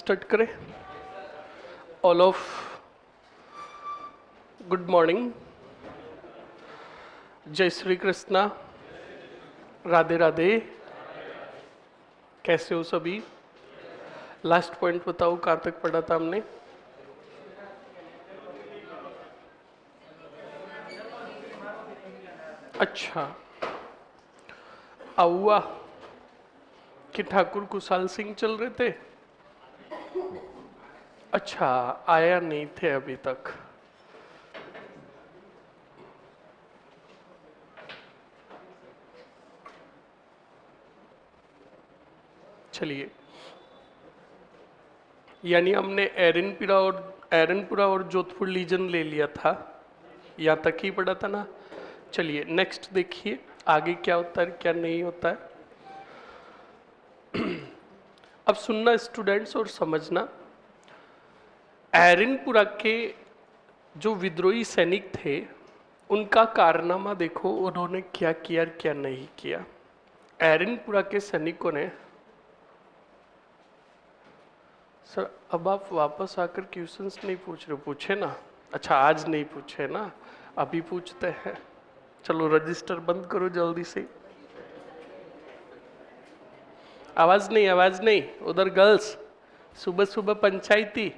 Start करें। All of good morning, जय श्री कृष्णा, राधे राधे। कैसे हो सभी? लास्ट पॉइंट बताओ, कहाँ तक पढ़ा था हमने? अच्छा, आउआ कि ठाकुर कुशाल सिंह चल रहे थे। अच्छा, आया नहीं थे अभी तक। चलिए, यानी हमने एरनपुरा और जोधपुर लीजन ले लिया था, यहाँ तक ही पढ़ा था ना। चलिए नेक्स्ट देखिए आगे क्या होता है क्या नहीं होता है। अब सुनना स्टूडेंट्स और समझना। एरनपुरा के जो विद्रोही सैनिक थे उनका कारनामा देखो, उन्होंने क्या किया और क्या नहीं किया। एरनपुरा के सैनिकों ने, सर अब आप वापस आकर क्वेश्चंस नहीं पूछ रहे, पूछे ना। अच्छा आज नहीं पूछे ना, अभी पूछते हैं। चलो रजिस्टर बंद करो जल्दी से। आवाज नहीं उधर गर्ल्स, सुबह सुबह पंचायती।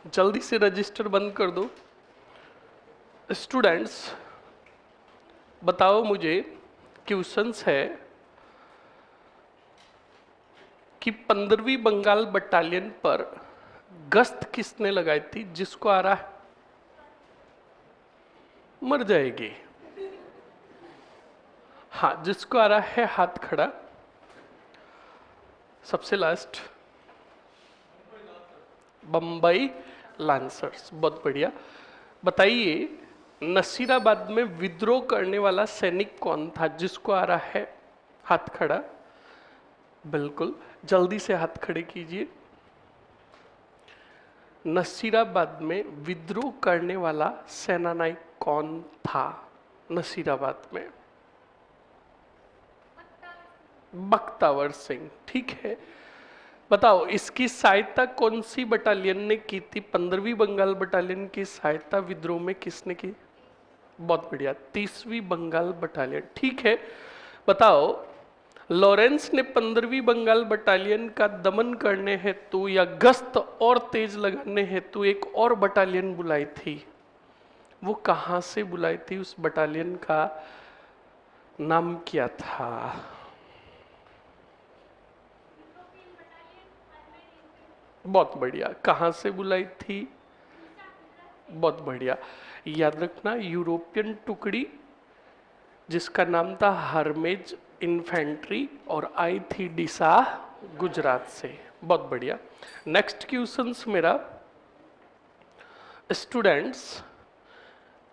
जल्दी से रजिस्टर बंद कर दो। स्टूडेंट्स बताओ मुझे, क्वेश्चंस है कि 15वीं बंगाल बटालियन पर गश्त किसने लगाई थी? जिसको आ रहा है मर जाएगी। हाँ, जिसको आ रहा है हाथ खड़ा। सबसे लास्ट बम्बई लांसर्स, बहुत बढ़िया। बताइए नसीराबाद में विद्रोह करने वाला सैनिक कौन था? जिसको आ रहा है हाथ खड़ा। बिल्कुल, जल्दी से हाथ खड़े कीजिए। नसीराबाद में विद्रोह करने वाला सेनानायक कौन था? नसीराबाद में बख्तावर सिंह, ठीक है। बताओ इसकी सहायता कौन सी बटालियन ने की थी? 15वीं बंगाल बटालियन की सहायता विद्रोह में किसने की? बहुत बढ़िया, 30वीं बंगाल बटालियन, ठीक है। बताओ लॉरेंस ने 15वीं बंगाल बटालियन का दमन करने हेतु या गश्त और तेज लगाने हेतु एक और बटालियन बुलाई थी। वो कहां से बुलाई थी? उस बटालियन का नाम क्या था? बहुत बढ़िया, कहां से बुलाई थी? बहुत बढ़िया, याद रखना यूरोपियन टुकड़ी जिसका नाम था हरमेज इन्फेंट्री और आई थी डिसा, गुजरात से। बहुत बढ़िया। नेक्स्ट क्वेश्चंस मेरा, स्टूडेंट्स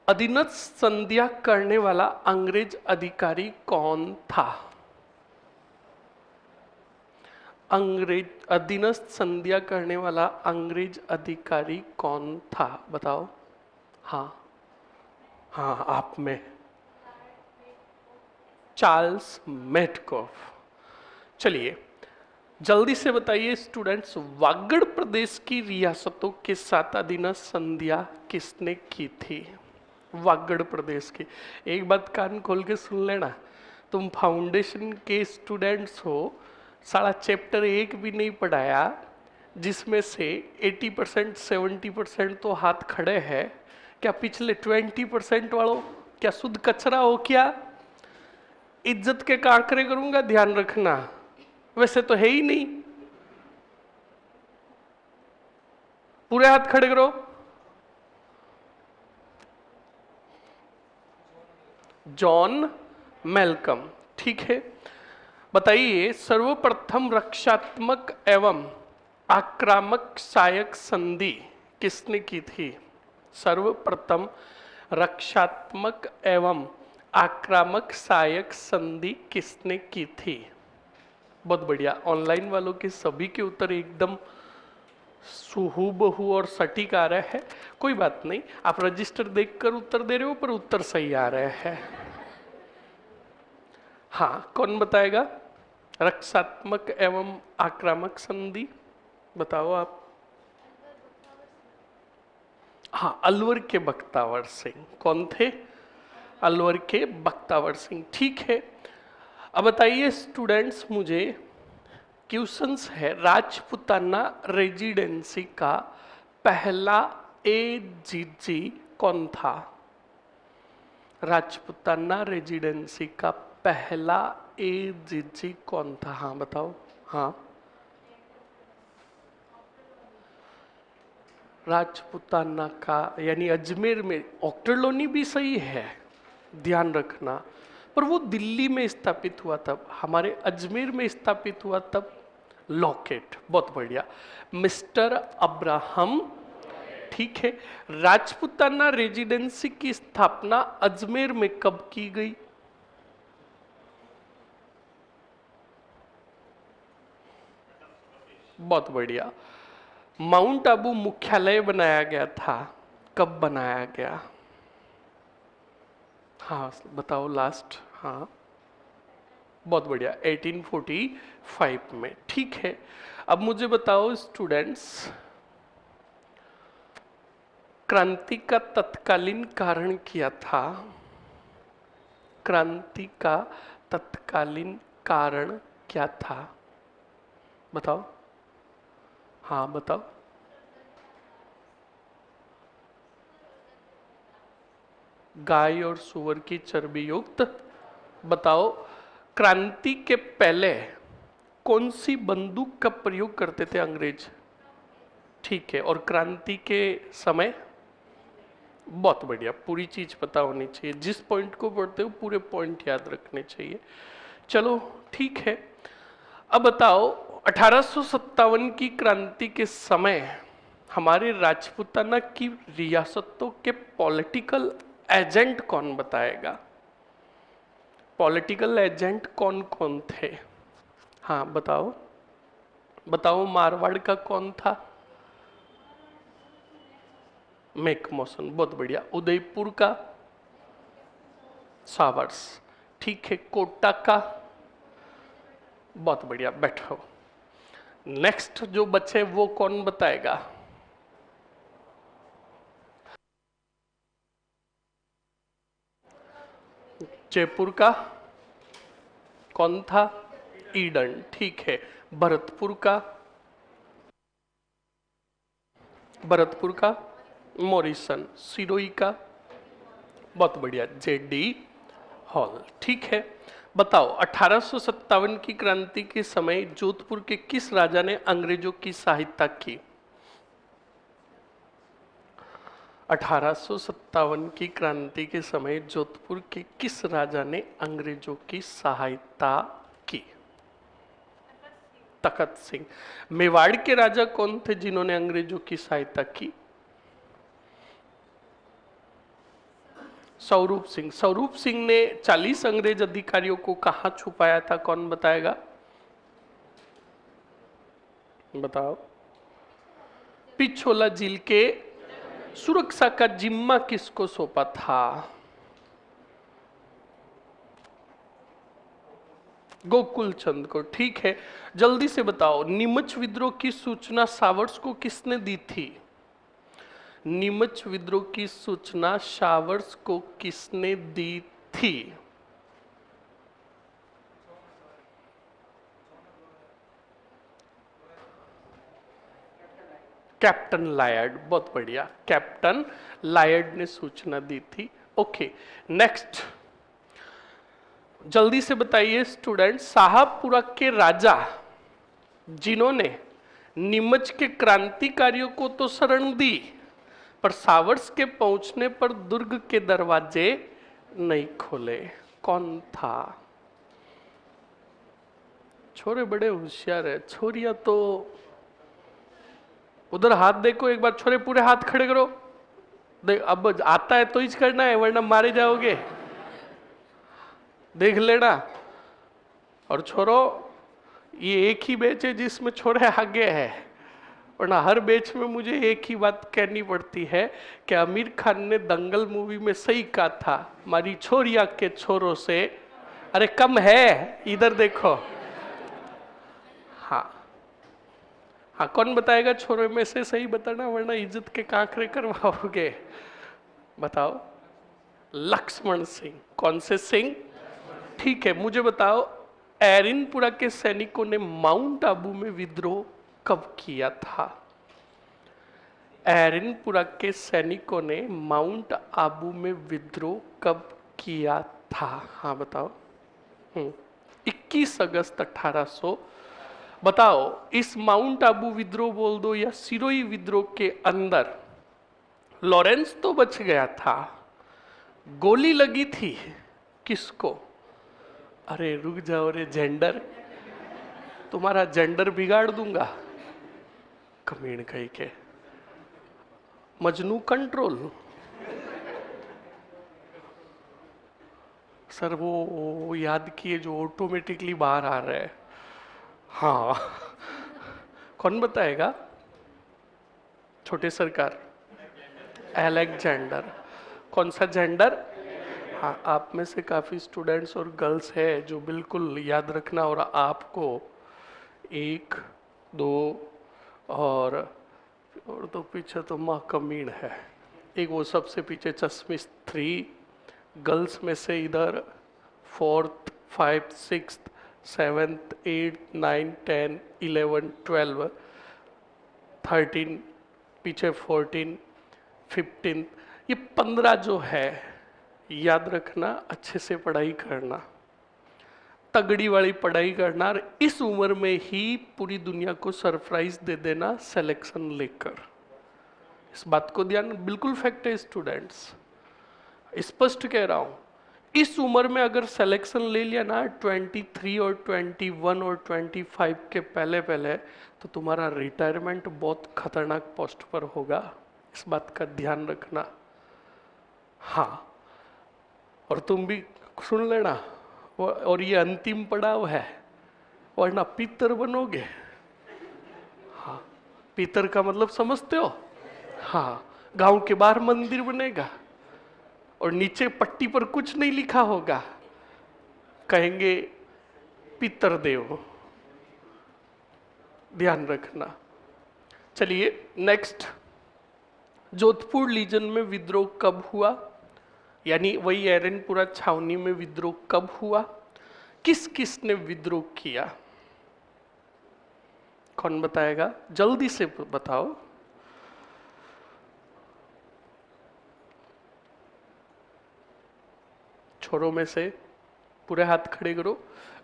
अधीनस्थ संध्या करने वाला अंग्रेज अधिकारी कौन था? अंग्रेज अधीनस्थ संध्या करने वाला अंग्रेज अधिकारी कौन था? बताओ। हाँ हाँ, आप में चार्ल्स मेटकॉफ। चलिए जल्दी से बताइए स्टूडेंट्स, वागड़ प्रदेश की रियासतों के साथ अधीनस्थ संध्या किसने की थी? वागड़ प्रदेश की। एक बात कान खोल के सुन लेना, तुम फाउंडेशन के स्टूडेंट्स हो, सारा चैप्टर 1 भी नहीं पढ़ाया, जिसमें से 80% 70% तो हाथ खड़े हैं। क्या पिछले 20% वालों क्या शुद्ध कचरा हो? क्या इज्जत के कांकरे करूंगा, ध्यान रखना। वैसे तो है ही नहीं। पूरे हाथ खड़े करो। जॉन मेलकम, ठीक है। बताइए सर्वप्रथम रक्षात्मक एवं आक्रामक सहायक संधि किसने की थी? सर्वप्रथम रक्षात्मक एवं आक्रामक सहायक संधि किसने की थी? बहुत बढ़िया, ऑनलाइन वालों के सभी के उत्तर एकदम सुहूबहू और सटीक आ रहा है, कोई बात नहीं, आप रजिस्टर देखकर उत्तर दे रहे हो पर उत्तर सही आ रहा है। हाँ, कौन बताएगा? रक्षात्मक एवं आक्रामक संधि बताओ आप। हाँ, अलवर के बख्तावर सिंह। कौन थे? अलवर के बख्तावर सिंह, ठीक है। अब बताइए स्टूडेंट्स, मुझे क्वेश्चंस है, राजपुताना रेजिडेंसी का पहला एजीजी कौन था? राजपुताना रेजिडेंसी का पहला एजीजी कौन था? हाँ बताओ। हाँ, राजपुताना का यानी अजमेर में। ऑक्टरलोनी भी सही है, ध्यान रखना, पर वो दिल्ली में स्थापित हुआ तब, हमारे अजमेर में स्थापित हुआ तब लॉकेट। बहुत बढ़िया, मिस्टर अब्राहम, ठीक है। राजपुताना रेजिडेंसी की स्थापना अजमेर में कब की गई? बहुत बढ़िया। माउंट आबू मुख्यालय बनाया गया था, कब बनाया गया? हाँ बताओ लास्ट। हाँ बहुत बढ़िया, 1845 में, ठीक है। अब मुझे बताओ स्टूडेंट्स, क्रांति का तत्कालीन कारण क्या था? क्रांति का तत्कालीन कारण क्या था? बताओ। हाँ बताओ। गाय और सुअर की चर्बी युक्त। बताओ, क्रांति के पहले कौन सी बंदूक का प्रयोग करते थे अंग्रेज? ठीक है, और क्रांति के समय? बहुत बढ़िया, पूरी चीज पता होनी चाहिए, जिस पॉइंट को पढ़ते हो पूरे पॉइंट याद रखने चाहिए। चलो ठीक है। अब बताओ, 1857 की क्रांति के समय हमारे राजपूताना की रियासतों के पॉलिटिकल एजेंट कौन बताएगा? पॉलिटिकल एजेंट कौन कौन थे? हाँ बताओ। बताओ, मारवाड़ का कौन था? मैकमोहन, बहुत बढ़िया। उदयपुर का? सावर्स, ठीक है। कोटा का? बहुत बढ़िया, बैठो। नेक्स्ट जो बचे वो कौन बताएगा? जयपुर का कौन था? ईडन, ठीक है। भरतपुर का? भरतपुर का मॉरिसन। सिरोही का? बहुत बढ़िया, जेडी हॉल, ठीक है। बताओ, 1857 की क्रांति के समय जोधपुर के किस राजा ने अंग्रेजों की सहायता की? 1857 की क्रांति के समय जोधपुर के किस राजा ने अंग्रेजों की सहायता की? तखत सिंह। मेवाड़ के राजा कौन थे जिन्होंने अंग्रेजों की सहायता की? स्वरूप सिंह। स्वरूप सिंह ने 40 अंग्रेज अधिकारियों को कहां छुपाया था, कौन बताएगा? बताओ। पिछोला झील के सुरक्षा का जिम्मा किसको सौंपा था? गोकुल चंद को, ठीक है। जल्दी से बताओ, नीमच विद्रोह की सूचना सावर्स को किसने दी थी? नीमच विद्रोह की सूचना सावर्स को किसने दी थी? कैप्टन लायड, बहुत बढ़िया, कैप्टन लायड ने सूचना दी थी। ओके, नेक्स्ट जल्दी से बताइए स्टूडेंट, साहबपुरा के राजा जिन्होंने नीमच के क्रांतिकारियों को तो शरण दी, पर सावर्स के पहुंचने पर दुर्ग के दरवाजे नहीं खोले, कौन था? छोरे बड़े होशियार है, छोरियां तो उधर हाथ देखो एक बार, छोरे पूरे हाथ खड़े करो। देख, अब आता है तो ही करना है वरना मारे जाओगे, देख लेना। और छोरो, ये एक ही बैच है जिसमें छोरे आगे है, वरना हर बैच में मुझे एक ही बात कहनी पड़ती है कि आमिर खान ने दंगल मूवी में सही कहा था, मारी छोरिया के छोरों से, अरे कम है, इधर देखो। हाँ हाँ, कौन बताएगा छोरों में से सही बताना, वरना इज्जत के कांकरे करवाओगे। बताओ। लक्ष्मण सिंह। कौन से सिंह? ठीक है, मुझे बताओ एरिनपुरा के सैनिकों ने माउंट आबू में विद्रोह कब किया था? एरिनपुरा के सैनिकों ने माउंट आबू में विद्रोह कब किया था? हाँ बताओ। 21 अगस्त 1800। बताओ, इस माउंट आबू विद्रोह बोल दो या सिरोही विद्रोह के अंदर लॉरेंस तो बच गया था, गोली लगी थी किसको? अरे रुक जाओ रे जेंडर, तुम्हारा जेंडर बिगाड़ दूंगा। कमीण कहीं के मजनू कंट्रोल। सर वो याद किए जो ऑटोमेटिकली बाहर आ रहा है। हाँ कौन बताएगा? छोटे सरकार। अलेक्जेंडर। कौन सा जेंडर? हाँ, आप में से काफी स्टूडेंट्स और गर्ल्स है जो बिल्कुल याद रखना, और आपको 1 2 और तो पीछे तो माँ कमीण है, एक वो सबसे पीछे चश्मिश 3, गर्ल्स में से इधर 4th 5th 6th 7th 8th 9th 10th 11th 12th 13, पीछे 14 15, ये 15 जो है याद रखना, अच्छे से पढ़ाई करना, तगड़ी वाली पढ़ाई करना, और इस उम्र में ही पूरी दुनिया को सरप्राइज दे देना सिलेक्शन लेकर। इस बात को ध्यान, बिल्कुल फैक्ट है स्टूडेंट्स, स्पष्ट कह रहा हूं। इस उम्र में अगर सिलेक्शन ले लिया ना 23 और 21 और 25 के पहले पहले, तो तुम्हारा रिटायरमेंट बहुत खतरनाक पोस्ट पर होगा। इस बात का ध्यान रखना। हाँ, और तुम भी सुन लेना, और ये अंतिम पड़ाव है, वरना पितर बनोगे। हाँ, पितर का मतलब समझते हो? हाँ, गांव के बाहर मंदिर बनेगा और नीचे पट्टी पर कुछ नहीं लिखा होगा, कहेंगे पितरदेव। ध्यान रखना। चलिए नेक्स्ट, जोधपुर लीजन में विद्रोह कब हुआ? यानी वही एरनपुरा छावनी में विद्रोह कब हुआ? किस किस ने विद्रोह किया? कौन बताएगा? जल्दी से बताओ। छोरों में से पूरे हाथ खड़े करो।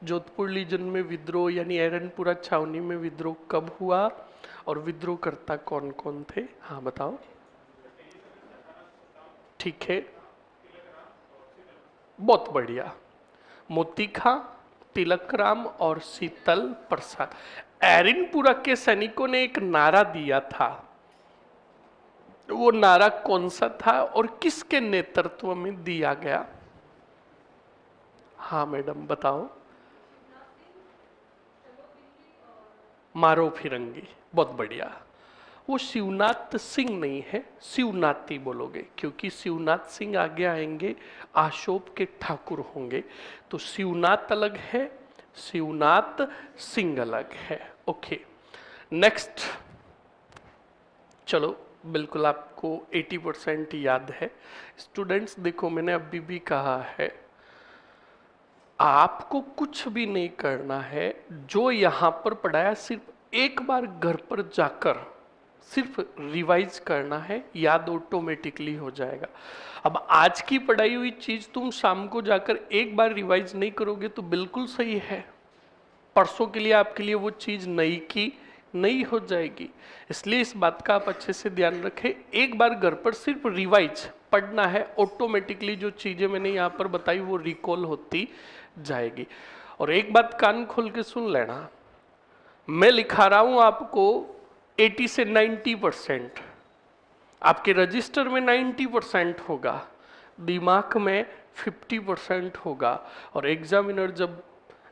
जोधपुर लीजन में विद्रोह यानी एरनपुरा छावनी में विद्रोह कब हुआ और विद्रोह करता कौन कौन थे? हाँ बताओ। ठीक है, बहुत बढ़िया। मोती खां, तिलक राम और शीतल प्रसाद। एरनपुरा के सैनिकों ने एक नारा दिया था, वो नारा कौन सा था और किसके नेतृत्व में दिया गया? हाँ मैडम बताओ। मारो फिरंगी, बहुत बढ़िया। वो शिवनाथ सिंह नहीं है, शिवनाथी बोलोगे, क्योंकि शिवनाथ सिंह आगे आएंगे, आशोप के ठाकुर होंगे, तो शिवनाथ अलग है, शिवनाथ सिंह अलग है। Okay next. चलो, बिल्कुल आपको 80% याद है। स्टूडेंट्स देखो, मैंने अभी भी कहा है आपको कुछ भी नहीं करना है, जो यहां पर पढ़ाया सिर्फ एक बार घर पर जाकर सिर्फ रिवाइज करना है, याद ऑटोमेटिकली हो जाएगा। अब आज की पढ़ाई हुई चीज तुम शाम को जाकर एक बार रिवाइज नहीं करोगे तो बिल्कुल सही है, परसों के लिए आपके लिए वो चीज नई की नई हो जाएगी। इसलिए इस बात का आप अच्छे से ध्यान रखें, एक बार घर पर सिर्फ रिवाइज पढ़ना है, ऑटोमेटिकली जो चीजें मैंने यहाँ पर बताई वो रिकॉल होती जाएगी। और एक बात कान खोल के सुन लेना, मैं लिखा रहा हूं आपको 80 से 90%, आपके रजिस्टर में 90% होगा, दिमाग में 50% होगा, और एग्जामिनर जब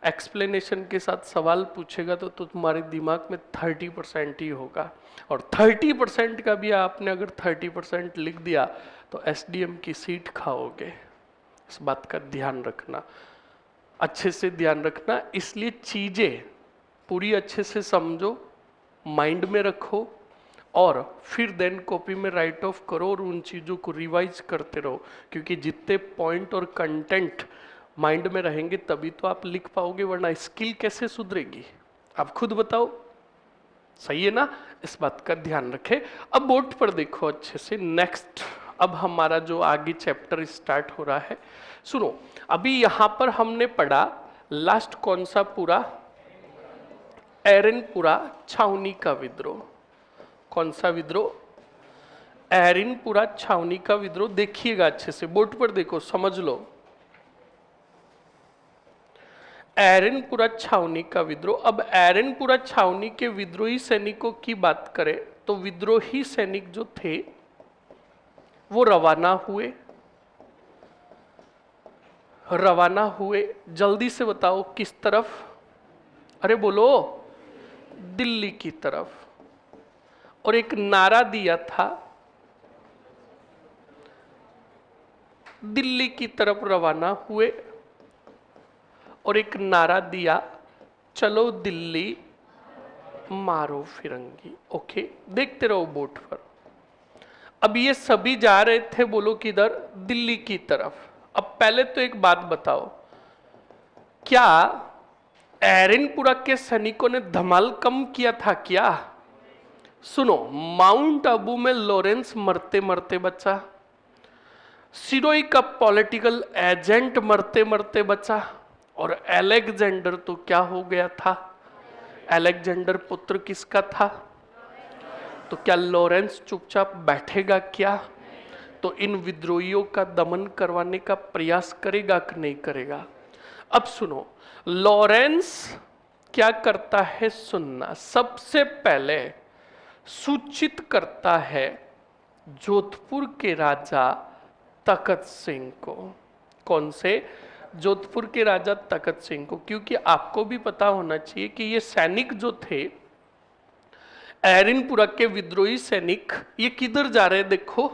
एक्सप्लेनेशन के साथ सवाल पूछेगा तो तुम्हारे दिमाग में 30% ही होगा, और 30% का भी आपने अगर 30% लिख दिया तो एसडीएम की सीट खाओगे। इस बात का ध्यान रखना, अच्छे से ध्यान रखना। इसलिए चीजें पूरी अच्छे से समझो, माइंड में रखो, और फिर देन कॉपी में राइट ऑफ करो और उन चीज़ों को रिवाइज करते रहो, क्योंकि जितने पॉइंट और कंटेंट माइंड में रहेंगे तभी तो आप लिख पाओगे, वरना स्किल कैसे सुधरेगी आप खुद बताओ। सही है ना? इस बात का ध्यान रखें। अब बोर्ड पर देखो अच्छे से। नेक्स्ट अब हमारा जो आगे चैप्टर स्टार्ट हो रहा है, सुनो। अभी यहां पर हमने पढ़ा लास्ट कौन सा पूरा? एरनपुरा छावनी का विद्रोह। कौन सा विद्रोह? एरनपुरा छावनी का विद्रोह। देखिएगा अच्छे से, बोर्ड पर देखो, समझ लो। एरनपुरा छावनी का विद्रोह। अब एरनपुरा छावनी के विद्रोही सैनिकों की बात करें तो विद्रोही सैनिक जो थे वो रवाना हुए। जल्दी से बताओ किस तरफ? अरे बोलो, दिल्ली की तरफ। और एक नारा दिया था, दिल्ली की तरफ रवाना हुए, और एक नारा दिया, चलो दिल्ली मारो फिरंगी। ओके, देखते रहो बोर्ड पर। अब ये सभी जा रहे थे, बोलो किधर? दिल्ली की तरफ। अब पहले तो एक बात बताओ, क्या एरनपुरा के सैनिकों ने धमाल कम किया था क्या? सुनो, माउंट आबू में लॉरेंस मरते मरते बचा, सिरोई का पॉलिटिकल एजेंट मरते मरते बचा, और अलेक्जेंडर तो क्या हो गया था? अलेक्जेंडर पुत्र किसका था? तो क्या लॉरेंस चुपचाप बैठेगा क्या? तो इन विद्रोहियों का दमन करवाने का प्रयास करेगा कि नहीं करेगा? अब सुनो, लॉरेंस क्या करता है सुनना। सबसे पहले सूचित करता है जोधपुर के राजा तखत सिंह को। कौन से? जोधपुर के राजा तखत सिंह को। क्योंकि आपको भी पता होना चाहिए कि ये सैनिक जो थे एरनपुरा के विद्रोही सैनिक, ये किधर जा रहे हैं? देखो,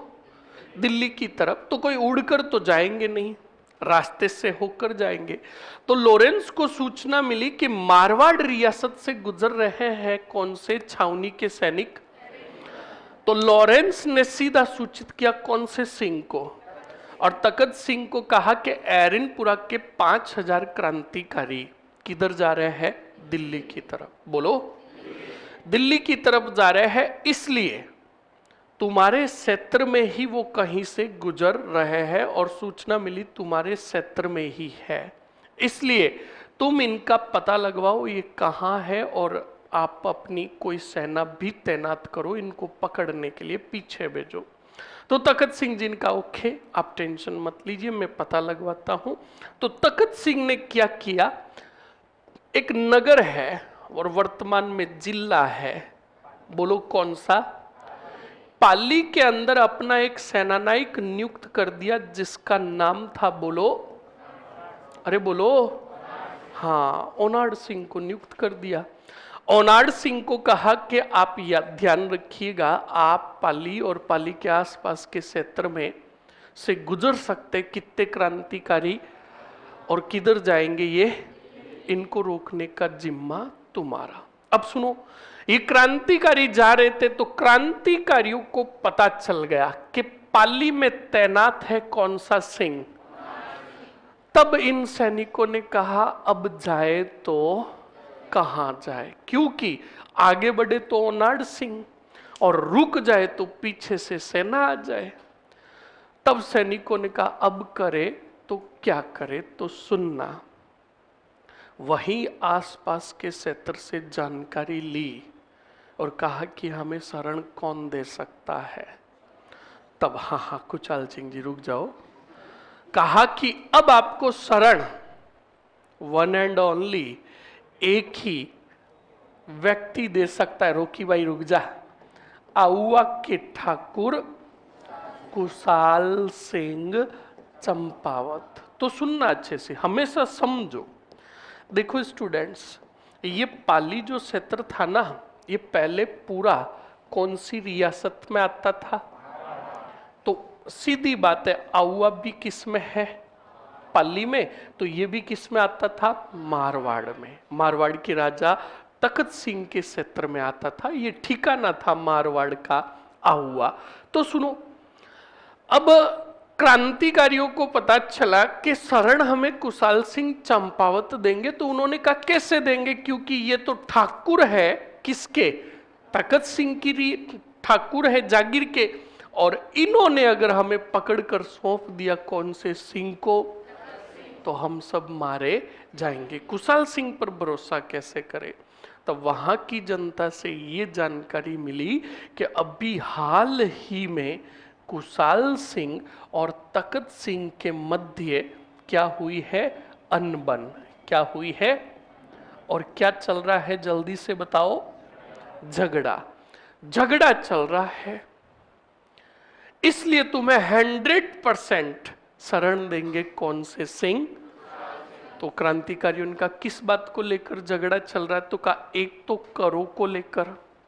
दिल्ली की तरफ। तो कोई उड़कर तो जाएंगे नहीं, रास्ते से होकर जाएंगे। तो लॉरेंस को सूचना मिली कि मारवाड़ रियासत से गुजर रहे हैं कौन से? छावनी के सैनिक। तो लॉरेंस ने सीधा सूचित किया कौन से? सिंह को। और तखत सिंह को कहा कि एरनपुरा के 5000 क्रांतिकारी किधर जा रहे हैं? दिल्ली की तरफ। बोलो, दिल्ली की तरफ जा रहे हैं, इसलिए तुम्हारे क्षेत्र में ही वो कहीं से गुजर रहे हैं, और सूचना मिली तुम्हारे क्षेत्र में ही है, इसलिए तुम इनका पता लगवाओ ये कहाँ है, और आप अपनी कोई सेना भी तैनात करो, इनको पकड़ने के लिए पीछे भेजो। तो तखत सिंह जी ने कहा ओके, आप टेंशन मत लीजिए, मैं पता लगवाता हूं। तो तखत सिंह ने क्या किया, एक नगर है और वर्तमान में जिला है, बोलो कौन सा? पाली के अंदर अपना एक सेनानायक नियुक्त कर दिया जिसका नाम था, बोलो, अरे बोलो, हाँ, ओनाड सिंह को नियुक्त कर दिया। ओनाड सिंह को कहा कि आप ध्यान रखिएगा, आप पाली और पाली के आसपास के क्षेत्र में से गुजर सकते कितने क्रांतिकारी और किधर जाएंगे ये, इनको रोकने का जिम्मा तुम्हारा। अब सुनो, ये क्रांतिकारी जा रहे थे तो क्रांतिकारियों को पता चल गया कि पाली में तैनात है कौन सा? सिंह। तब इन सैनिकों ने कहा अब जाए तो कहां जाए, क्योंकि आगे बढ़े तो ओनाड सिंह, और रुक जाए तो पीछे से सेना आ जाए। तब सैनिकों ने कहा अब करे तो क्या करे? तो सुनना, वहीं आसपास के क्षेत्र से जानकारी ली और कहा कि हमें शरण कौन दे सकता है। तब हाँ कुचाल सिंह जी रुक जाओ, कहा कि अब आपको शरण वन एंड ओनली एक ही व्यक्ति दे सकता है। रोकी भाई रुक जा। आउआ के ठाकुर कुशाल सिंह चंपावत। तो सुनना अच्छे से, हमेशा समझो, देखो स्टूडेंट्स, ये पाली जो क्षेत्र था ना, ये पहले पूरा कौन सी रियासत में आता था? तो सीधी बात है, आउआ भी किस में है? पाली में। तो ये भी किस में आता था? मारवाड़ में। मारवाड़ के राजा तखत सिंह के क्षेत्र में आता था, ये ठिकाना था मारवाड़ का आउआ। तो सुनो, अब क्रांतिकारियों को पता चला कि शरण हमें कुशाल सिंह चंपावत देंगे, तो उन्होंने कहा कैसे देंगे, क्योंकि ये तो ठाकुर है किसके? तखत सिंह की ठाकुर है जागीर के, और इन्होंने अगर हमें पकड़कर सौंप दिया कौन से सिंह को, तो हम सब मारे जाएंगे। कुशाल सिंह पर भरोसा कैसे करें? तब वहां की जनता से ये जानकारी मिली कि अभी हाल ही में कुशाल सिंह और तखत सिंह के मध्य क्या हुई है? अनबन। क्या हुई है और क्या चल रहा है? जल्दी से बताओ। झगड़ा। झगड़ा चल रहा है, इसलिए तुम्हें 100% शरण देंगे कौन से सिंह? तो क्रांतिकारियों का किस बात को लेकर झगड़ा चल रहा है? तो का एक तो करों को लेकर।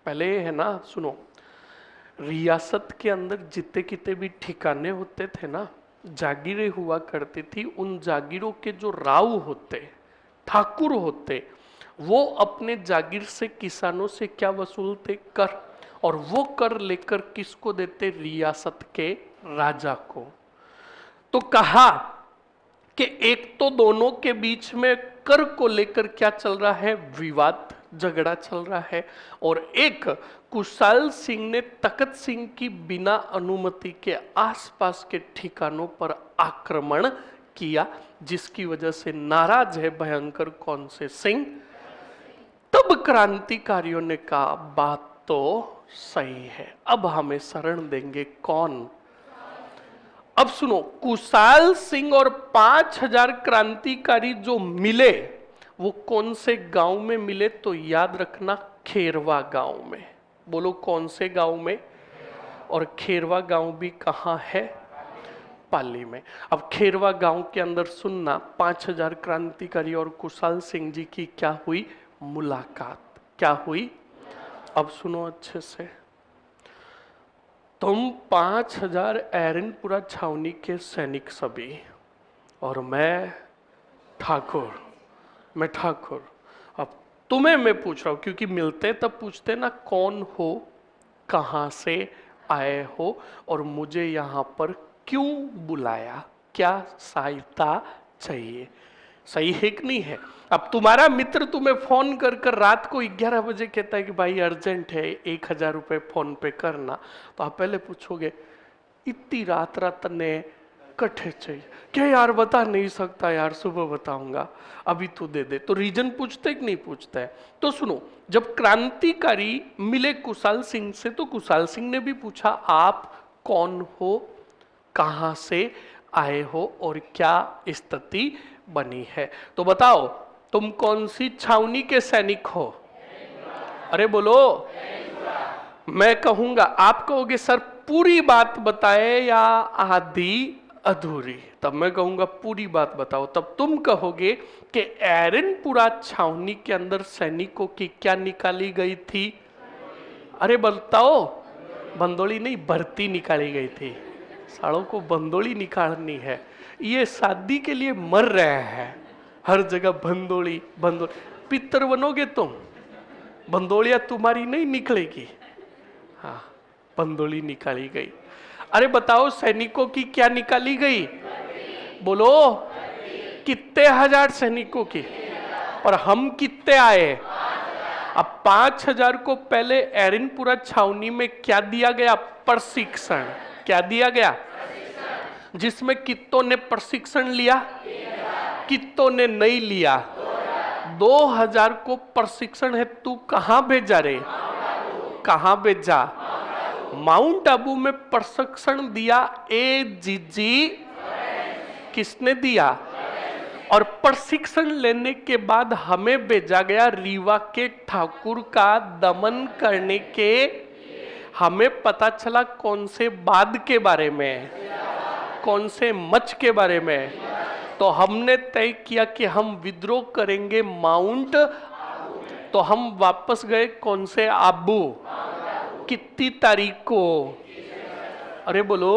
पहले है ना, सुनो, रियासत के अंदर जितने कितने भी ठिकाने होते थे ना, जागीरें हुआ करती थी, उन जागीरों के जो राव होते, ठाकुर होते, वो अपने जागीर से किसानों से क्या वसूलते? कर। और वो कर लेकर किसको देते? रियासत के राजा को। तो कहा कि एक तो दोनों के बीच में कर को लेकर क्या चल रहा है? विवाद, झगड़ा चल रहा है। और एक कुशाल सिंह ने तखत सिंह की बिना अनुमति के आसपास के ठिकानों पर आक्रमण किया, जिसकी वजह से नाराज है भयंकर कौन से सिंह? तब क्रांतिकारियों ने कहा बात तो सही है, अब हमें शरण देंगे कौन? अब सुनो, कुशाल सिंह और 5000 क्रांतिकारी जो मिले, वो कौन से गांव में मिले? तो याद रखना, खेरवा गांव में। बोलो कौन से गांव में? और खेरवा गांव भी कहां है? पाली में। अब खेरवा गांव के अंदर सुनना, 5000 क्रांतिकारी और कुशाल सिंह जी की क्या हुई? मुलाकात। क्या हुई? अब सुनो अच्छे से, तुम 5000 एरनपुरा छावनी के सैनिक सभी, और मैं ठाकुर। अब तुम्हें मैं पूछ रहा हूं, क्योंकि मिलते तब पूछते ना कौन हो, कहां से आए हो, और मुझे यहां पर क्यों बुलाया, क्या सहायता चाहिए? सही है कि नहीं है? अब तुम्हारा मित्र तुम्हें फोन कर कर रात को 11 बजे कहता है कि भाई अर्जेंट है, 1000 रुपए फोन पे करना, तो आप पहले पूछोगे इतनी रात रात ने कठे चाहिए क्या? यार बता नहीं सकता यार, सुबह बताऊंगा, अभी तू दे दे। तो रीजन पूछते कि नहीं पूछते है? तो सुनो, जब क्रांतिकारी मिले कुशाल सिंह से, तो कुशाल सिंह ने भी पूछा आप कौन हो, कहां से आए हो, और क्या स्थिति बनी है? तो बताओ, तुम कौन सी छावनी के सैनिक हो? अरे बोलो। मैं कहूंगा, आप कहोगे सर पूरी बात बताए या आधी अधूरी? तब मैं कहूंगा पूरी बात बताओ। तब तुम कहोगे कि एरनपुरा छावनी के अंदर सैनिकों की क्या निकाली गई थी? अरे बताओ। बंदोली नहीं, भर्ती निकाली गई थी। सालों को बंदोली निकालनी है, ये शादी के लिए मर रहे हैं, हर जगह बंदोली। पितर बनोगे तुम, बंदोलिया तुम्हारी नहीं निकलेगी। हाँ, बंदोली निकाली गई। अरे बताओ, सैनिकों की क्या निकाली गई? बोलो। कितने हजार सैनिकों की? और हम कितने आए? अब 5000 को पहले एरनपुरा छावनी में क्या दिया गया? प्रशिक्षण। क्या दिया गया? जिसमें कितनों ने प्रशिक्षण लिया, कितनों ने नहीं लिया? 2000 को प्रशिक्षण है, तू कहां भेजा रे? कहां भेजा? माउंट आबू में प्रशिक्षण दिया एजीजी। किसने दिया? और प्रशिक्षण लेने के बाद हमें भेजा गया रीवा के ठाकुर का दमन करने के। हमें पता चला कौन से बाद के बारे में? कौन से मच के बारे में? तो तो हमने तय किया कि हम विद्रोह करेंगे माउंट, तो हम वापस गए कौन से आबू, कितनी तारीख को, अरे बोलो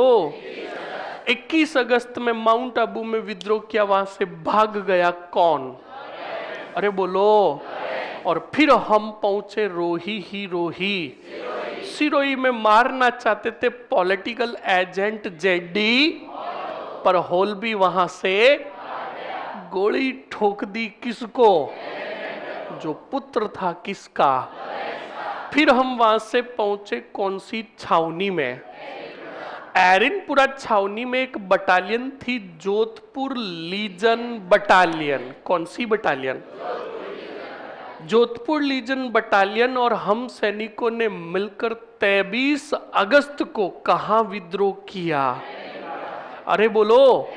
21 अगस्त में माउंट आबू में विद्रोह किया, वहां से भाग गया कौन, अरे बोलो। और फिर हम पहुंचे रोही ही रोही, सिरोही में मारना चाहते थे पॉलिटिकल एजेंट जेडी, पर होल भी वहां से गोली ठोक दी किसको, जो पुत्र था किसका। फिर हम वहां से पहुंचे कौन सी छावनी में, एरिनपुरा छावनी में एक बटालियन थी, जोधपुर लीजन बटालियन। कौन सी बटालियन, जोधपुर लीजन बटालियन। और हम सैनिकों ने मिलकर 23 अगस्त को कहां विद्रोह किया, अरे बोलो।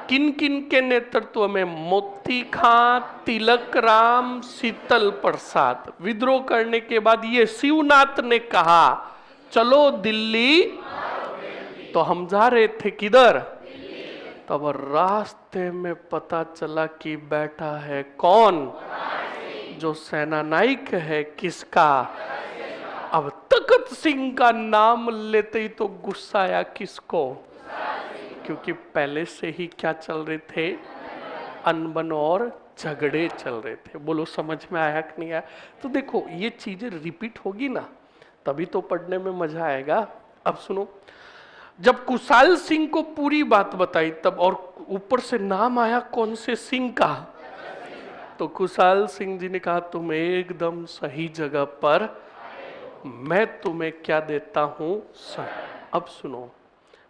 किन किन के नेतृत्व में, मोती खां, तिलक राम, शीतल प्रसाद। विद्रोह करने के बाद ये शिवनाथ ने कहा चलो दिल्ली, तो हम जा रहे थे किधर, तब रास्ते में पता चला कि बैठा है कौन, जो सेना नायक है किसका। अब तखत सिंह का नाम लेते ही तो गुस्सा आया किसको, क्योंकि पहले से ही क्या चल रहे थे, अनबन और झगड़े चल रहे थे। बोलो समझ में आया कि नहीं आया। तो देखो ये चीजें रिपीट होगी ना, तभी तो पढ़ने में मजा आएगा। अब सुनो, जब कुशाल सिंह को पूरी बात बताई तब, और ऊपर से नाम आया कौन से सिंह का, तो कुशाल सिंह जी ने कहा तुम एकदम सही जगह पर, मैं तुम्हें क्या देता हूं सर। अब सुनो,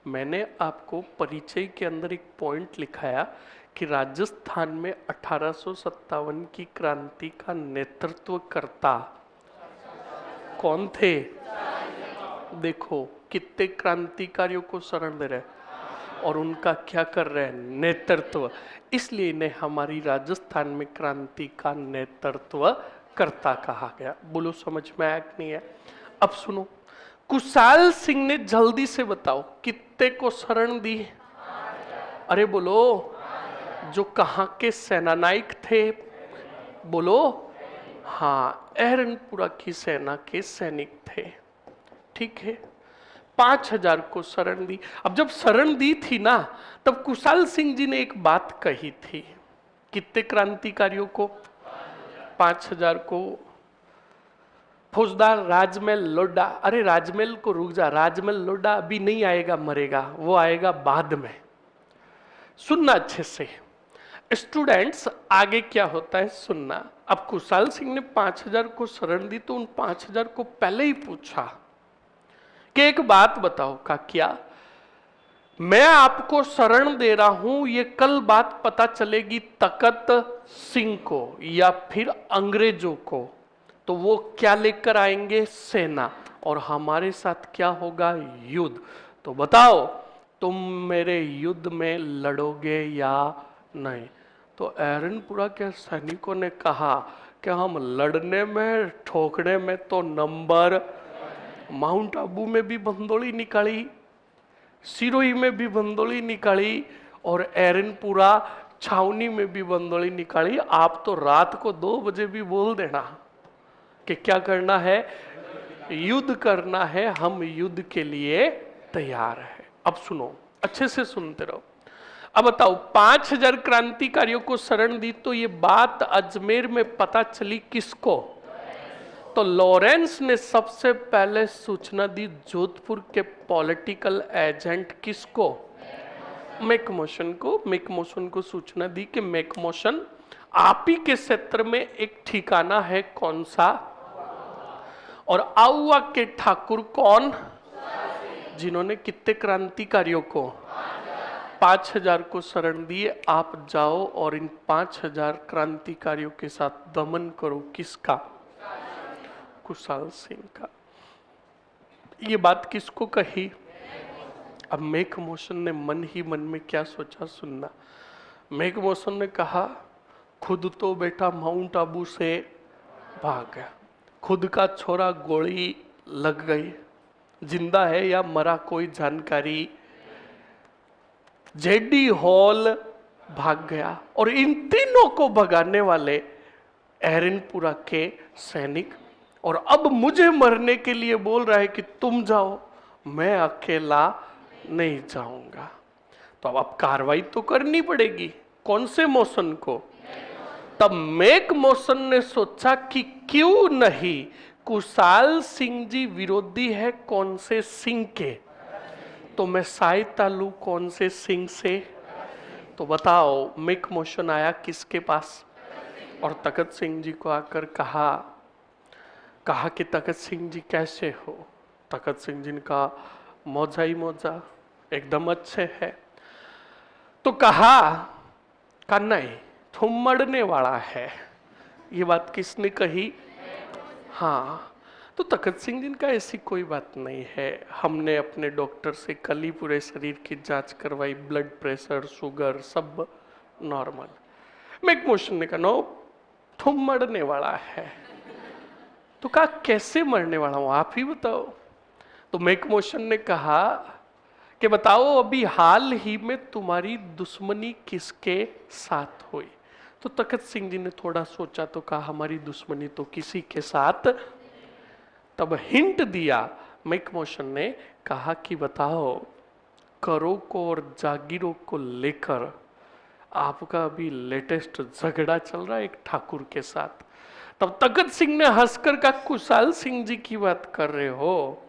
मैंने आपको परिचय के अंदर एक पॉइंट लिखाया कि राजस्थान में 1857 की क्रांति का नेतृत्व करता कौन थे। देखो कितने क्रांतिकारियों को शरण दे रहे और उनका क्या कर रहे हैं, नेतृत्व। इसलिए इन्हें हमारी राजस्थान में क्रांति का नेतृत्व करता कहा गया। बोलो समझ में आया कि नहीं है। अब सुनो, कुशाल सिंह ने जल्दी से बताओ कितने को शरण दी, अरे बोलो। जो कहां के सेनानायक थे, बोलो। हाँ, एरनपुरा की सेना के सैनिक थे, ठीक है। 5000 को शरण दी। अब जब शरण दी थी ना, तब कुशाल सिंह जी ने एक बात कही थी, कितने क्रांतिकारियों को, 5000 को। फौजदार राजमहल लोडा, अरे राजमहल को रुक जा, राजमहल लोडा अभी नहीं आएगा, मरेगा, वो आएगा बाद में। सुनना अच्छे से स्टूडेंट्स, आगे क्या होता है सुनना। अब कुशाल सिंह ने 5000 को शरण दी, तो उन 5000 को पहले ही पूछा कि एक बात बताओ का क्या, मैं आपको शरण दे रहा हूं, ये कल बात पता चलेगी तखत सिंह को या फिर अंग्रेजों को, तो वो क्या लेकर आएंगे, सेना, और हमारे साथ क्या होगा, युद्ध। तो बताओ तुम मेरे युद्ध में लड़ोगे या नहीं। तो एरनपुरा के सैनिकों ने कहा कि हम लड़ने में ठोकने में तो नंबर, माउंट आबू में भी बंदोली निकाली, सिरोही में भी बंदोली निकाली, और एरनपुरा छावनी में भी बंदोली निकाली। आप तो रात को 2 बजे भी बोल देना कि क्या करना है, युद्ध करना है, हम युद्ध के लिए तैयार है। अब सुनो, अच्छे से सुनते रहो। अब बताओ 5000 क्रांतिकारियों को शरण दी, तो ये बात अजमेर में पता चली किसको, तो लॉरेंस ने सबसे पहले सूचना दी जोधपुर के पॉलिटिकल एजेंट किसको, मैकमोशन को। मैकमोशन को सूचना दी कि मैकमोशन आप ही के क्षेत्र में एक ठिकाना है कौन सा, और आउवा के ठाकुर कौन, जिन्होंने कितने क्रांतिकारियों को, 5000 को शरण दिए। आप जाओ और इन 5000 क्रांतिकारियों के साथ दमन करो, किसका, कुशाल सिंह का। ये बात किसको कही, अब मैकमोशन ने मन ही मन में क्या सोचा, सुनना। मैकमोशन ने कहा खुद तो बेटा माउंट आबू से भाग गया, खुद का छोरा गोली लग गई, जिंदा है या मरा कोई जानकारी, जेडी हॉल भाग गया और इन तीनों को भगाने वाले एरनपुरा के सैनिक, और अब मुझे मरने के लिए बोल रहा है कि तुम जाओ, मैं अकेला नहीं जाऊंगा। तो अब कार्रवाई तो करनी पड़ेगी। कौन से मोशन को? तब मेक मोशन ने सोचा कि क्यों नहीं, कुशाल सिंह जी विरोधी है कौन से सिंह के, तो मैं सहायता लूं कौन से सिंह से। तो बताओ मेक मोशन आया किसके पास? और तखत सिंह जी को आकर कहा कि तखत सिंह जी कैसे हो? तखत सिंह जी ने कहा मौजा ही मौजा, एकदम अच्छे है। तो कहा नहीं, तुम मरने वाला है। ये बात किसने कही? हाँ। तो तखत सिंह जी का ऐसी कोई बात नहीं है, हमने अपने डॉक्टर से कल ही पूरे शरीर की जांच करवाई, ब्लड प्रेशर, शुगर सब नॉर्मल। मेक मोशन ने कहा नो, तुम मरने वाला है। तो कहा कैसे मरने वाला हूं, आप ही बताओ। तो मेक मोशन ने कहा कि बताओ अभी हाल ही में तुम्हारी दुश्मनी किसके साथ हुई? तो तखत सिंह जी ने थोड़ा सोचा तो कहा हमारी दुश्मनी तो किसी के साथ। तब हिंट दिया मेक मोशन ने, कहा कि बताओ करों को और जागीरों को लेकर आपका अभी लेटेस्ट झगड़ा चल रहा है एक ठाकुर के साथ। तब तखत सिंह ने हंसकर कहा कुशाल सिंह जी की बात कर रहे हो?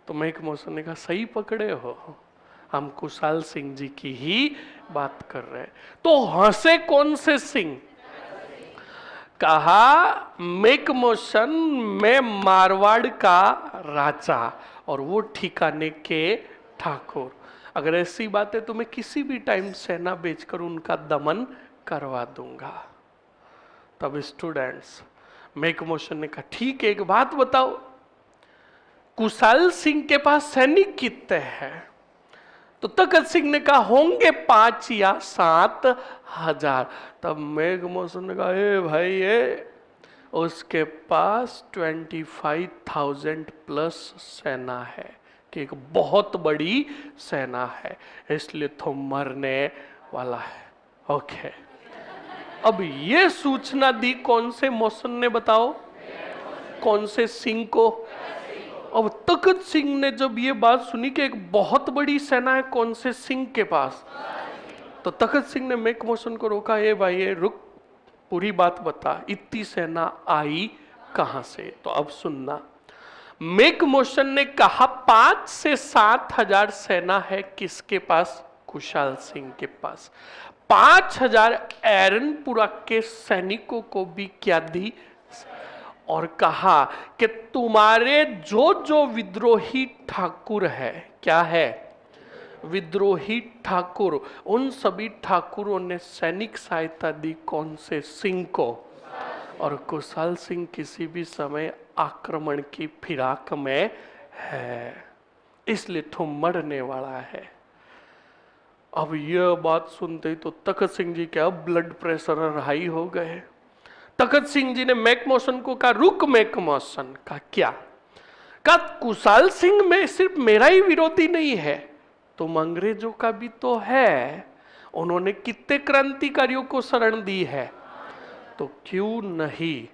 तो मेक मोशन ने कहा सही पकड़े हो, हम कुशाल सिंह जी की ही बात कर रहे हैं। तो हंसे कौन से सिंह? कहा मेक मोशन में मारवाड़ का राजा और वो ठिकाने के ठाकुर। अगर ऐसी बात है तो मैं किसी भी टाइम सेना बेचकर उनका दमन करवा दूंगा। तब स्टूडेंट्स मेक मोशन ने कहा ठीक है, एक बात बताओ, कुशाल सिंह के पास सैनिक कितने हैं? तो तखत सिंह ने कहा होंगे 5 या 7 हजार। तब मेघ मोशन ने कहा ए भाई ए, उसके पास 25,000 प्लस सेना है, कि एक बहुत बड़ी सेना है, इसलिए तो मरने वाला है। ओके, अब ये सूचना दी कौन से मोशन ने बताओ? कौन से सिंह को? अब तखत सिंह ने जब ये बात सुनी कि एक बहुत बड़ी सेना है कौन से सिंह के पास, तो तखत सिंह ने मेक मोशन को रोका, ए भाई ये रुक, पूरी बात बता, इतनी सेना आई कहां से? तो अब सुनना, मेक मोशन ने कहा 5 से 7 हजार सेना है किसके पास? कुशाल सिंह के पास। 5,000 एरनपुरा के सैनिकों को भी क्या दी? और कहा कि तुम्हारे जो जो विद्रोही ठाकुर है, क्या है? विद्रोही ठाकुर, उन सभी ठाकुरों ने सैनिक सहायता दी कौन से सिंह को? और कुशाल सिंह किसी भी समय आक्रमण की फिराक में है, इसलिए तुम मरने वाला है। अब यह बात सुनते ही तो तखत सिंह जी क्या ब्लड प्रेशर हाई हो गए। तखत सिंह जी ने मेक मोशन को कहा रुक मेक मोशन, का क्या? कहा कुशाल सिंह में सिर्फ मेरा ही विरोधी नहीं है, तुम अंग्रेजों का भी तो है, उन्होंने कितने क्रांतिकारियों को शरण दी है, तो क्यों नहीं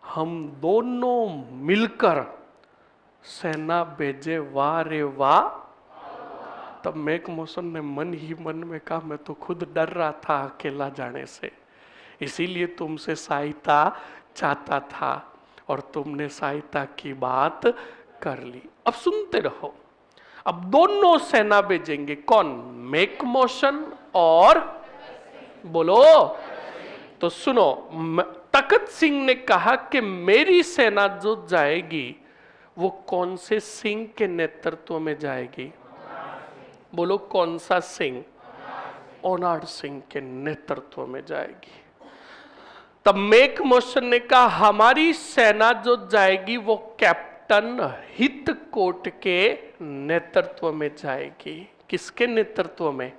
हम दोनों मिलकर सेना भेजे? वाह रे वाह। तब मेक मोशन ने मन ही मन में कहा मैं तो खुद डर रहा था अकेला जाने से, इसीलिए तुमसे सहायता चाहता था और तुमने सहायता की बात कर ली। अब सुनते रहो, अब दोनों सेना भेजेंगे, कौन? मेक मोशन और बोलो तो सुनो, तखत सिंह ने कहा कि मेरी सेना जो जाएगी वो कौन से सिंह के नेतृत्व में जाएगी? बोलो कौन सा सिंह? ओनाड सिंह के नेतृत्व में जाएगी। तब मेक मोशन ने कहा हमारी सेना जो जाएगी वो कैप्टन हितकोट के नेतृत्व में जाएगी। किसके नेतृत्व में?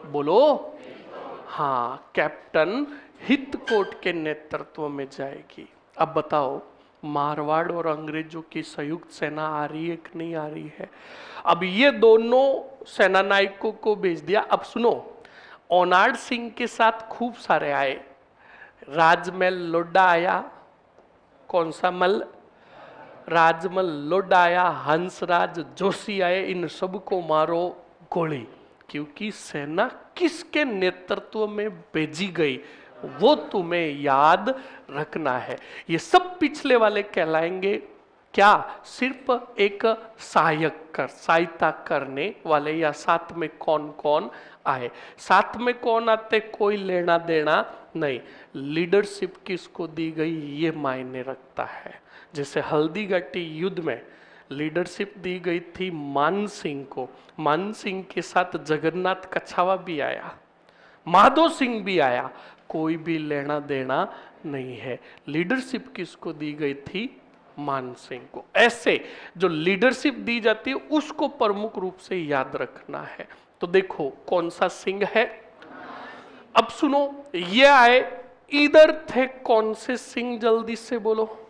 बोलो। हाँ, कैप्टन हितकोट के नेतृत्व में जाएगी। अब बताओ मारवाड़ और अंग्रेजों की संयुक्त सेना आ रही है कि नहीं आ रही है? अब ये दोनों सेना नायकों को भेज दिया। अब सुनो, ओनाड सिंह के साथ खूब सारे आए। राजमल लोडा आया, कौन सा मल? राजमल लोडा आया, हंसराज जोशी आए, इन सबको मारो गोली। क्योंकि सेना किसके नेतृत्व में भेजी गई वो तुम्हें याद रखना है। ये सब पिछले वाले कहलाएंगे क्या? सिर्फ एक सहायता करने वाले, या साथ में कौन कौन आए। साथ में कौन आते कोई लेना देना नहीं, लीडरशिप किसको दी गई ये मायने रखता है। जैसे हल्दी घाटी युद्ध में लीडरशिप दी गई थी मान सिंह को, मान सिंह के साथ जगन्नाथ कछावा भी आया, माधो सिंह भी आया, कोई भी लेना देना नहीं है। लीडरशिप किसको दी गई थी? मान सिंह को। ऐसे जो लीडरशिप दी जाती है उसको प्रमुख रूप से याद रखना है। तो देखो कौन सा सिंह है। अब सुनो, ये आए, इधर थे कौन से सिंह, जल्दी से बोलो।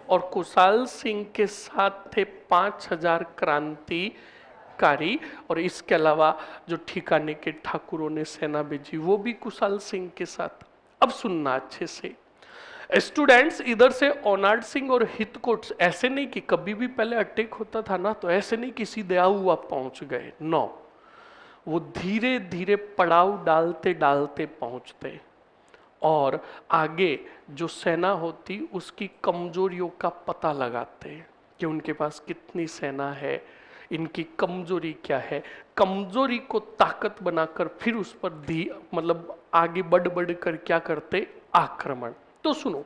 और कुशाल सिंह के साथ थे 5000 क्रांतिकारी, और इसके अलावा जो ठिकाने के ठाकुरों ने सेना भेजी वो भी कुशाल सिंह के साथ। अब सुनना अच्छे से स्टूडेंट्स, इधर से ओनाड सिंह और हितकोट, ऐसे नहीं कि कभी भी पहले अटैक होता था ना तो ऐसे नहीं कि सीधे हुआ पहुंच गए, नो, वो धीरे धीरे पड़ाव डालते डालते पहुंचते और आगे जो सेना होती उसकी कमजोरियों का पता लगाते कि उनके पास कितनी सेना है, इनकी कमजोरी क्या है, कमजोरी को ताकत बनाकर फिर उस पर मतलब आगे बढ़ कर क्या करते, आक्रमण। तो सुनो,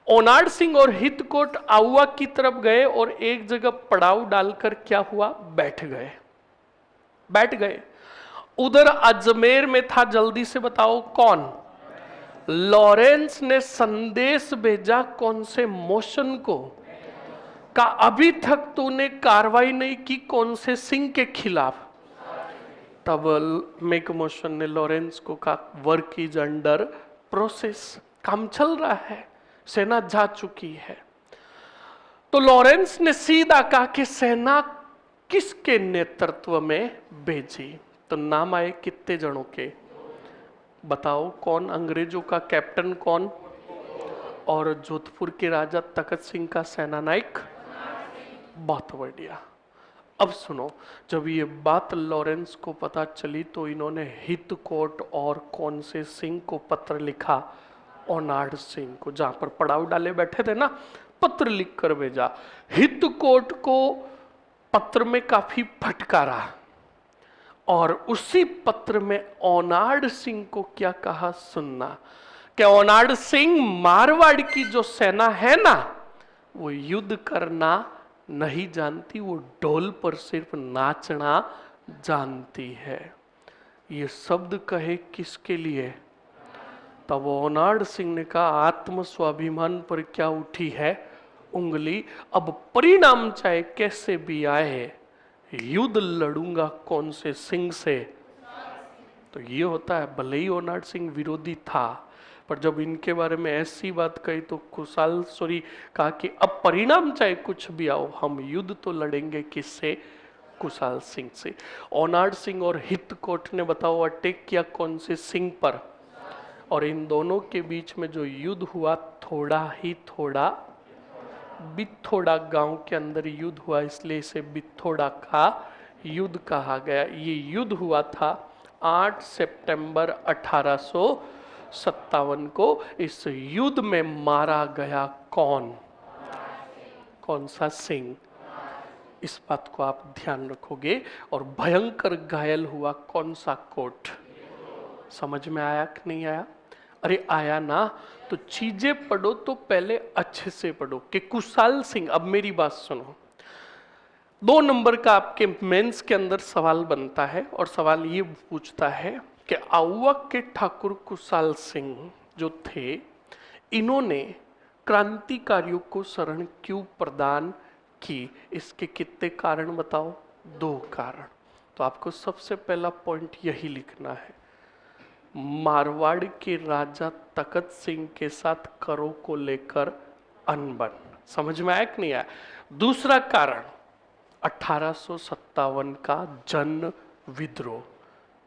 ओनाड सिंह और हितकोट आउवा की तरफ गए और एक जगह पड़ाव डालकर क्या हुआ, बैठ गए। उधर अजमेर में था, जल्दी से बताओ कौन? लॉरेंस ने संदेश भेजा कौन से मोशन को, का अभी तक तूने कार्रवाई नहीं की कौन से सिंह के खिलाफ। तब मेक मोशन ने लॉरेंस को कहा वर्क इज अंडर प्रोसेस, काम चल रहा है, सेना जा चुकी है। तो लॉरेंस ने सीधा कहा कि सेना किसके नेतृत्व में भेजी। तो नाम आए कितने जनों के, बताओ कौन? अंग्रेजों का कैप्टन कौन, और जोधपुर के राजा तखत सिंह का सेनानायक। बहुत बढ़िया। अब सुनो, जब ये बात लॉरेंस को पता चली तो इन्होंने हितकोट और कौन से सिंह को पत्र लिखा, ओनाड सिंह को, जहां पर पड़ाव डाले बैठे थे ना, पत्र लिखकर भेजा। हितकोट को पत्र में काफी फटकारा और उसी पत्र में ओनाड सिंह को क्या कहा, सुनना, कि ओनाड सिंह, मारवाड़ की जो सेना है ना वो युद्ध करना नहीं जानती, वो ढोल पर सिर्फ नाचना जानती है। ये शब्द कहे किसके लिए? तब ओनाड सिंह ने कहा आत्म स्वाभिमान पर क्या उठी है उंगली, अब परिणाम चाहे कैसे भी आए युद्ध लड़ूंगा कौन से सिंह से। तो ये होता है, भले ही ओनाड सिंह विरोधी था पर जब इनके बारे में ऐसी बात कही तो कहा कि अब परिणाम चाहे कुछ भी आओ हम युद्ध तो लड़ेंगे किससे, कुशाल सिंह से। ओनाड सिंह और हितकोट ने बताओ अटैक किया कौन से सिंह पर, और इन दोनों के बीच में जो युद्ध हुआ थोड़ा बिथोड़ा गांव के अंदर युद्ध हुआ, इसलिए इसे बिथोड़ा का युद्ध कहा गया। ये युद्ध हुआ था 8 सितंबर 1857 को। इस युद्ध में मारा गया कौन सा सिंह, इस बात को आप ध्यान रखोगे। और भयंकर घायल हुआ कौन सा कोट, समझ में आया कि नहीं आया? अरे आया ना, तो चीजें पढ़ो तो पहले अच्छे से पढ़ो कि कुशाल सिंह। अब मेरी बात सुनो, 2 नंबर का आपके मेंस के अंदर सवाल बनता है और सवाल ये पूछता है कि आउवा के ठाकुर कुशाल सिंह जो थे, इन्होंने क्रांतिकारियों को शरण क्यों प्रदान की, इसके कितने कारण बताओ? 2 कारण। तो आपको सबसे पहला पॉइंट यही लिखना है, मारवाड़ के राजा तखत सिंह के साथ करों को लेकर अनबन। समझ में आया कि नहीं आया? दूसरा कारण 1857 का जन विद्रोह।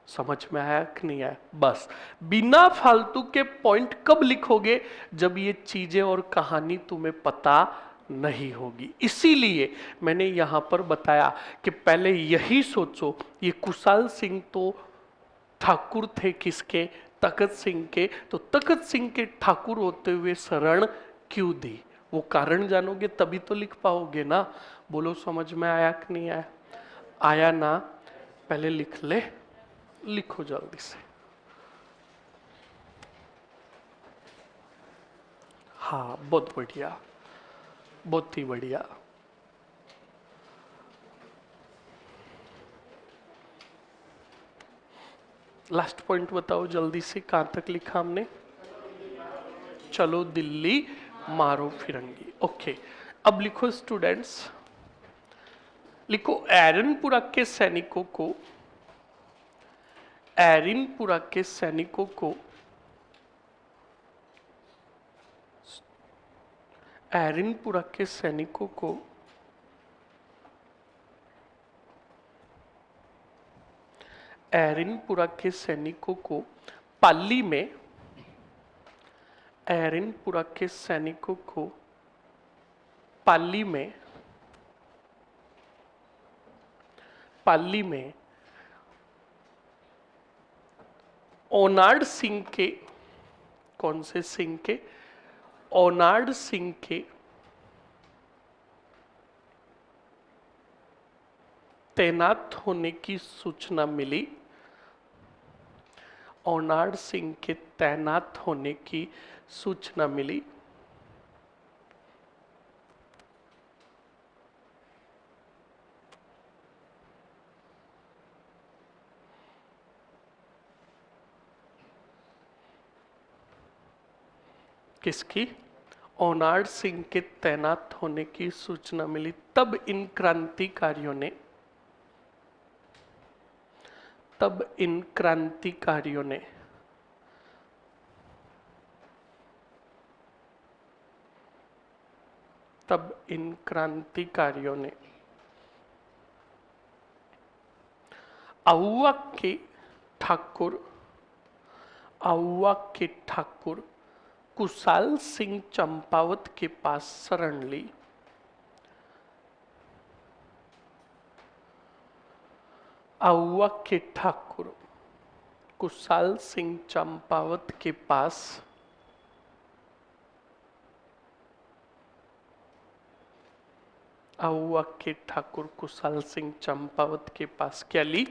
समझ में आया कि नहीं आया? बस बिना फालतू के पॉइंट कब लिखोगे? जब ये चीजें और कहानी तुम्हें पता नहीं होगी। इसीलिए मैंने यहां पर बताया कि पहले यही सोचो, ये कुशाल सिंह तो ठाकुर थे किसके? तखत सिंह के। तो तखत सिंह के ठाकुर होते हुए शरण क्यों दी? वो कारण जानोगे तभी तो लिख पाओगे ना। बोलो समझ में आया कि नहीं आया? आया ना? पहले लिख ले, लिखो जल्दी से। हाँ बहुत बढ़िया, बहुत ही बढ़िया। लास्ट पॉइंट बताओ जल्दी से, कहां तक लिखा हमने? चलो दिल्ली मारो फिरंगी। ओके, अब लिखो स्टूडेंट्स, लिखो एरनपुरा के सैनिकों को, एरिनपुरा के सैनिकों को, एरिनपुरा के सैनिकों को एरिनपुरा के सैनिकों को पाली में, एरिनपुरा के सैनिकों को पाली में, पाली में ओनाड सिंह के, कौन से सिंह के? ओनाड सिंह के तैनात होने की सूचना मिली, ओनाड सिंह के तैनात होने की सूचना मिली। किसकी? ओनाड सिंह के तैनात होने की सूचना मिली। तब इन क्रांतिकारियों ने, तब इन क्रांतिकारियों ने तब इन क्रांतिकारियों ने आउवा के ठाकुर, आउवा के ठाकुर कुशाल सिंह चंपावत के पास शरण ली। आउवा के ठाकुर कुशाल सिंह चंपावत के पास आउवा के ठाकुर कुशाल सिंह चंपावत के पास क्या ली?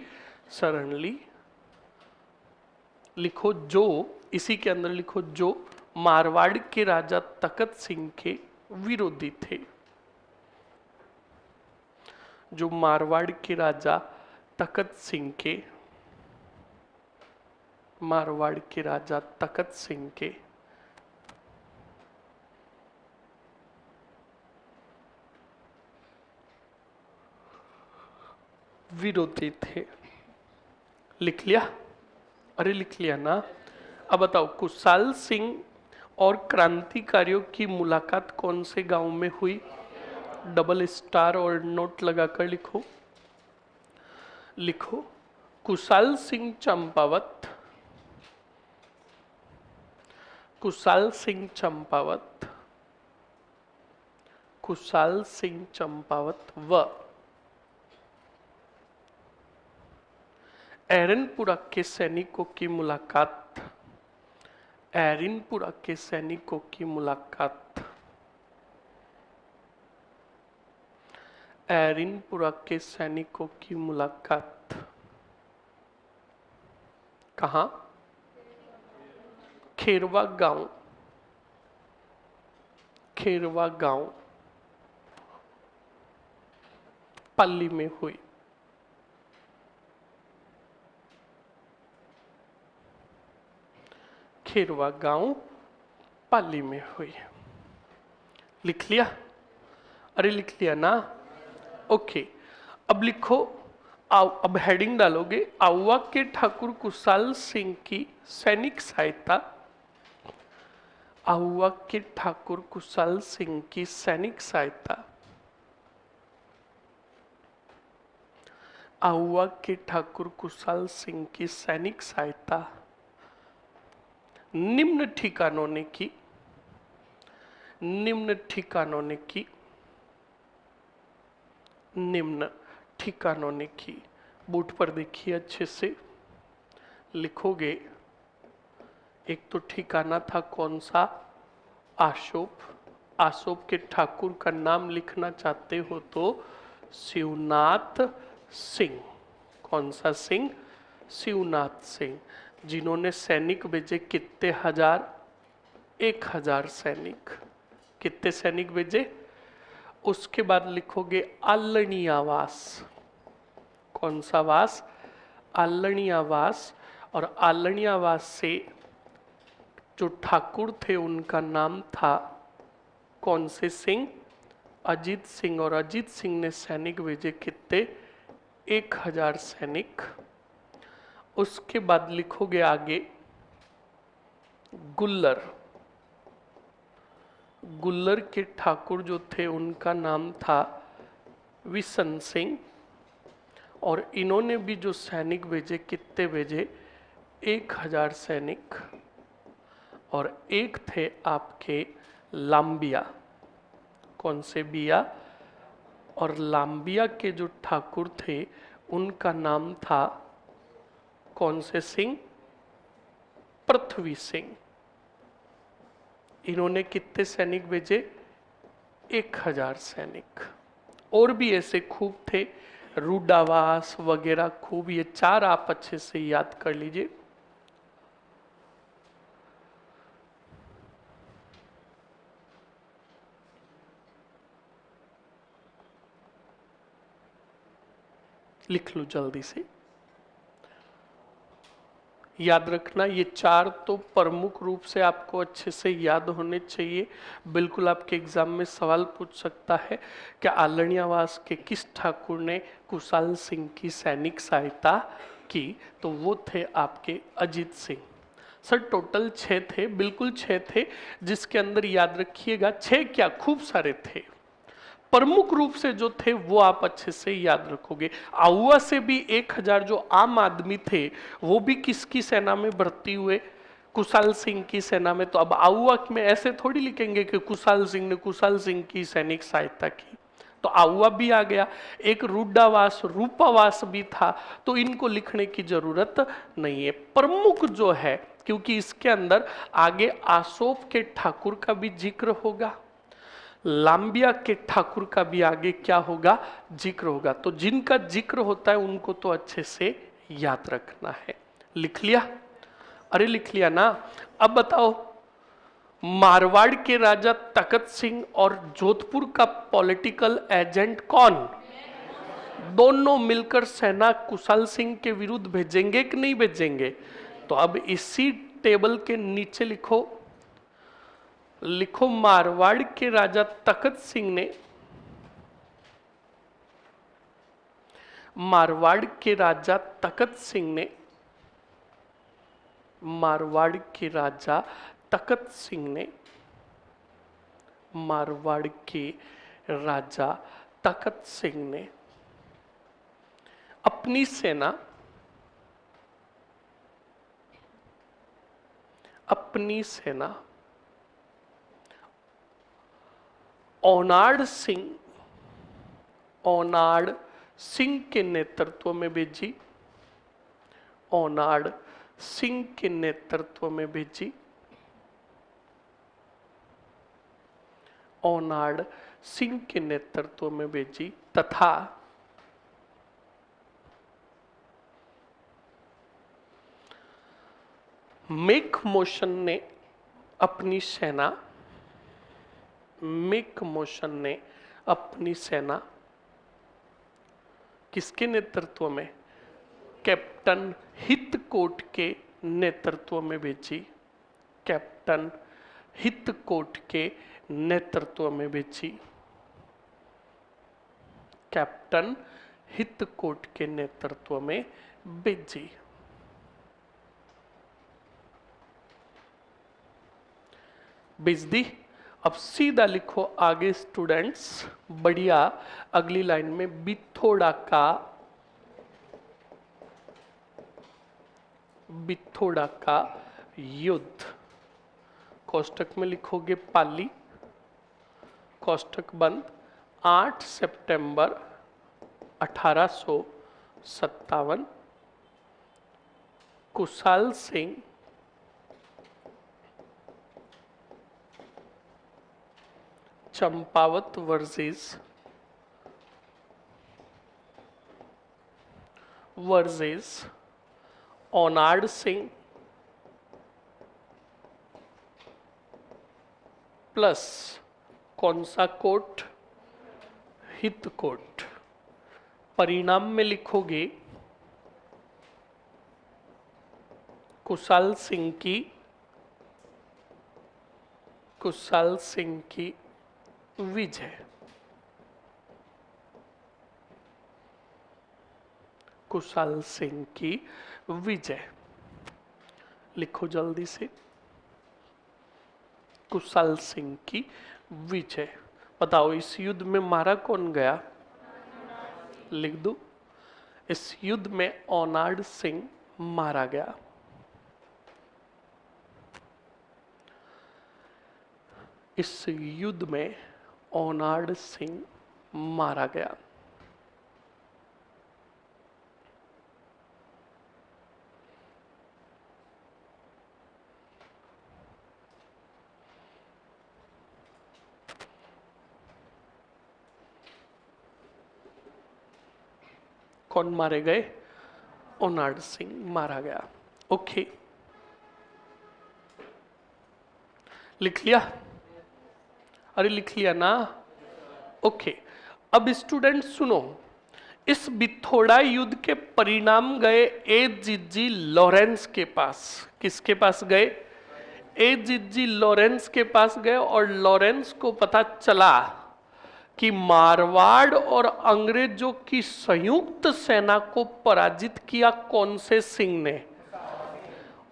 शरण ली। लिखो जो, इसी के अंदर लिखो जो मारवाड़ के राजा तखत सिंह के विरोधी थे, जो मारवाड़ के राजा तखत सिंह के, मारवाड़ के राजा तखत सिंह के विरोधी थे। लिख लिया? अरे लिख लिया ना? अब बताओ कुशाल सिंह और क्रांतिकारियों की मुलाकात कौन से गांव में हुई? डबल स्टार और नोट लगाकर लिखो। लिखो कुशाल सिंह चंपावत, कुशाल सिंह चंपावत, कुशाल सिंह चंपावत व एरनपुरा के सैनिकों की मुलाकात, एरिनपुरा के सैनिकों की मुलाकात, एरिनपुरा के सैनिकों की मुलाकात कहाँ? खेरवा गांव, खेरवा गांव पाली में हुई। खेरवा गांव पाली में हुई। लिख लिया? अरे लिख लिया ना? ओके, अब लिखो, अब हेडिंग डालोगे आउवा के ठाकुर कुशाल सिंह की सैनिक सहायता, आउवा के ठाकुर कुशाल सिंह की सैनिक सहायता आहुआ के ठाकुर कुशाल सिंह की सैनिक सहायता निम्न ठिकानों ने की, निम्न ठिकानों ने की, निम्न ठिकानों ने की। बोर्ड पर देखिए अच्छे से लिखोगे। एक तो ठिकाना था कौन सा? आशोप। आशोप के ठाकुर का नाम लिखना चाहते हो तो शिवनाथ सिंह। कौन सा सिंह? शिवनाथ सिंह, जिन्होंने सैनिक भेजे कितने हजार? 1000 सैनिक। कितने सैनिक भेजे? उसके बाद लिखोगे आलणियावास। कौन सा वास? आलणियावास। और आलणियावास से जो ठाकुर थे उनका नाम था कौन से सिंह? अजीत सिंह। और अजीत सिंह ने सैनिक भेजे कितने? 1000 सैनिक। उसके बाद लिखोगे आगे गुल्लर। गुल्लर के ठाकुर जो थे उनका नाम था विशन सिंह। और इन्होंने भी जो सैनिक भेजे कितने भेजे? 1000 सैनिक। और एक थे आपके लांबिया। कौन से बिया? और लांबिया के जो ठाकुर थे उनका नाम था कौन से सिंह? पृथ्वी सिंह। इन्होंने कितने सैनिक भेजे? 1000 सैनिक। और भी ऐसे खूब थे, रूडावास वगैरह खूब। ये 4 आप अच्छे से याद कर लीजिए। लिख लो जल्दी से। याद रखना ये 4 तो प्रमुख रूप से आपको अच्छे से याद होने चाहिए। बिल्कुल आपके एग्जाम में सवाल पूछ सकता है कि आलणियावास के किस ठाकुर ने कुशाल सिंह की सैनिक सहायता की? तो वो थे आपके अजीत सिंह। सर टोटल 6 थे, बिल्कुल 6 थे, जिसके अंदर याद रखिएगा 6 क्या खूब सारे थे। प्रमुख रूप से जो थे वो आप अच्छे से याद रखोगे। आहुआ से भी 1000 जो आम आदमी थे वो भी किसकी सेना में भर्ती हुए? कुशाल सिंह की सेना में। तो अब आहुआ में ऐसे थोड़ी लिखेंगे कि कुशाल सिंह ने कुशाल सिंह की सैनिक सहायता की, तो आहुआ भी आ गया। एक रुद्रावास रूपावास भी था, तो इनको लिखने की जरूरत नहीं है। प्रमुख जो है, क्योंकि इसके अंदर आगे आशोप के ठाकुर का भी जिक्र होगा, लांबिया के ठाकुर का भी आगे क्या होगा? जिक्र होगा। तो जिनका जिक्र होता है उनको तो अच्छे से याद रखना है। लिख लिया? अरे लिख लिया ना? अब बताओ, मारवाड़ के राजा तखत सिंह और जोधपुर का पॉलिटिकल एजेंट कौन? दोनों मिलकर सेना कुशाल सिंह के विरुद्ध भेजेंगे कि नहीं भेजेंगे? तो अब इसी टेबल के नीचे लिखो, लिखो मारवाड़ के राजा तखत सिंह ने, मारवाड़ के राजा तखत सिंह ने, मारवाड़ के राजा तखत सिंह ने, मारवाड़ के राजा तखत सिंह ने अपनी सेना, अपनी सेना ओनाड सिंह, ओनाड सिंह के नेतृत्व में भेजी, ओनाड सिंह के नेतृत्व में भेजी, ओनाड सिंह के नेतृत्व में भेजी। तथा मेक मोशन ने अपनी सेना, मेक मोशन ने अपनी सेना किसके नेतृत्व में? कैप्टन हितकोट के नेतृत्व में भेजी, कैप्टन हितकोट के नेतृत्व में भेजी, कैप्टन हितकोट के नेतृत्व में भेजी। भेज दी। अब सीधा लिखो आगे स्टूडेंट्स, बढ़िया। अगली लाइन में बिथोड़ा का बिथोड़ा का युद्ध। कोष्टक में लिखोगे पाली, कोष्टक बंद। 8 सितंबर 1857 कुशाल सिंह चंपावत वर्सेस ओनाड सिंह प्लस कौन सा कोट, हितकोट। परिणाम में लिखोगे कुशाल सिंह की विजय। कुशाल सिंह की विजय लिखो जल्दी से। कुशाल सिंह की विजय। बताओ इस युद्ध में मारा कौन गया? लिख दो। इस युद्ध में ओनाड सिंह मारा गया। इस युद्ध में ओनाड सिंह मारा गया। कौन मारे गए? ओनाड सिंह मारा गया। ओके, लिख लिया? अरे लिख लिया ना? ओके। अब स्टूडेंट सुनो, इस बिथोड़ा युद्ध के परिणाम गए एजीजी लॉरेंस के पास। किसके पास गए? एजीजी लॉरेंस के पास गए। और लॉरेंस को पता चला कि मारवाड़ और अंग्रेजों की संयुक्त सेना को पराजित किया कौन से सिंह ने।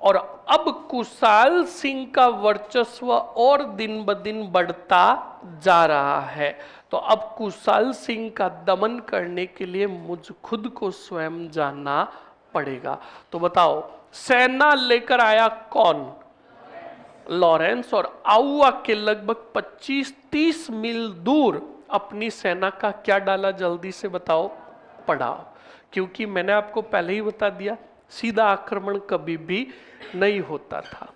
और अब कुशाल सिंह का वर्चस्व और दिन ब दिन बढ़ता जा रहा है। तो अब कुशाल सिंह का दमन करने के लिए मुझ खुद को स्वयं जाना पड़ेगा। तो बताओ सेना लेकर आया कौन? लॉरेंस। और आउआ के लगभग 25-30 मील दूर अपनी सेना का क्या डाला? जल्दी से बताओ। पड़ाव। क्योंकि मैंने आपको पहले ही बता दिया सीधा आक्रमण कभी भी नहीं होता था।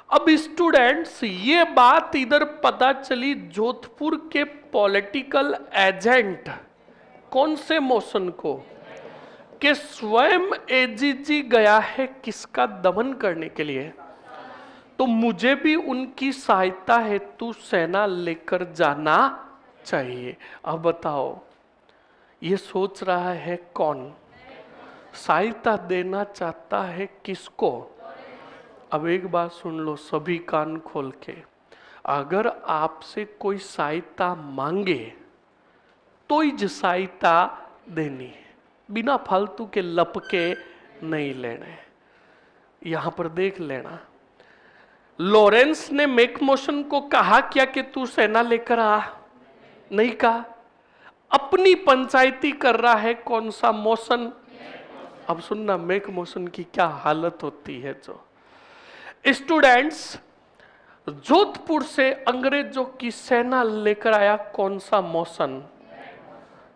अब स्टूडेंट्स ये बात इधर पता चली जोधपुर के पॉलिटिकल एजेंट कौन से मोशन को, कि स्वयं एजीजी गया है किसका? दमन करने के लिए। तो मुझे भी उनकी सहायता हेतु सेना लेकर जाना चाहिए। अब बताओ ये सोच रहा है कौन? सहायता देना चाहता है किसको? अब एक बात सुन लो सभी कान खोल के, अगर आपसे कोई सहायता मांगे तो ही सहायता देनी है, बिना फालतू के लपके नहीं लेने। यहां पर देख लेना, लॉरेंस ने मैकमोशन को कहा क्या कि तू सेना लेकर आ? नहीं कहा। अपनी पंचायती कर रहा है कौन सा मोशन? अब सुनना मैकमोशन की क्या हालत होती है। जो स्टूडेंट्स जोधपुर से अंग्रेजों की सेना लेकर आया कौन सा मोशन?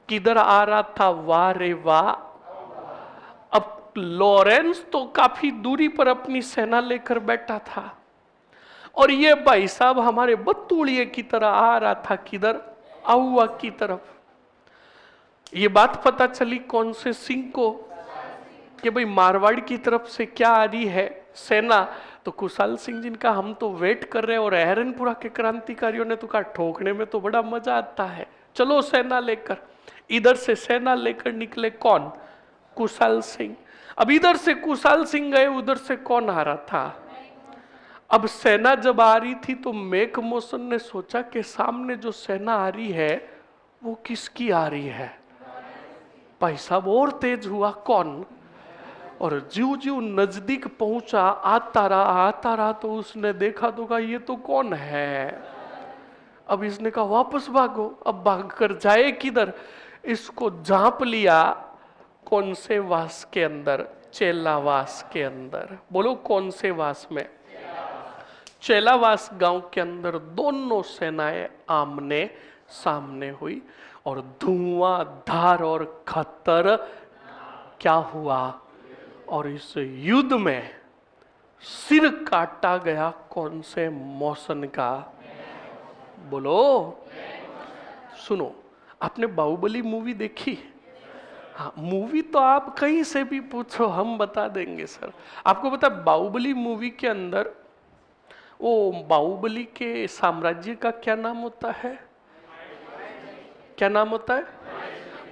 किधर आ रहा था? वाह रे वाह। अब लॉरेंस तो काफी दूरी पर अपनी सेना लेकर बैठा था और ये भाई साहब हमारे बतूड़िए की तरह आ रहा था। किधर? आउआ की तरफ। ये बात पता चली कौन से सिंह को कि भाई मारवाड़ की तरफ से क्या आ रही है सेना। तो कुशाल सिंह जिनका हम तो वेट कर रहे हैं और अहरनपुरा के क्रांतिकारियों ने तो कहा ठोकने में तो बड़ा मजा आता है, चलो सेना लेकर। इधर से सेना लेकर निकले कौन? कुशाल सिंह। अब इधर से कुशाल सिंह गए, उधर से कौन आ रहा था? अब सेना जब आ रही थी तो मैकमोशन ने सोचा कि सामने जो सेना आ रही है वो किसकी आ रही है? भाई साहब और तेज हुआ कौन? और ज्यों ज्यों नजदीक पहुंचा आता रहा तो उसने देखा तो कहा ये तो कौन है। अब इसने कहा वापस भागो। अब भाग कर जाए किधर? इसको झांप लिया कौन से वास के अंदर? चेलावास के अंदर। बोलो कौन से वास में? चेलावास गांव के अंदर दोनों सेनाएं आमने सामने हुई और धुआंधार और खतर क्या हुआ। और इस युद्ध में सिर काटा गया कौन से मौसन का? बोलो। सुनो, आपने बाहुबली मूवी देखी? हाँ, मूवी तो आप कहीं से भी पूछो हम बता देंगे सर। आपको पता बाहुबली मूवी के अंदर वो बाहुबली के साम्राज्य का क्या नाम होता है? क्या नाम होता है?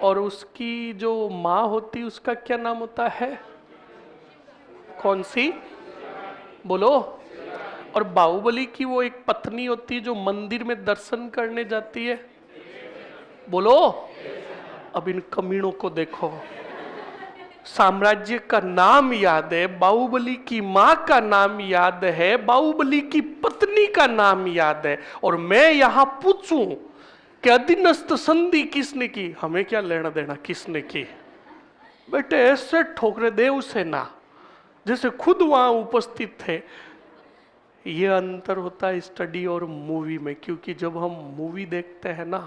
और उसकी जो माँ होती उसका क्या नाम होता है? कौन सी? बोलो। और बाहुबली की वो एक पत्नी होती है जो मंदिर में दर्शन करने जाती है। बोलो। अब इन कमीनों को देखो, साम्राज्य का नाम याद है, बाहुबली की मां का नाम याद है, बाहुबली की पत्नी का नाम याद है, और मैं यहां पूछूं कि अधीनस्थ संधि किसने की? हमें क्या लेना देना किसने की? बेटे ऐसे ठोकरे देवसेना जैसे खुद वहां उपस्थित थे। ये अंतर होता है स्टडी और मूवी में, क्योंकि जब हम मूवी देखते हैं ना,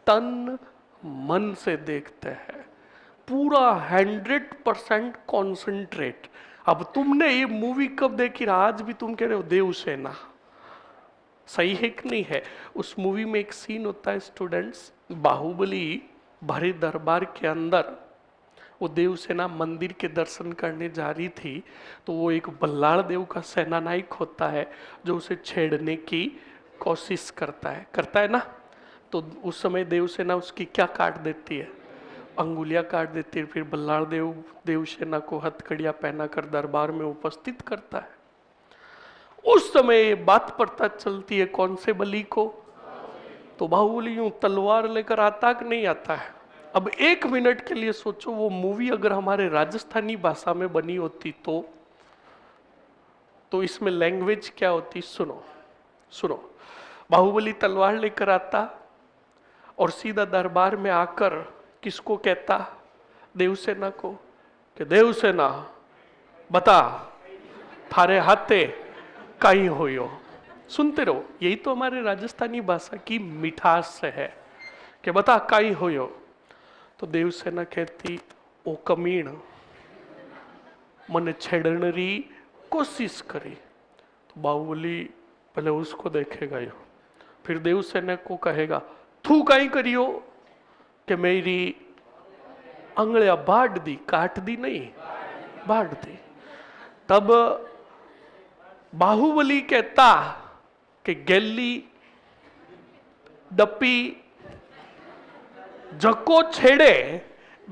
तन मन से देखते हैं, पूरा 100% कॉन्सेंट्रेट। अब तुमने ये मूवी कब देखी? आज भी तुम कह रहे हो देवसेना, सही है कि नहीं है? उस मूवी में एक सीन होता है स्टूडेंट्स, बाहुबली भरे दरबार के अंदर वो देवसेना मंदिर के दर्शन करने जा रही थी, तो वो एक बल्लाड़ देव का सेनानायक होता है जो उसे छेड़ने की कोशिश करता है ना। तो उस समय देवसेना उसकी क्या काट देती है? अंगुलियां काट देती है। फिर बल्लाड़ देव देवसेना को हथकड़ियां पहनाकर दरबार में उपस्थित करता है। उस समय ये बात पता चलती है कौन से बलि को? तो बाहुबली यूं तलवार लेकर आता कि नहीं आता है? अब 1 मिनट के लिए सोचो, वो मूवी अगर हमारे राजस्थानी भाषा में बनी होती तो इसमें लैंग्वेज क्या होती? सुनो सुनो। बाहुबली तलवार लेकर आता और सीधा दरबार में आकर किसको कहता? देवसेना को, कि देवसेना बता थारे हाथे काई होयो। सुनते रहो, यही तो हमारे राजस्थानी भाषा की मिठास है कि बता काई होयो। तो देवसेना कहती, ओ कमीण मन छेड़ने री कोशिश करी। तो बाहुबली पहले उसको देखेगा यो, फिर देवसेना को कहेगा तू कहीं करियो, कि मेरी अंगलियां बांट दी, काट दी नहीं, बांट दी। तब बाहुबली कहता कि गैली डपी जको छेड़े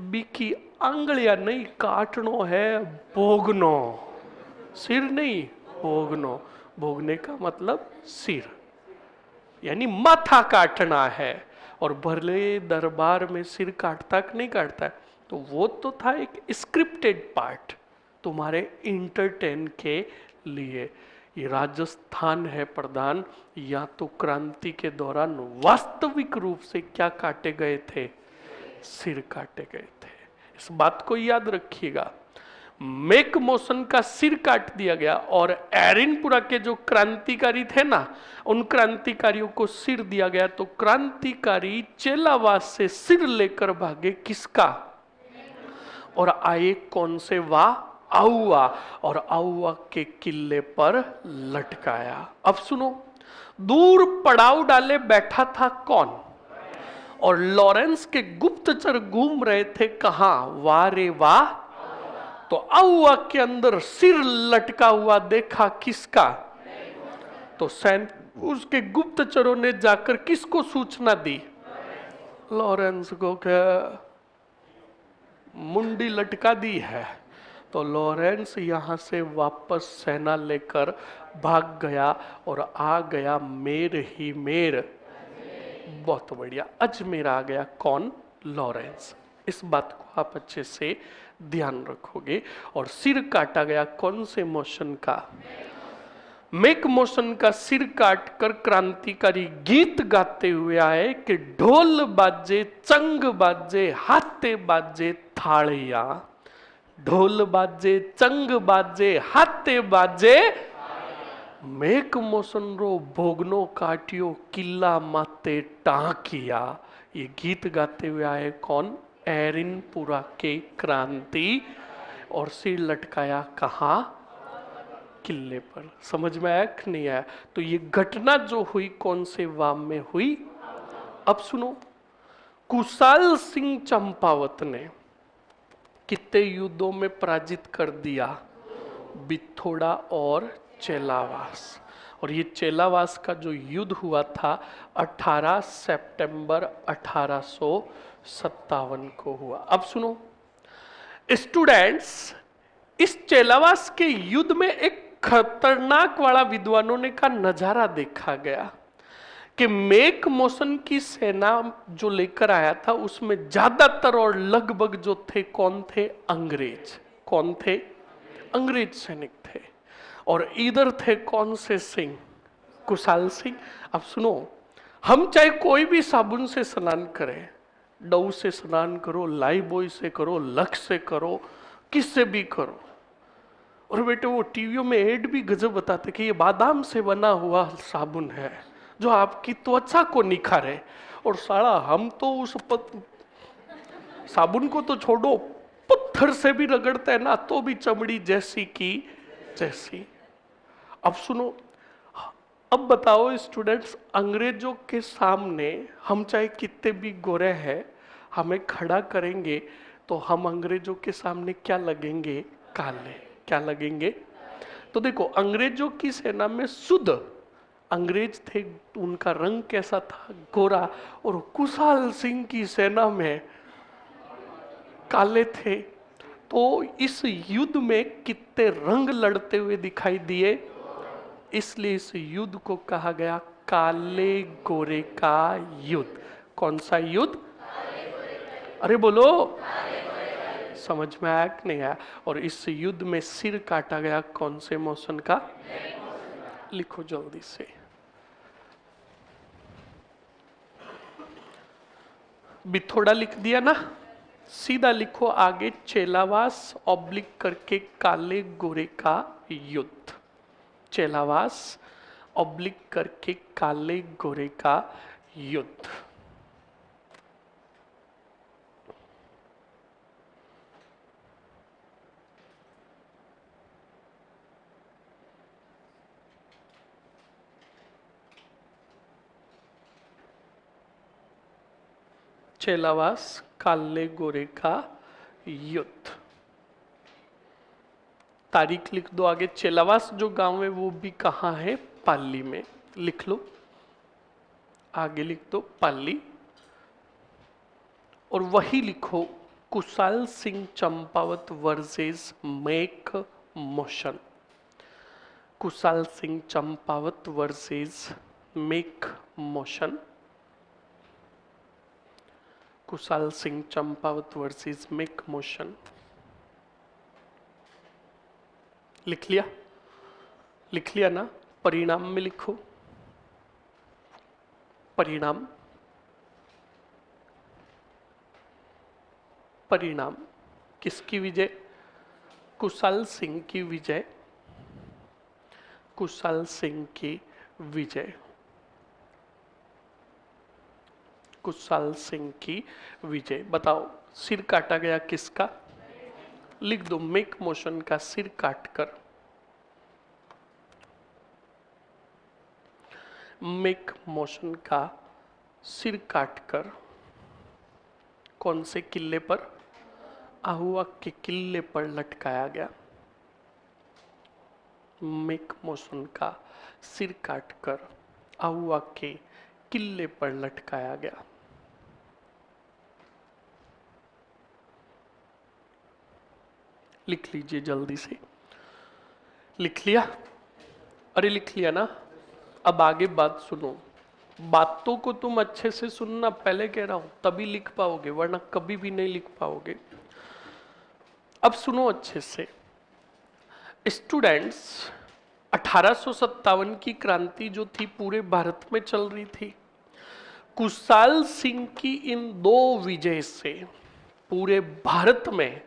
बीकी अंगलियां नहीं काटनो है, भोगनो। सिर नहीं, भोगनो। भोगने का मतलब सिर, यानी माथा काटना है। और भले दरबार में सिर काटता कि नहीं काटता है, तो वो तो था एक स्क्रिप्टेड पार्ट तुम्हारे इंटरटेन के लिए। ये राजस्थान है प्रधान, या तो क्रांति के दौरान वास्तविक रूप से क्या काटे गए थे? सिर काटे गए थे। इस बात को याद रखिएगा। मेक मोशन का सिर काट दिया गया, और एरिनपुरा के जो क्रांतिकारी थे ना, उन क्रांतिकारियों को सिर दिया गया। तो क्रांतिकारी चेलावास से सिर लेकर भागे किसका? और आए कौन से? आउआ। और आउआ के किले पर लटकाया। अब सुनो, दूर पड़ाव डाले बैठा था कौन? और लॉरेंस के गुप्तचर घूम रहे थे कहां? वाह रे वाह। तो आउआ के अंदर सिर लटका हुआ देखा किसका? तो उसके गुप्तचरों ने जाकर किसको सूचना दी? लॉरेंस को, क्या मुंडी लटका दी है। तो लॉरेंस यहां से वापस सेना लेकर भाग गया और आ गया मेर ही मेर। बहुत बढ़िया, अजमेर आ गया। कौन? लॉरेंस। इस बात को आप अच्छे से ध्यान रखोगे। और सिर काटा गया कौन से मोशन का? मेक मोशन का सिर काटकर क्रांतिकारी गीत गाते हुए आए कि ढोल बाजे, चंग बाजे, हाथे बाजे, थालियां ढोल बाजे चंग बाजे हाथे बाजे मेक मोशन रो भोगनो काटियो किला माते टाकिया। ये गीत गाते हुए आए कौन? एरिनपुरा के क्रांति। और सिर लटकाया कहाँ? किले पर। समझ में आया कि नहीं आया? तो ये घटना जो हुई कौन से वाम में हुई? अब सुनो, कुशाल सिंह चंपावत ने कितने युद्धों में पराजित कर दिया? बिथोड़ा और चेलावास। और ये चेलावास का जो युद्ध हुआ था 18 सितंबर 1857 को हुआ। अब सुनो स्टूडेंट्स, इस चेलावास के युद्ध में एक खतरनाक वाला विद्वानों ने का नजारा देखा गया कि मेक मोशन की सेना जो लेकर आया था उसमें ज्यादातर और लगभग जो थे कौन थे? अंग्रेज। कौन थे? अंग्रेज सैनिक थे। और इधर थे कौन से सिंह? कुशाल सिंह। अब सुनो, हम चाहे कोई भी साबुन से स्नान करें, डव से स्नान करो, लाइबॉय से करो, लक्स से करो, किससे भी करो, और बेटे वो टीवियों में एड भी गजब बताते कि ये बादाम से बना हुआ साबुन है जो आपकी त्वचा को निखारे। और साला हम तो उस साबुन को तो छोड़ो, पत्थर से भी रगड़ते हैं ना तो भी चमड़ी जैसी की जैसी। अब सुनो, अब बताओ स्टूडेंट्स, अंग्रेजों के सामने हम चाहे कितने भी गोरे हैं, हमें खड़ा करेंगे तो हम अंग्रेजों के सामने क्या लगेंगे? काले। क्या लगेंगे? तो देखो, अंग्रेजों की सेना में शुद्ध अंग्रेज थे, उनका रंग कैसा था? गोरा। और कुशाल सिंह की सेना में काले थे। तो इस युद्ध में कितने रंग लड़ते हुए दिखाई दिए? इसलिए इस युद्ध को कहा गया काले गोरे का युद्ध। कौन सा युद्ध? अरे बोलो, समझ में आया कि नहीं आया? और इस युद्ध में सिर काटा गया कौन से मोशन का? लिखो जल्दी से। बिथोड़ा लिख दिया ना? सीधा लिखो आगे, चेलावास ऑब्लिक करके काले गोरे का युद्ध। चेलावास ऑब्लिक करके काले गोरे का युद्ध। चेलावास काले गोरे का युद्ध। तारीख लिख दो आगे। चेलावास जो गांव है वो भी कहाँ है? पाली में। लिख लो आगे, लिख दो पाली। और वही लिखो Kushal Singh Champawat versus Mack Mason. Kushal Singh Champawat versus Mack Mason. Kushal Singh Champawat versus Mack Mason. लिख लिया? लिख लिया ना? परिणाम में लिखो परिणाम। परिणाम किसकी विजय? कुशाल सिंह की विजय। कुशाल सिंह की विजय। कुशाल सिंह की विजय। बताओ, सिर काटा गया किसका? लिख दो, मेक मोशन का सिर काटकर। मेक मोशन का सिर काटकर कौन से किले पर? आहुआ के किले पर लटकाया गया। मेक मोशन का सिर काटकर आहुआ के किले पर लटकाया गया। लिख लीजिए जल्दी से। लिख लिया? अरे लिख लिया ना? अब आगे बात सुनो। बातों को तुम अच्छे से सुनना, पहले कह रहा हूं, तभी लिख पाओगे, वरना कभी भी नहीं लिख पाओगे। अब सुनो अच्छे से स्टूडेंट्स। 1857 की क्रांति जो थी पूरे भारत में चल रही थी। कुशाल सिंह की इन दो विजय से पूरे भारत में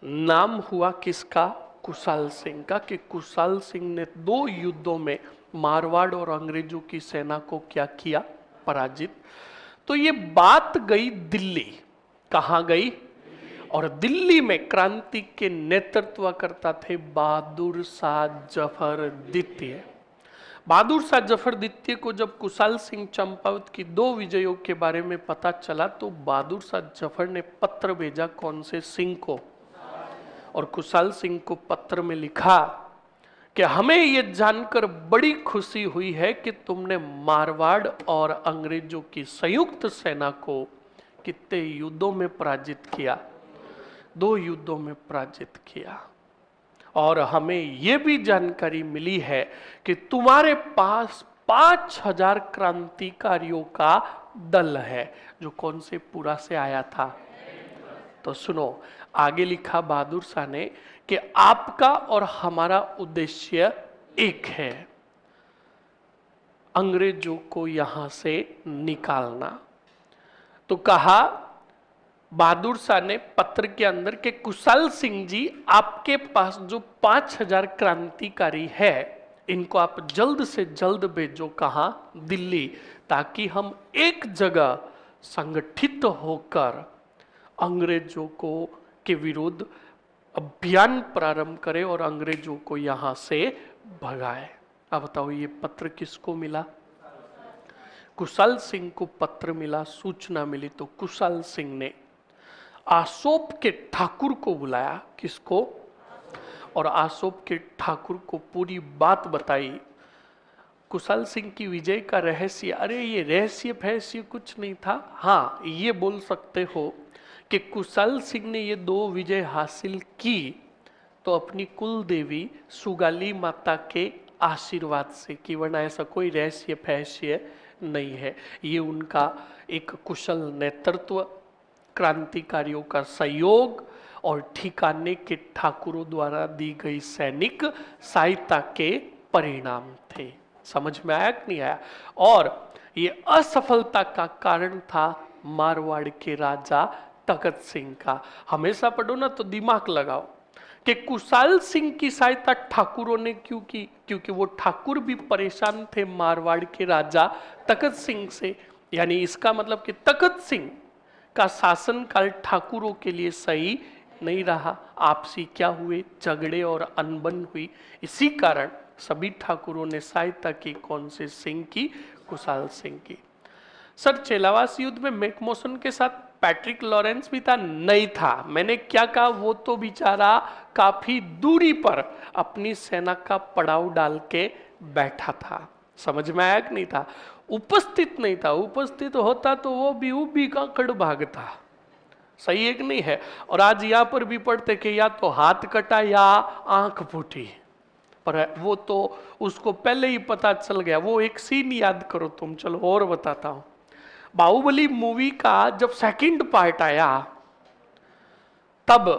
नाम हुआ किसका? कुशाल सिंह का। कि कुशाल सिंह ने 2 युद्धों में मारवाड़ और अंग्रेजों की सेना को क्या किया? पराजित। तो ये बात गई दिल्ली। कहां गई? और दिल्ली में क्रांति के नेतृत्व करता थे बहादुर शाह जफर द्वितीय। बहादुर शाह जफर द्वितीय को जब कुशाल सिंह चंपावत की 2 विजयों के बारे में पता चला तो बहादुर शाह जफर ने पत्र भेजा। कौन से सिंह को? और कुशाल सिंह को पत्र में लिखा कि हमें यह जानकर बड़ी खुशी हुई है कि तुमने मारवाड़ और अंग्रेजों की संयुक्त सेना को कितने युद्धों में पराजित किया? 2 युद्धों में पराजित किया। और हमें यह भी जानकारी मिली है कि तुम्हारे पास 5000 क्रांतिकारियों का दल है, जो कौन से पूरा से आया था? तो सुनो, आगे लिखा बहादुर शाह ने कि आपका और हमारा उद्देश्य एक है, अंग्रेजों को यहां से निकालना। तो कहा बहादुर शाह ने पत्र के अंदर के कुशाल सिंह जी, आपके पास जो 5000 क्रांतिकारी है, इनको आप जल्द से जल्द भेजो। कहां? दिल्ली, ताकि हम एक जगह संगठित होकर अंग्रेजों को के विरुद्ध अभियान प्रारंभ करें और अंग्रेजों को यहां से भगाए। अब बताओ ये पत्र किसको मिला? कुशाल सिंह को पत्र मिला, सूचना मिली। तो कुशाल सिंह ने आसोप के ठाकुर को बुलाया। किसको? और आसोप के ठाकुर को पूरी बात बताई। कुशाल सिंह की विजय का रहस्य, अरे ये रहस्य कुछ नहीं था। हाँ, ये बोल सकते हो कि कुशाल सिंह ने ये 2 विजय हासिल की तो अपनी कुल देवी सुगाली माता के आशीर्वाद से की, वरना ऐसा कोई रहस्य नहीं है। ये उनका एक कुशल नेतृत्व, क्रांतिकारियों का सहयोग और ठिकाने के ठाकुरों द्वारा दी गई सैनिक सहायता के परिणाम थे। समझ में आया कि नहीं आया? और ये असफलता का कारण था मारवाड़ के राजा तखत सिंह का। हमेशा पढ़ो ना तो दिमाग लगाओ कि कुशाल सिंह की सहायता ठाकुरों ने क्यों की? क्योंकि वो ठाकुर भी परेशान थे मारवाड़ के राजा तखत सिंह से। यानी इसका मतलब कि तखत सिंह का शासनकाल ठाकुरों के लिए सही नहीं रहा। आपसी क्या हुए? झगड़े और अनबन हुई। इसी कारण सभी ठाकुरों ने सहायता की। कौन से सिंह की? कुशाल सिंह की। सर, चेलावास युद्ध में मैकमोसन के साथ पैट्रिक लॉरेंस भी था? नहीं था। मैंने क्या कहा? वो तो बेचारा काफी दूरी पर अपनी सेना का पड़ाव डाल के बैठा था। समझ में आया कि नहीं था? उपस्थित नहीं था। उपस्थित होता तो वो भी का कड़ भागता। सही है कि नहीं है? और आज यहां पर भी पढ़ते कि या तो हाथ कटा या आंख फूटी, पर वो तो उसको पहले ही पता चल गया। वो एक सीन याद करो तुम। चलो और बताता हूं। बाहुबली मूवी का जब सेकंड पार्ट आया तब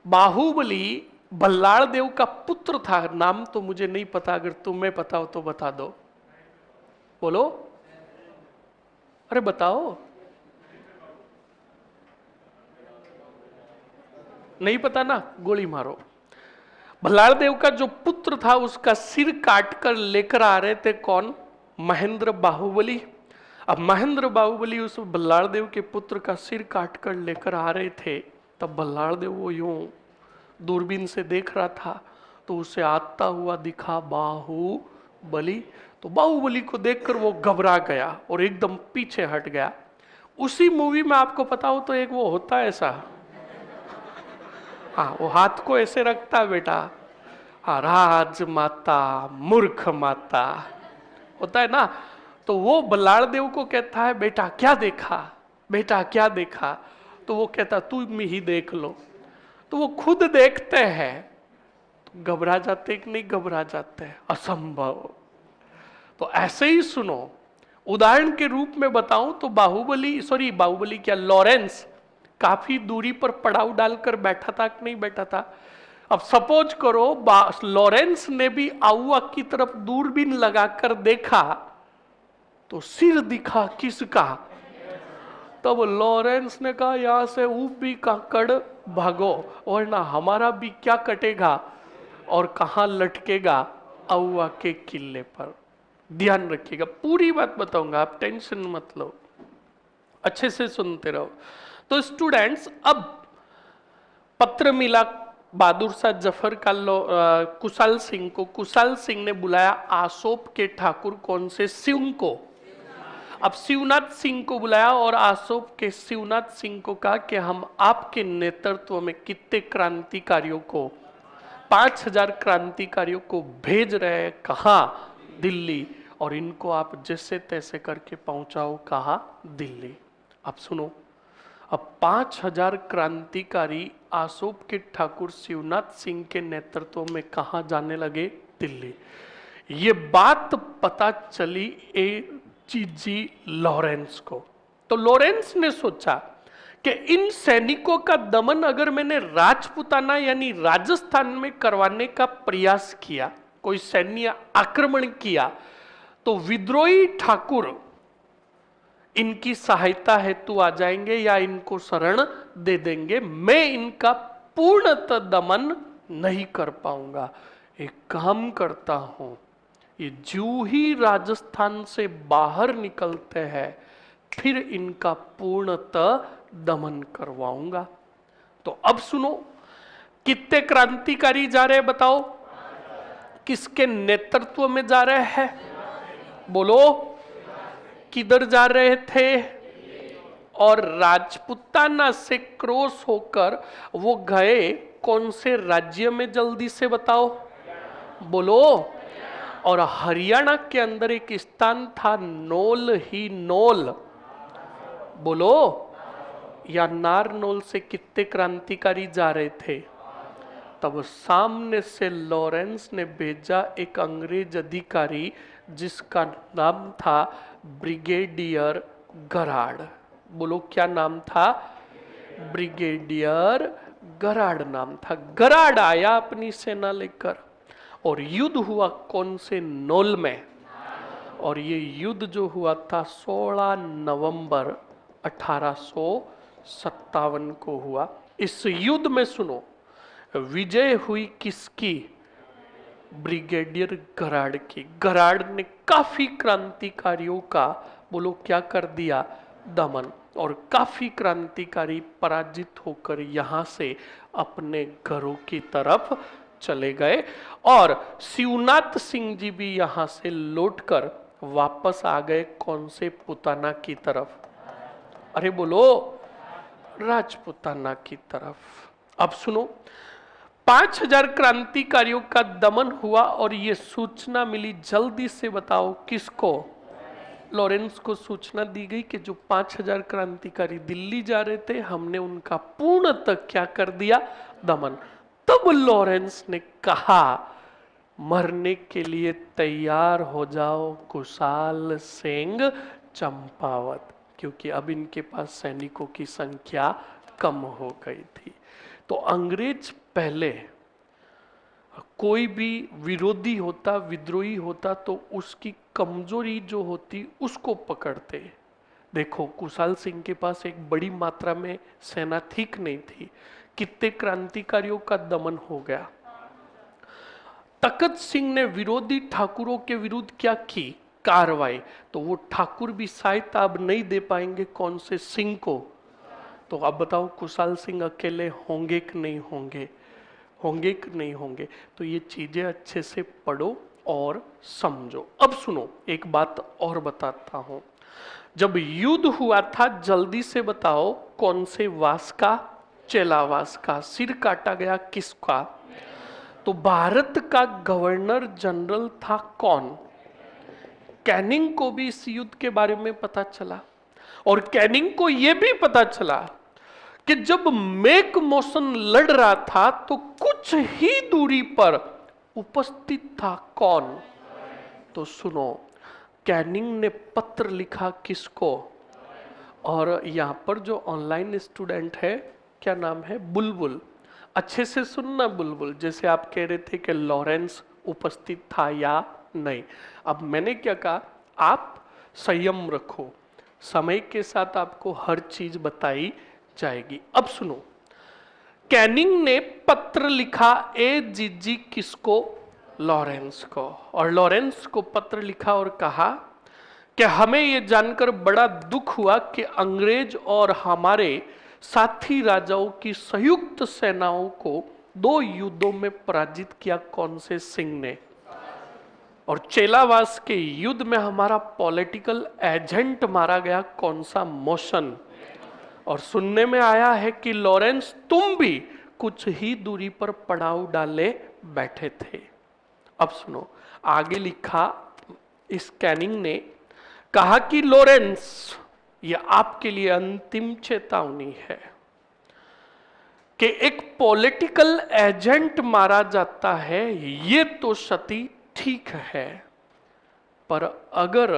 बाहुबली बल्लाळ देव का पुत्र था। नाम तो मुझे नहीं पता, अगर तुम्हें पता हो तो बता दो। बोलो, अरे बताओ। नहीं पता ना? गोली मारो। बल्लाळ देव का जो पुत्र था उसका सिर काट कर लेकर आ रहे थे कौन? महेंद्र बाहुबली। अब महेंद्र बाहुबली उस बल्लाळ देव के पुत्र का सिर काट कर लेकर आ रहे थे, तब बल्लाळ देव वो यूं दूरबीन से देख रहा था तो उसे आता हुआ दिखा बाहुबली। तो बाहुबली को देखकर वो घबरा गया और एकदम पीछे हट गया। उसी मूवी में आपको पता हो तो एक वो होता है ऐसा, हाँ, वो हाथ को ऐसे रखता है बेटा, हाँ, राज माता मूर्ख माता होता है ना। तो वो बल्लाळ देव को कहता है बेटा क्या देखा, बेटा क्या देखा? तो वो कहता तुम ही देख लो। तो वो खुद देखते हैं तो घबरा जाते कि नहीं घबरा जाते? असंभव। तो ऐसे ही सुनो, उदाहरण के रूप में बताऊं तो बाहुबली क्या, लॉरेंस काफी दूरी पर पड़ाव डालकर बैठा था कि नहीं बैठा था? अब सपोज करो लॉरेंस ने भी आउआ की तरफ दूरबीन लगाकर देखा तो सिर दिखा किसका? तब लॉरेंस ने कहा यहां से ऊपी काकड़ भागो, वरना हमारा भी क्या कटेगा और कहां लटकेगा, औवा के किले पर। ध्यान रखिएगा, पूरी बात बताऊंगा, आप टेंशन मत लो, अच्छे से सुनते रहो। तो स्टूडेंट्स, अब पत्र मिला बहादुर शाह जफर का कुशाल सिंह को। कुशाल सिंह ने बुलाया आसोप के ठाकुर कौन से, सिंह को। अब शिवनाथ सिंह को बुलाया और आसोप के शिवनाथ सिंह को कहा कि हम आपके नेतृत्व में कितने क्रांतिकारियों को, 5000 क्रांतिकारियों को भेज रहे हैं, कहा, दिल्ली, और इनको आप जैसे तैसे करके पहुंचाओ, कहा, दिल्ली। अब सुनो, अब 5000 क्रांतिकारी आसोप के ठाकुर शिवनाथ सिंह के नेतृत्व में कहा जाने लगे, दिल्ली। ये बात पता चली जी लॉरेंस को। तो लॉरेंस ने सोचा कि इन सैनिकों का दमन अगर मैंने राजपुताना यानी राजस्थान में करवाने का प्रयास किया, कोई सैन्य आक्रमण किया, तो विद्रोही ठाकुर इनकी सहायता हेतु आ जाएंगे या इनको शरण दे देंगे, मैं इनका पूर्णतः दमन नहीं कर पाऊंगा। एक काम करता हूं, ये जो ही राजस्थान से बाहर निकलते हैं फिर इनका पूर्णतः दमन करवाऊंगा। तो अब सुनो, कितने क्रांतिकारी जा रहे हैं बताओ, किसके नेतृत्व में जा रहे हैं, बोलो, किधर जा रहे थे, और राजपुताना से क्रॉस होकर वो गए कौन से राज्य में, जल्दी से बताओ, बोलो। और हरियाणा के अंदर एक स्थान था नौल ही नौल, बोलो, या नारनौल से कितने क्रांतिकारी जा रहे थे। तब सामने से लॉरेंस ने भेजा एक अंग्रेज अधिकारी जिसका नाम था ब्रिगेडियर गराड, बोलो क्या नाम था, ब्रिगेडियर गराड नाम था। गराड आया अपनी सेना लेकर और युद्ध हुआ कौन से, नौल में। और ये युद्ध जो हुआ था 16 नवंबर 1857 को हुआ। इस युद्ध में सुनो, विजय हुई किसकी, ब्रिगेडियर गराड की। गराड ने काफी क्रांतिकारियों का, बोलो क्या कर दिया, दमन, और काफी क्रांतिकारी पराजित होकर यहां से अपने घरों की तरफ चले गए। और शिवनाथ सिंह जी भी यहां से लौटकर वापस आ गए कौन से, पुताना की तरफ, अरे बोलो, राजपुताना की तरफ। अब सुनो, 5000 क्रांतिकारियों का दमन हुआ और ये सूचना मिली, जल्दी से बताओ किसको, लॉरेंस को सूचना दी गई कि जो 5000 क्रांतिकारी दिल्ली जा रहे थे हमने उनका पूर्णतः क्या कर दिया, दमन। तब लॉरेंस ने कहा मरने के लिए तैयार हो जाओ कुशाल सिंह चंपावत, क्योंकि अब इनके पास सैनिकों की संख्या कम हो गई थी। तो अंग्रेज पहले कोई भी विरोधी होता, विद्रोही होता, तो उसकी कमजोरी जो होती उसको पकड़ते। देखो कुशाल सिंह के पास एक बड़ी मात्रा में सेना ठीक नहीं थी, कितने क्रांतिकारियों का दमन हो गया। तखत सिंह ने विरोधी ठाकुरों के विरुद्ध क्या की, कार्रवाई, तो वो ठाकुर भी सहायता अब नहीं दे पाएंगे कौन से, सिंह को। तो अब बताओ कुशाल सिंह अकेले होंगे कि नहीं होंगे, होंगे कि नहीं होंगे। तो ये चीजें अच्छे से पढ़ो और समझो। अब सुनो, एक बात और बताता हूं, जब युद्ध हुआ था जल्दी से बताओ कौन से वास का, चेलावास का सिर काटा गया, किसका, तो भारत का गवर्नर जनरल था कौन, कैनिंग को भी इस युद्ध के बारे में पता चला। और कैनिंग को यह भी पता चला कि जब मैक मॉसन लड़ रहा था तो कुछ ही दूरी पर उपस्थित था कौन, तो सुनो, कैनिंग ने पत्र लिखा किसको, और यहां पर जो ऑनलाइन स्टूडेंट है क्या नाम है, बुलबुल, अच्छे से सुनना बुलबुल, जैसे आप कह रहे थे कि लॉरेंस उपस्थित था या नहीं। अब मैंने क्या कहा, आप संयम रखो, समय के साथ आपको हर चीज बताई जाएगी। अब सुनो, कैनिंग ने पत्र लिखा ए जीजी किसको? लॉरेंस को। और लॉरेंस को पत्र लिखा और कहा कि हमें यह जानकर बड़ा दुख हुआ कि अंग्रेज और हमारे साथी राजाओं की संयुक्त सेनाओं को 2 युद्धों में पराजित किया। कौन से सिंह ने? और चेलावास के युद्ध में हमारा पॉलिटिकल एजेंट मारा गया। कौन सा? मोशन। और सुनने में आया है कि लॉरेंस तुम भी कुछ ही दूरी पर पड़ाव डाले बैठे थे। अब सुनो, आगे लिखा इस कैनिंग ने, कहा कि लॉरेंस, यह आपके लिए अंतिम चेतावनी है कि एक पॉलिटिकल एजेंट मारा जाता है, ये तो सती ठीक है, पर अगर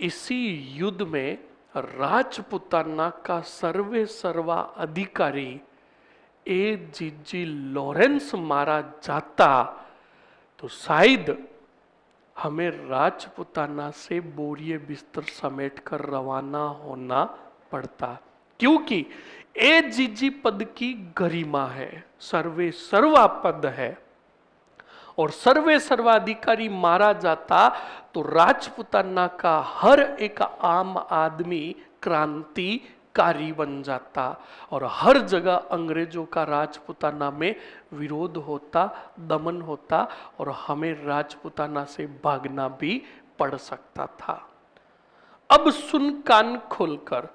इसी युद्ध में राजपुताना का सर्वे सर्वा अधिकारी ए जीजी लॉरेंस मारा जाता तो शायद हमें राजपुताना से बोरिए बिस्तर समेट कर रवाना होना पड़ता, क्योंकि ए जीजी पद की गरिमा है, सर्वे सर्वा पद है, और सर्वे सर्वाधिकारी मारा जाता तो राजपुताना का हर एक आम आदमी क्रांतिकारी बन जाता और हर जगह अंग्रेजों का राजपुताना में विरोध होता, दमन होता और हमें राजपुताना से भागना भी पड़ सकता था। अब सुन कान खोलकर,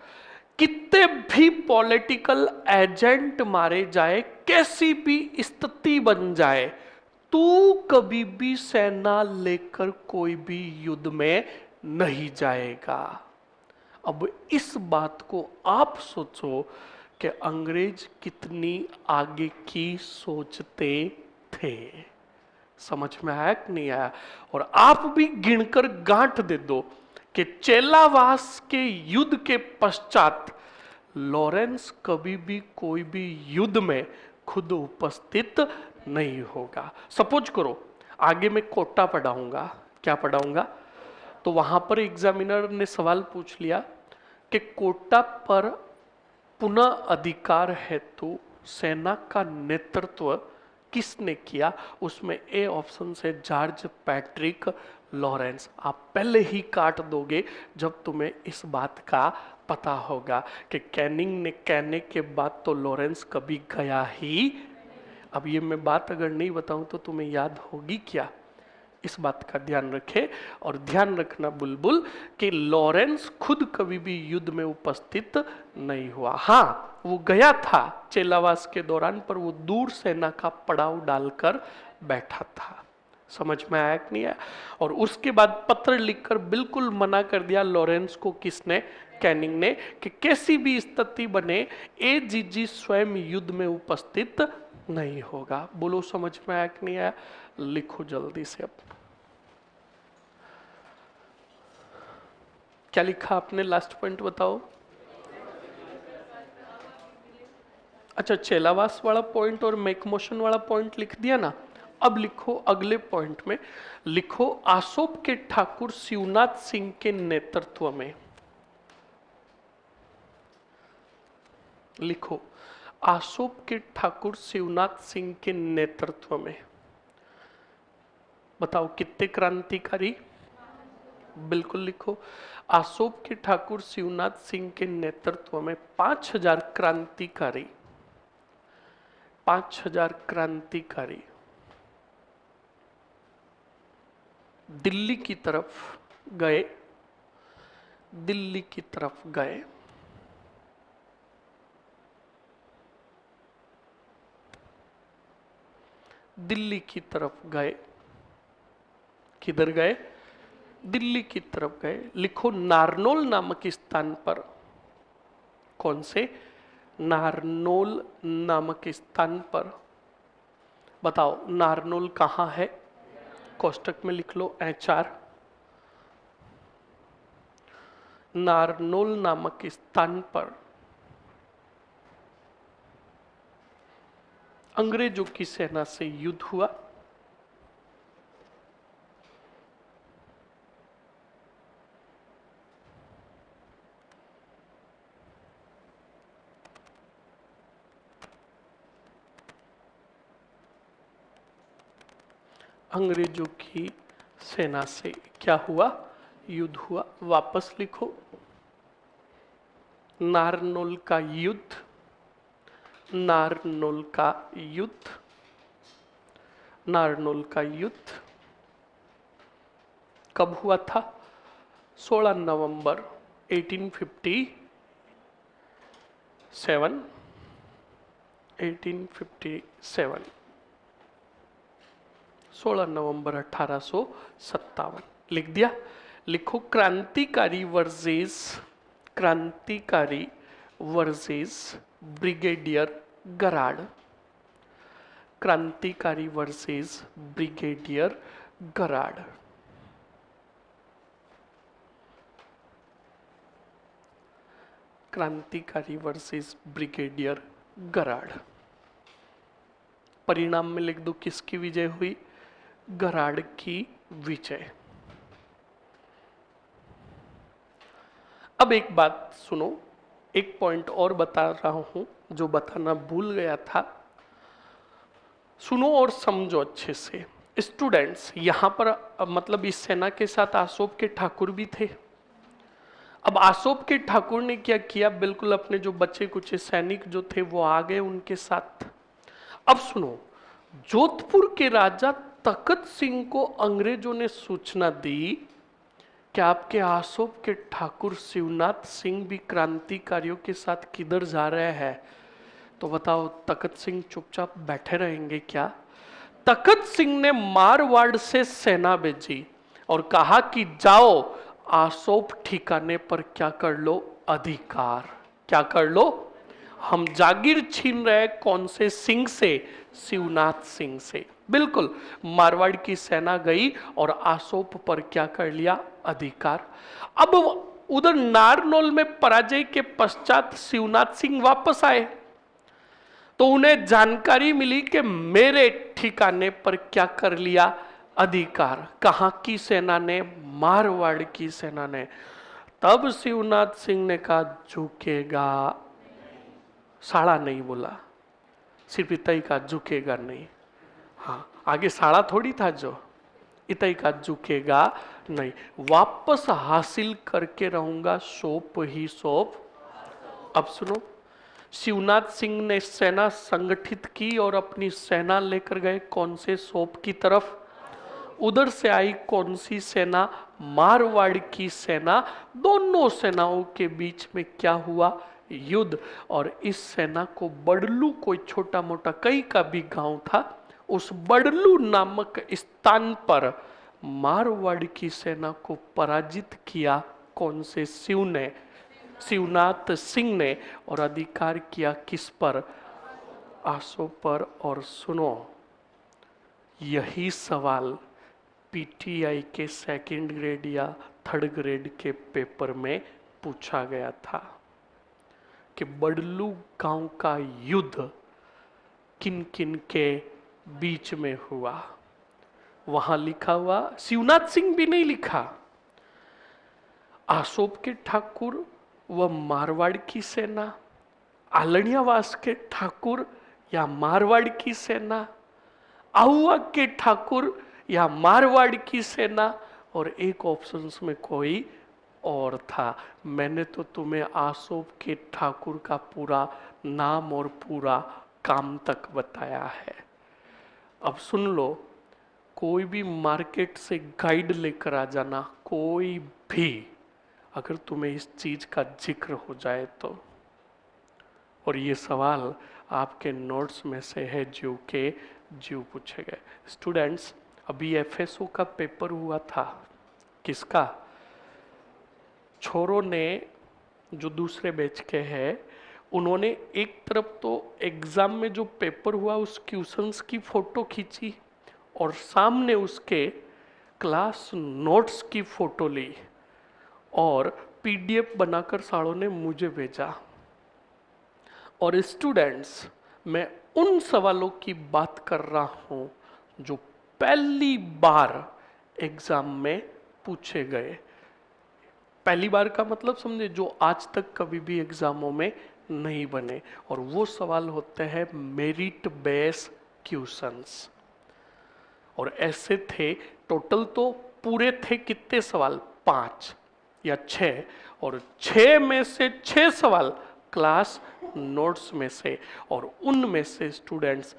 कितने भी पॉलिटिकल एजेंट मारे जाए, कैसी भी स्थिति बन जाए, तू कभी भी सेना लेकर कोई भी युद्ध में नहीं जाएगा। अब इस बात को आप सोचो कि अंग्रेज कितनी आगे की सोचते थे। समझ में आया कि नहीं आया? और आप भी गिनकर गांठ दे दो कि चेलावास के युद्ध के पश्चात लॉरेंस कभी भी कोई भी युद्ध में खुद उपस्थित नहीं होगा। सपोज करो आगे मैं कोटा पढ़ाऊंगा, क्या पढ़ाऊंगा, तो वहां पर एग्जामिनर ने सवाल पूछ लिया कि कोटा पर पुनः अधिकार हेतु सेना का नेतृत्व किसने किया? उसमें ए ऑप्शन से जॉर्ज पैट्रिक लॉरेंस। आप पहले ही काट दोगे जब तुम्हें इस बात का पता होगा कि कैनिंग ने कहने के बाद तो लॉरेंस कभी गया ही। अब ये मैं बात अगर नहीं बताऊं तो तुम्हें याद होगी क्या? इस बात का ध्यान रखे। और ध्यान रखना बुलबुल कि लॉरेंस खुद कभी भी युद्ध में उपस्थित नहीं हुआ। हाँ, वो गया था चेलावास के दौरान, पर वो दूर सेना का पड़ाव डालकर बैठा था। समझ में आया कि नहीं आया? और उसके बाद पत्र लिखकर बिल्कुल मना कर दिया लॉरेंस को। किसने? कैनिंग ने, कि कैसी भी स्थिति बने ए जीजी स्वयं युद्ध में उपस्थित नहीं होगा। बोलो समझ में आया कि नहीं आया? लिखो जल्दी से। अब क्या लिखा आपने? लास्ट पॉइंट बताओ। अच्छा, चेलावास वाला पॉइंट और मेक मोशन वाला पॉइंट लिख दिया ना। अब लिखो अगले पॉइंट में, लिखो आसोप के ठाकुर शिवनाथ सिंह के नेतृत्व में। लिखो आसोप के ठाकुर शिवनाथ सिंह के नेतृत्व में। बताओ कितने क्रांतिकारी? बिल्कुल लिखो, आसोप के ठाकुर शिवनाथ सिंह के नेतृत्व में 5000 क्रांतिकारी, 5000 क्रांतिकारी दिल्ली की तरफ गए, दिल्ली की तरफ गए। दिल्ली की तरफ गए। किधर गए? दिल्ली की तरफ गए। लिखो नारनौल नामक स्थान पर। कौन से? नारनौल नामक स्थान पर। बताओ नारनौल कहां है? कोष्टक में लिख लो HR। नारनौल नामक स्थान पर अंग्रेजों की सेना से युद्ध हुआ। अंग्रेजों की सेना से क्या हुआ? युद्ध हुआ। वापस लिखो, नारनौल का युद्ध, नारनौल का युद्ध, नारनौल का युद्ध कब हुआ था? 16 नवंबर 1857, 1857, 16 नवंबर 1857 लिख दिया। लिखो क्रांतिकारी वर्सेस, क्रांतिकारी वर्सेस ब्रिगेडियर गराड, क्रांतिकारी वर्सेस ब्रिगेडियर गराड। क्रांतिकारी वर्सेस ब्रिगेडियर गराड। परिणाम में लिख दो किसकी विजय हुई? गराड की विजय। अब एक बात सुनो, एक पॉइंट और बता रहा हूं जो बताना भूल गया था, सुनो और समझो अच्छे से। स्टूडेंट्स, यहां पर मतलब इस सेना के साथ आसोप के ठाकुर भी थे। अब आसोप के ठाकुर ने क्या किया? बिल्कुल अपने जो बचे कुछ सैनिक जो थे वो आ गए उनके साथ। अब सुनो, जोधपुर के राजा तखत सिंह को अंग्रेजों ने सूचना दी कि आपके आसोप के ठाकुर शिवनाथ सिंह भी क्रांतिकारियों के साथ किधर जा रहे हैं। तो बताओ, तखत सिंह चुपचाप बैठे रहेंगे क्या? तखत सिंह ने मारवाड़ से सेना भेजी और कहा कि जाओ आसोप ठिकाने पर क्या कर लो? अधिकार। क्या कर लो? हम जागीर छीन रहे कौन से सिंह से? शिवनाथ सिंह से। बिल्कुल, मारवाड़ की सेना गई और आसोप पर क्या कर लिया? अधिकार। अब उधर नारनौल में पराजय के पश्चात शिवनाथ सिंह वापस आए तो उन्हें जानकारी मिली कि मेरे ठिकाने पर क्या कर लिया? अधिकार। कहां की सेना ने? मारवाड़ की सेना ने। तब शिवनाथ सिंह ने कहा झुकेगा। साड़ा नहीं बोला, सिर्फ इतना ही कहा झुकेगा नहीं। हाँ, आगे साड़ा थोड़ी था, जो इतना ही कहा झुकेगा नहीं, वापस हासिल करके रहूंगा सौंप ही सौंप। अब सुनो, शिवनाथ सिंह ने सेना संगठित की और अपनी सेना लेकर गए कौन से? सौंप की तरफ। उधर से आई कौन सी सेना? मारवाड़ की सेना। दोनों सेनाओं के बीच में क्या हुआ? युद्ध। और इस सेना को बड़लू, कोई छोटा मोटा कई का भी गांव था, उस बड़लू नामक स्थान पर मारवाड़ की सेना को पराजित किया कौन से? शिव ने, शिवनाथ सिंह ने। और अधिकार किया किस पर? आसो पर। और सुनो, यही सवाल पीटीआई के सेकंड ग्रेड या थर्ड ग्रेड के पेपर में पूछा गया था कि बड़लू गांव का युद्ध किन किन के बीच में हुआ। वहां लिखा हुआ, शिवनाथ सिंह भी नहीं लिखा, आसोप के ठाकुर व मारवाड़ की सेना, आलड़ियावास के ठाकुर या मारवाड़ की सेना, आहुआ के ठाकुर या मारवाड़ की सेना, और एक ऑप्शंस में कोई और था। मैंने तो तुम्हें आसोप के ठाकुर का पूरा नाम और पूरा काम तक बताया है। अब सुन लो, कोई भी मार्केट से गाइड लेकर आ जाना, कोई भी, अगर तुम्हें इस चीज का जिक्र हो जाए तो। और ये सवाल आपके नोट्स में से है जो के जो पूछे गए। स्टूडेंट्स, अभी एफएसओ का पेपर हुआ था, किसका? छोरों ने, जो दूसरे बैच के हैं, उन्होंने एक तरफ तो एग्जाम में जो पेपर हुआ उस क्वेश्चंस की फोटो खींची और सामने उसके क्लास नोट्स की फोटो ली और पीडीएफ बनाकर सालों ने मुझे भेजा। और स्टूडेंट्स, मैं उन सवालों की बात कर रहा हूं जो पहली बार एग्जाम में पूछे गए। पहली बार का मतलब समझे, जो आज तक कभी भी एग्जामों में नहीं बने, और वो सवाल होते हैं मेरिट बेस क्वेश्चंस। और ऐसे थे टोटल तो पूरे थे कितने सवाल, 5 या 6, और 6 में से 6 सवाल क्लास नोट्स में से, और उनमें से स्टूडेंट्स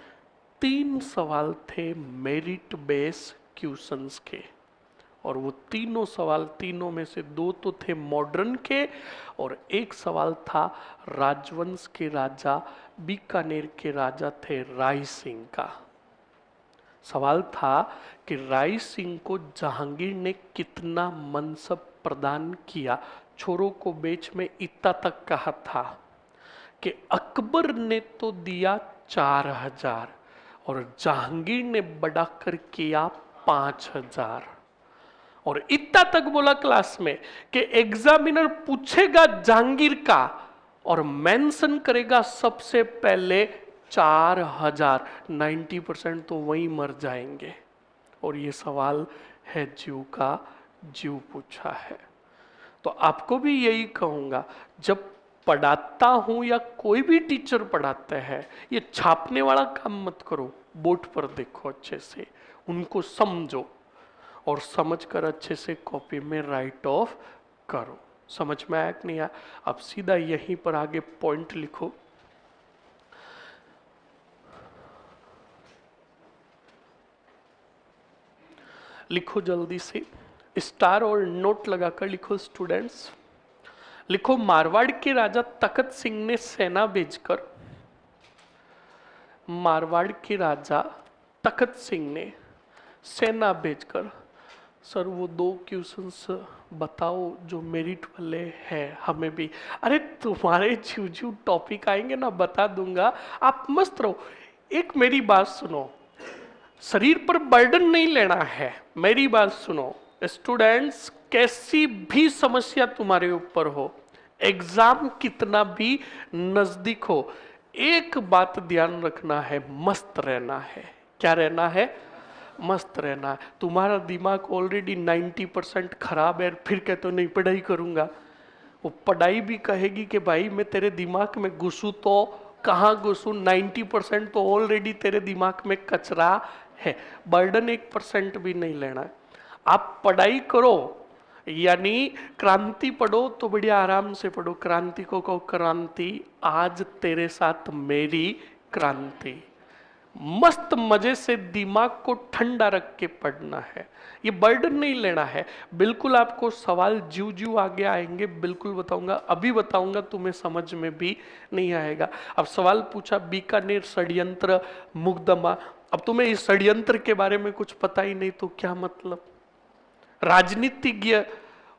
3 सवाल थे मेरिट बेस क्वेश्चंस के, और वो तीनों सवाल, तीनों में से 2 तो थे मॉडर्न के, और एक सवाल था राजवंश के राजा, बीकानेर के राजा थे राय सिंह का। सवाल था कि राय सिंह को जहांगीर ने कितना मनसब प्रदान किया। छोरों को बेच में इतना तक कहा था कि अकबर ने तो दिया 4000 और जहांगीर ने बढ़ाकर किया 5000, और इतना तक बोला क्लास में कि एग्जामिनर पूछेगा जहांगीर का और मेंशन करेगा सबसे पहले 4000, 90% तो वहीं मर जाएंगे। और ये सवाल है जीव का जीव पूछा है। तो आपको भी यही कहूंगा, जब पढ़ाता हूं या कोई भी टीचर पढ़ाते हैं, ये छापने वाला काम मत करो, बोर्ड पर देखो अच्छे से, उनको समझो और समझकर अच्छे से कॉपी में राइट ऑफ करो। समझ में आया कि नहीं आया? अब सीधा यहीं पर आगे पॉइंट लिखो। लिखो जल्दी से, स्टार और नोट लगाकर लिखो स्टूडेंट्स। लिखो, मारवाड़ के राजा तखत सिंह ने सेना भेजकर, मारवाड़ के राजा तखत सिंह ने सेना भेजकर, सर वो 2 क्वेश्चंस बताओ जो मेरिट वाले हैं हमें भी। अरे तुम्हारे जो टॉपिक आएंगे ना बता दूंगा, आप मस्त रहो। एक मेरी बात सुनो, शरीर पर बर्डन नहीं लेना है। मेरी बात सुनो स्टूडेंट्स, कैसी भी समस्या तुम्हारे ऊपर हो, एग्जाम कितना भी नजदीक हो, एक बात ध्यान रखना है, मस्त रहना है। क्या रहना है? मस्त रहना है। तुम्हारा दिमाग ऑलरेडी 90% खराब है, फिर कहते हो नहीं पढ़ाई करूंगा। वो पढ़ाई भी कहेगी कि भाई मैं तेरे दिमाग में घुसूं तो कहाँ घुसूं, 90% तो ऑलरेडी तेरे दिमाग में कचरा है। बर्डन 1% भी नहीं लेना है। आप पढ़ाई करो, यानी क्रांति पढ़ो तो बढ़िया आराम से पढ़ो। क्रांति को कहो, क्रांति आज तेरे साथ मेरी क्रांति। मस्त मजे से दिमाग को ठंडा रख के पढ़ना है, ये बर्डन नहीं लेना है। बिल्कुल आपको सवाल जीव जीव आगे आएंगे, बिल्कुल बताऊंगा, अभी बताऊंगा, तुम्हें समझ में भी नहीं आएगा। अब सवाल पूछा बीकानेर षड्यंत्र मुकदमा, अब तुम्हें इस षड्यंत्र के बारे में कुछ पता ही नहीं तो क्या मतलब। राजनीतिज्ञ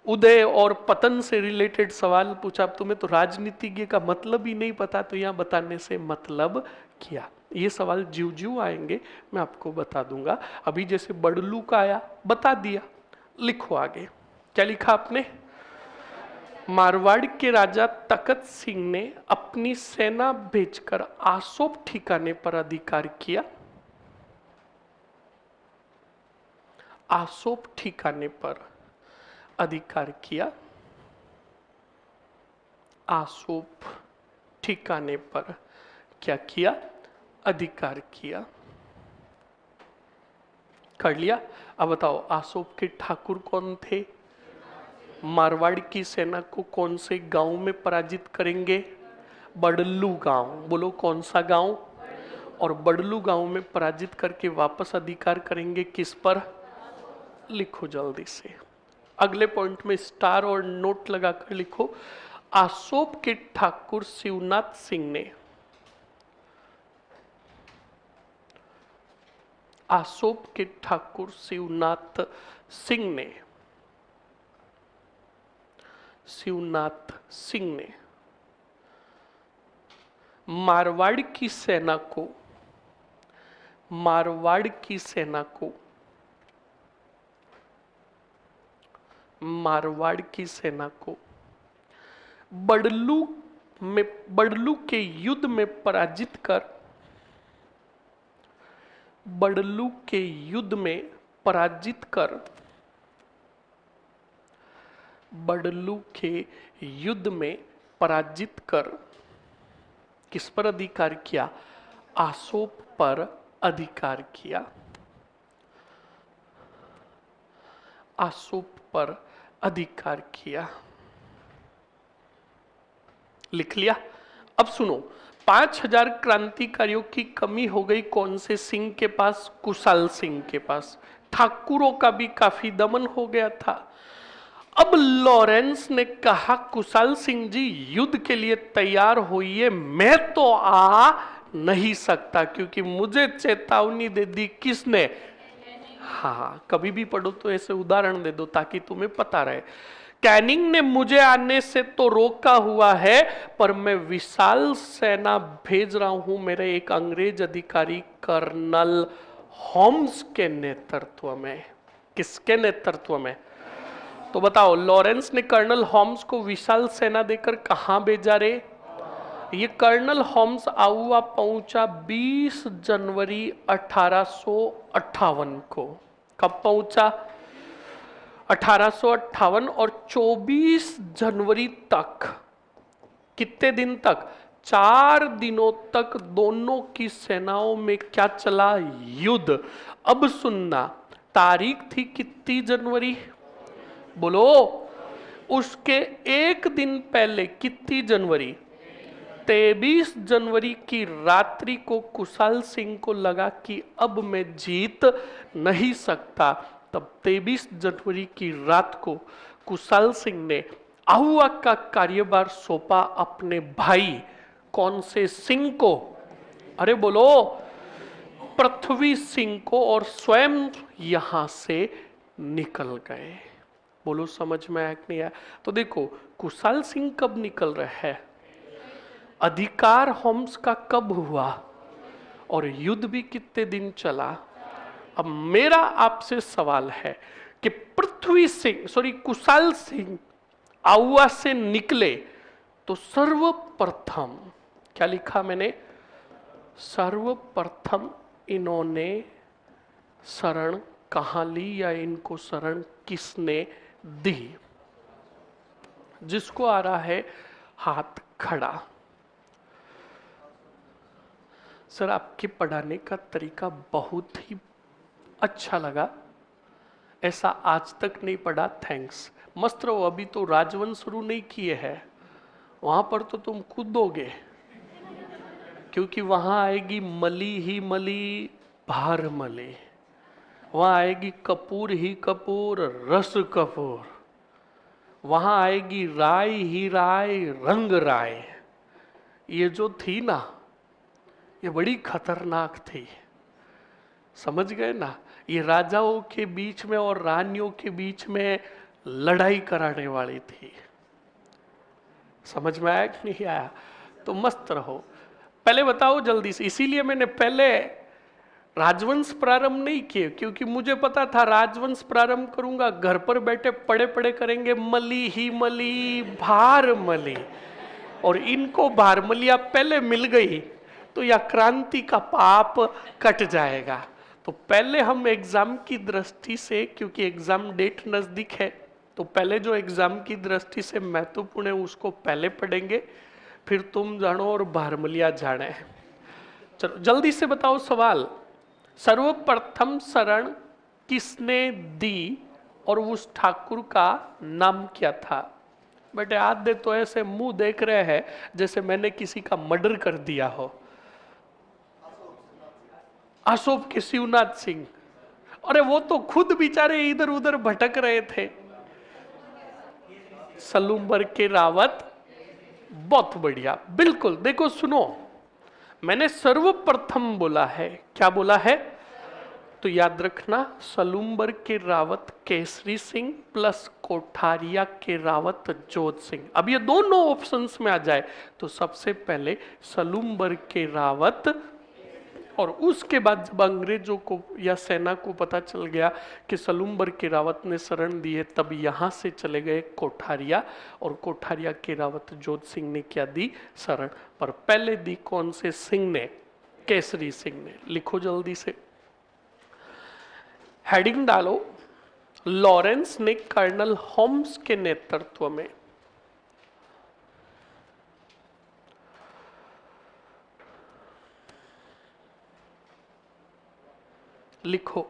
उदय और पतन से रिलेटेड सवाल पूछा, अब तुम्हें तो राजनीतिज्ञ का मतलब ही नहीं पता, तो यहां बताने से मतलब क्या। ये सवाल जीव जीव आएंगे, मैं आपको बता दूंगा। अभी जैसे बड़लू का आया, बता दिया। लिखो आगे, क्या लिखा आपने? मारवाड़ के राजा तखत सिंह ने अपनी सेना भेजकर आसोप ठिकाने पर अधिकार किया। आसोप ठिकाने पर अधिकार किया। आसोप ठिकाने पर क्या किया? अधिकार किया। कर लिया। अब बताओ आसोप के ठाकुर कौन थे? मारवाड़ की सेना को कौन से गांव में पराजित करेंगे? बड़लू गांव। बोलो कौन सा गांव? और बड़लू गांव में पराजित करके वापस अधिकार करेंगे किस पर? लिखो जल्दी से। अगले पॉइंट में स्टार और नोट लगाकर लिखो, आसोप के ठाकुर शिवनाथ सिंह ने, आसोप के ठाकुर शिवनाथ सिंह ने, शिवनाथ सिंह ने मारवाड़ की सेना को, मारवाड़ की सेना को, मारवाड़ की सेना को बड़लू में, बड़लू के युद्ध में पराजित कर, बड़लू के युद्ध में पराजित कर, बड़लू के युद्ध में पराजित कर किस पर अधिकार किया? आसोप पर अधिकार किया। आसोप पर अधिकार किया। लिख लिया। अब सुनो, 5,000 क्रांतिकारियों की कमी हो गई कौन से सिंह के पास? कुशाल सिंह के पास। ठाकुरों का भी काफी दमन हो गया था। अब लॉरेंस ने कहा कुशाल सिंह जी युद्ध के लिए तैयार होइए, मैं तो आ नहीं सकता क्योंकि मुझे चेतावनी दे दी किसने? हाँ, कभी भी पढ़ो तो ऐसे उदाहरण दे दो ताकि तुम्हें पता रहे। कैनिंग ने मुझे आने से तो रोका हुआ है, पर मैं विशाल सेना भेज रहा हूं मेरे एक अंग्रेज अधिकारी कर्नल होम्स के नेतृत्व में। किसके नेतृत्व में? तो बताओ, लॉरेंस ने कर्नल होम्स को विशाल सेना देकर कहां भेजा रे? ये कर्नल होम्स आउआ पहुंचा 20 जनवरी 1858 को। कब पहुंचा? 1858। और 24 जनवरी तक, कितने दिन तक? 4 दिनों तक दोनों की सेनाओं में क्या चला? युद्ध। अब सुनना, तारीख थी कितनी जनवरी? बोलो। उसके एक दिन पहले कितनी जनवरी? 23 जनवरी की रात्रि को कुशाल सिंह को लगा कि अब मैं जीत नहीं सकता। तब 23 जनवरी की रात को कुशाल सिंह ने आहुआ का कार्यभार सौंपा अपने भाई कौन से सिंह को? अरे बोलो, पृथ्वी सिंह को, और स्वयं यहां से निकल गए। बोलो समझ में आया कि नहीं आया? तो देखो, कुशाल सिंह कब निकल रहा है, अधिकार होम्स का कब हुआ, और युद्ध भी कितने दिन चला। अब मेरा आपसे सवाल है कि पृथ्वी सिंह, सॉरी कुशाल सिंह आउआ से निकले तो सर्वप्रथम क्या लिखा मैंने? सर्वप्रथम इन्होंने शरण कहां ली, या इनको शरण किसने दी? जिसको आ रहा है हाथ खड़ा। सर आपके पढ़ाने का तरीका बहुत ही अच्छा लगा, ऐसा आज तक नहीं पढ़ा, थैंक्स। मस्त रहो, अभी तो राजवंश शुरू नहीं किए हैं, वहां पर तो तुम कूदोगे, क्योंकि वहां आएगी मली ही मली भार मली, वहां आएगी कपूर ही कपूर रस कपूर, वहां आएगी राय ही राय रंग राय। ये जो थी ना, ये बड़ी खतरनाक थी, समझ गए ना? ये राजाओं के बीच में और रानियों के बीच में लड़ाई कराने वाली थी। समझ में आया कि नहीं आया? तो मस्त रहो। पहले बताओ जल्दी से, इसीलिए मैंने पहले राजवंश प्रारंभ नहीं किए, क्योंकि मुझे पता था राजवंश प्रारंभ करूंगा घर पर बैठे पड़े पड़े करेंगे मली ही मली भार मली, और इनको भारमलिया पहले मिल गई तो यह क्रांति का पाप कट जाएगा। तो पहले हम एग्जाम की दृष्टि से, क्योंकि एग्जाम डेट नजदीक है, तो पहले जो एग्जाम की दृष्टि से महत्वपूर्ण है उसको पहले पढ़ेंगे, फिर तुम जानो और भारमलिया जाने। चलो जल्दी से बताओ सवाल। सर्वप्रथम शरण किसने दी और उस ठाकुर का नाम क्या था? बेटे आधे तो ऐसे मुंह देख रहे हैं जैसे मैंने किसी का मर्डर कर दिया हो। अशोक के शिवनाथ सिंह, अरे वो तो खुद बेचारे इधर उधर भटक रहे थे। सलूम्बर के रावत, बहुत बढ़िया, बिल्कुल। देखो सुनो, मैंने सर्वप्रथम बोला है, क्या बोला है? तो याद रखना, सलूम्बर के रावत केसरी सिंह प्लस कोठारिया के रावत जोध सिंह। अब ये दोनों ऑप्शंस में आ जाए तो सबसे पहले सलूम्बर के रावत, और उसके बाद जब अंग्रेजों को या सेना को पता चल गया कि सलूम्बर के रावत ने शरण दी है, तब यहां से चले गए कोठारिया, और कोठारिया के रावत जोध सिंह ने क्या दी? शरण। पर पहले दी कौन से सिंह ने? केसरी सिंह ने। लिखो जल्दी से, हेडिंग डालो, लॉरेंस ने कर्नल होम्स के नेतृत्व में। लिखो,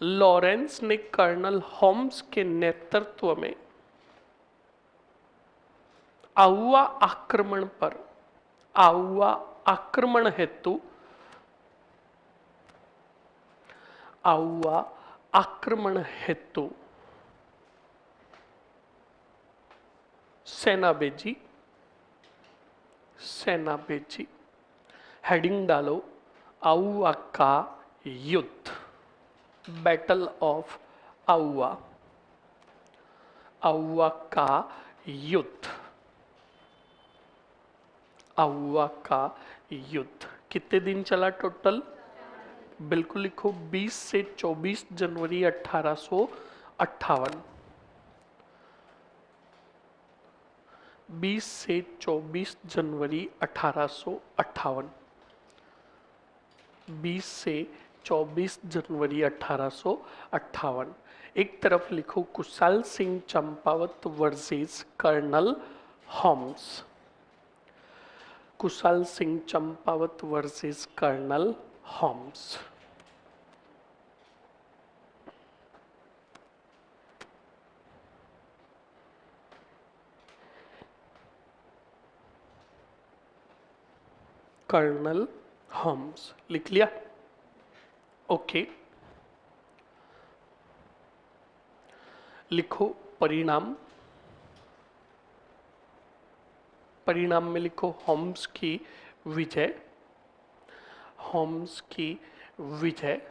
लॉरेंस ने कर्नल होम्स के नेतृत्व में आउवा आक्रमण पर आउवा आक्रमण हेतु आउवा आक्रमण हेतु सेना भेजी हेडिंग डालो आउवा का युद्ध, बैटल ऑफ आउवा, आउवा का युद्ध, आउवा का युद्ध कितने दिन चला टोटल? बिल्कुल लिखो 20 से 24 जनवरी 1858। 20 से 24 जनवरी 1858। 20 से 24 जनवरी 1858। एक तरफ लिखो Kushal Singh Champawat versus colonel Holmes, Kushal Singh Champawat versus colonel Holmes. Colonel Holmes लिख लिया? ओके। लिखो परिणाम, परिणाम में लिखो होम्स की विजय, होम्स की विजय।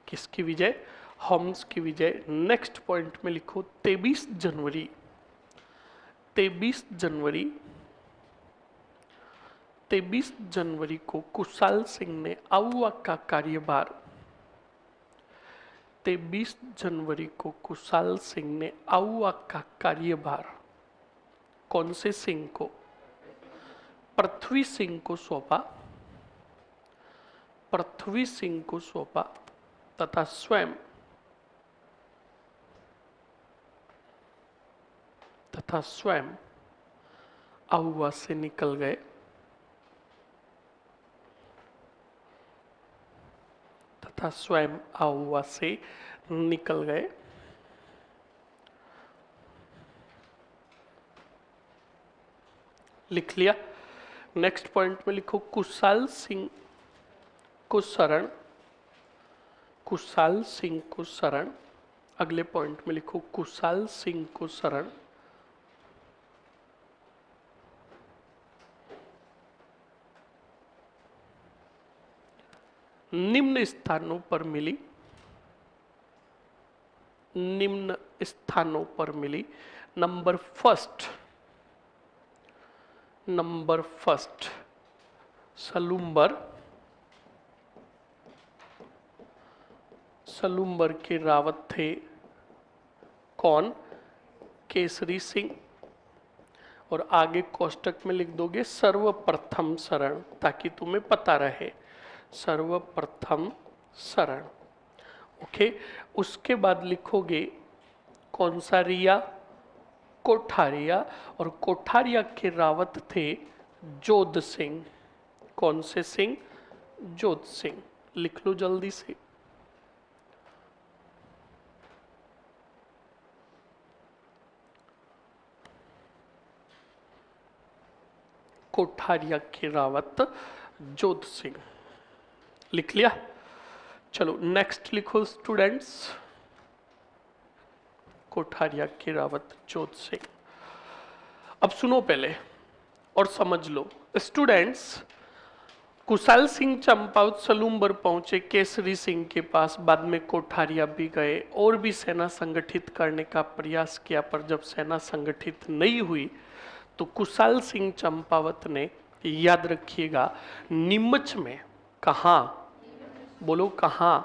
किसकी विजय? होम्स की विजय। नेक्स्ट पॉइंट में लिखो 23 जनवरी, 23 जनवरी, 23 जनवरी को कुशाल सिंह ने आउवा का कार्यभार, 23 जनवरी को कुशाल सिंह ने आउवा का कार्यभार कौन से सिंह को? पृथ्वी सिंह को सौंपा, पृथ्वी सिंह को सौंपा तथा स्वयं आउवा से निकल गए, तथा स्वयं आउवा से निकल गए। लिख लिया? नेक्स्ट पॉइंट में लिखो कुशाल सिंह को शरण, कुशाल सिंह को शरण। अगले पॉइंट में लिखो कुशाल सिंह को शरण निम्न स्थानों पर मिली, निम्न स्थानों पर मिली। Number first, number first Salumber, Salumber के रावत थे कौन? केसरी सिंह। और आगे कोष्टक में लिख दोगे सर्वप्रथम शरण, ताकि तुम्हें पता रहे सर्वप्रथम शरण। ओके। उसके बाद लिखोगे कौन सा रिया? कोठारिया। और कोठारिया के रावत थे जोध सिंह। कौन से सिंह? जोध सिंह। लिख लो जल्दी से। कोठारिया के रावत जोध सिंह। लिख लिया? चलो नेक्स्ट लिखो स्टूडेंट्स, कोठारिया के रावत जोध सिंह। अब सुनो पहले और समझ लो स्टूडेंट्स। कुशाल सिंह चंपावत सलूम्बर पहुंचे केसरी सिंह के पास, बाद में कोठारिया भी गए और भी सेना संगठित करने का प्रयास किया, पर जब सेना संगठित नहीं हुई तो कुशाल सिंह चंपावत ने, याद रखिएगा, नीमच में, कहां? बोलो कहां?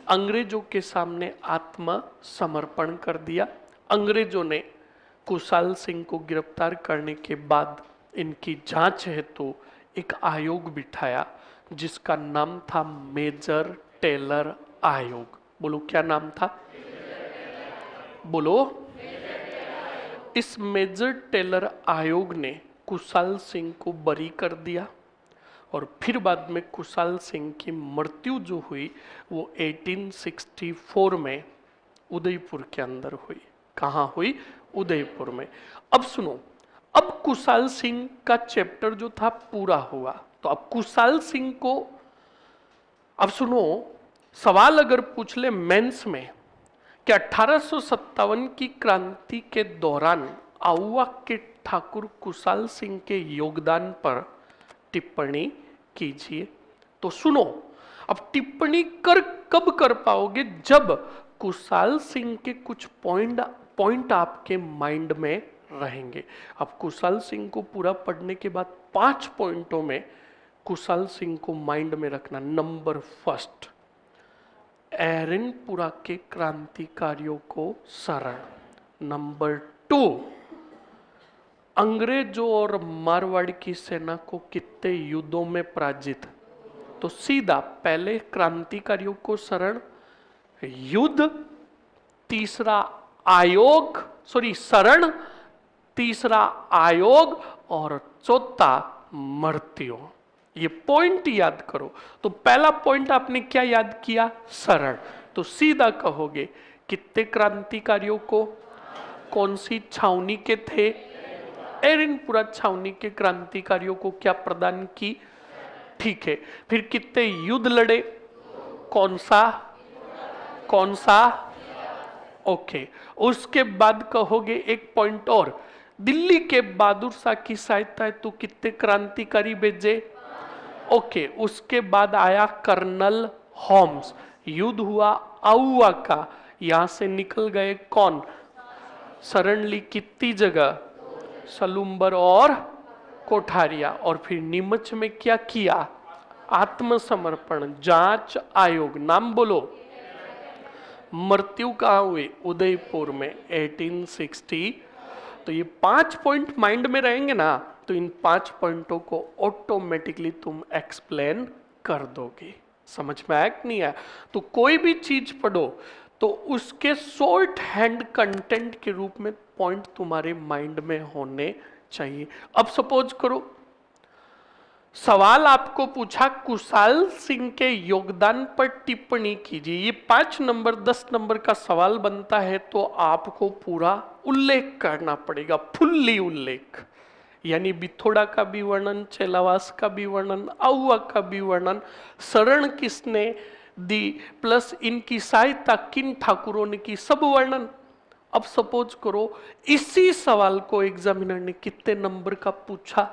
अंग्रेजों के सामने आत्मसमर्पण कर दिया। अंग्रेजों ने कुशाल सिंह को गिरफ्तार करने के बाद इनकी जांच हेतु एक आयोग बिठाया जिसका नाम था मेजर टेलर आयोग। बोलो क्या नाम था? बोलो। इस मेजर टेलर आयोग ने कुशाल सिंह को बरी कर दिया और फिर बाद में कुशाल सिंह की मृत्यु जो हुई वो 1864 में उदयपुर के अंदर हुई। कहाँ हुई? उदयपुर में। अब सुनो, अब कुशाल सिंह का चैप्टर जो था पूरा हुआ। तो अब कुशाल सिंह को, अब सुनो, सवाल अगर पूछ ले मेंस में कि 1857 की क्रांति के दौरान आउवा के ठाकुर कुशाल सिंह के योगदान पर टिप्पणी कीजिए, तो सुनो, अब टिप्पणी कब कर पाओगे? जब कुशाल सिंह के कुछ पॉइंट आपके माइंड में रहेंगे। अब कुशाल सिंह को पूरा पढ़ने के बाद 5 पॉइंटों में कुशाल सिंह को माइंड में रखना। नंबर फर्स्ट, एरनपुरा के क्रांतिकारियों को शरण। नंबर 2, अंग्रेजों और मारवाड़ की सेना को कितने युद्धों में पराजित? तो सीधा पहले क्रांतिकारियों को शरण, युद्ध, तीसरा आयोग, शरण, तीसरा आयोग और चौथा मृत्यु। ये पॉइंट याद करो। तो पहला पॉइंट आपने क्या याद किया? शरण। तो सीधा कहोगे कितने क्रांतिकारियों को, कौन सी छावनी के थे? एरनपुरा छावनी के क्रांतिकारियों को क्या प्रदान की? ठीक है। फिर कितने युद्ध लड़े? कौन सा? ओके। उसके बाद कहोगे एक पॉइंट और, दिल्ली के बहादुर शाह की सहायता तो कितने क्रांतिकारी भेजे? ओके। उसके बाद आया कर्नल होम्स, युद्ध हुआ आउवा का, यहां से निकल गए कौन? शरण ली कितनी जगह? सलूम्बर और कोठारिया। और फिर नीमच में क्या किया? आत्मसमर्पण। जांच आयोग, नाम बोलो। मृत्यु कहाँ हुई? उदयपुर में 1860। तो ये 5 पॉइंट माइंड में रहेंगे ना, तो इन 5 पॉइंटों को ऑटोमेटिकली तुम एक्सप्लेन कर दोगे। समझ में आया कि नहीं आया? तो कोई भी चीज पढ़ो तो उसके शॉर्ट हैंड कंटेंट के रूप में पॉइंट तुम्हारे माइंड में होने चाहिए। अब सपोज करो सवाल आपको पूछा कुशाल सिंह के योगदान पर टिप्पणी कीजिए, ये 5 नंबर 10 नंबर का सवाल बनता है, तो आपको पूरा उल्लेख करना पड़ेगा, फुल्ली उल्लेख। यानी बिथोड़ा का भी वर्णन, चेलावास का भी वर्णन, आउवा का भी वर्णन, शरण किसने दी, प्लस इनकी सहायता किन ठाकुरों ने की, सब वर्णन। अब सपोज करो इसी सवाल को एग्जामिनर ने कितने नंबर का पूछा,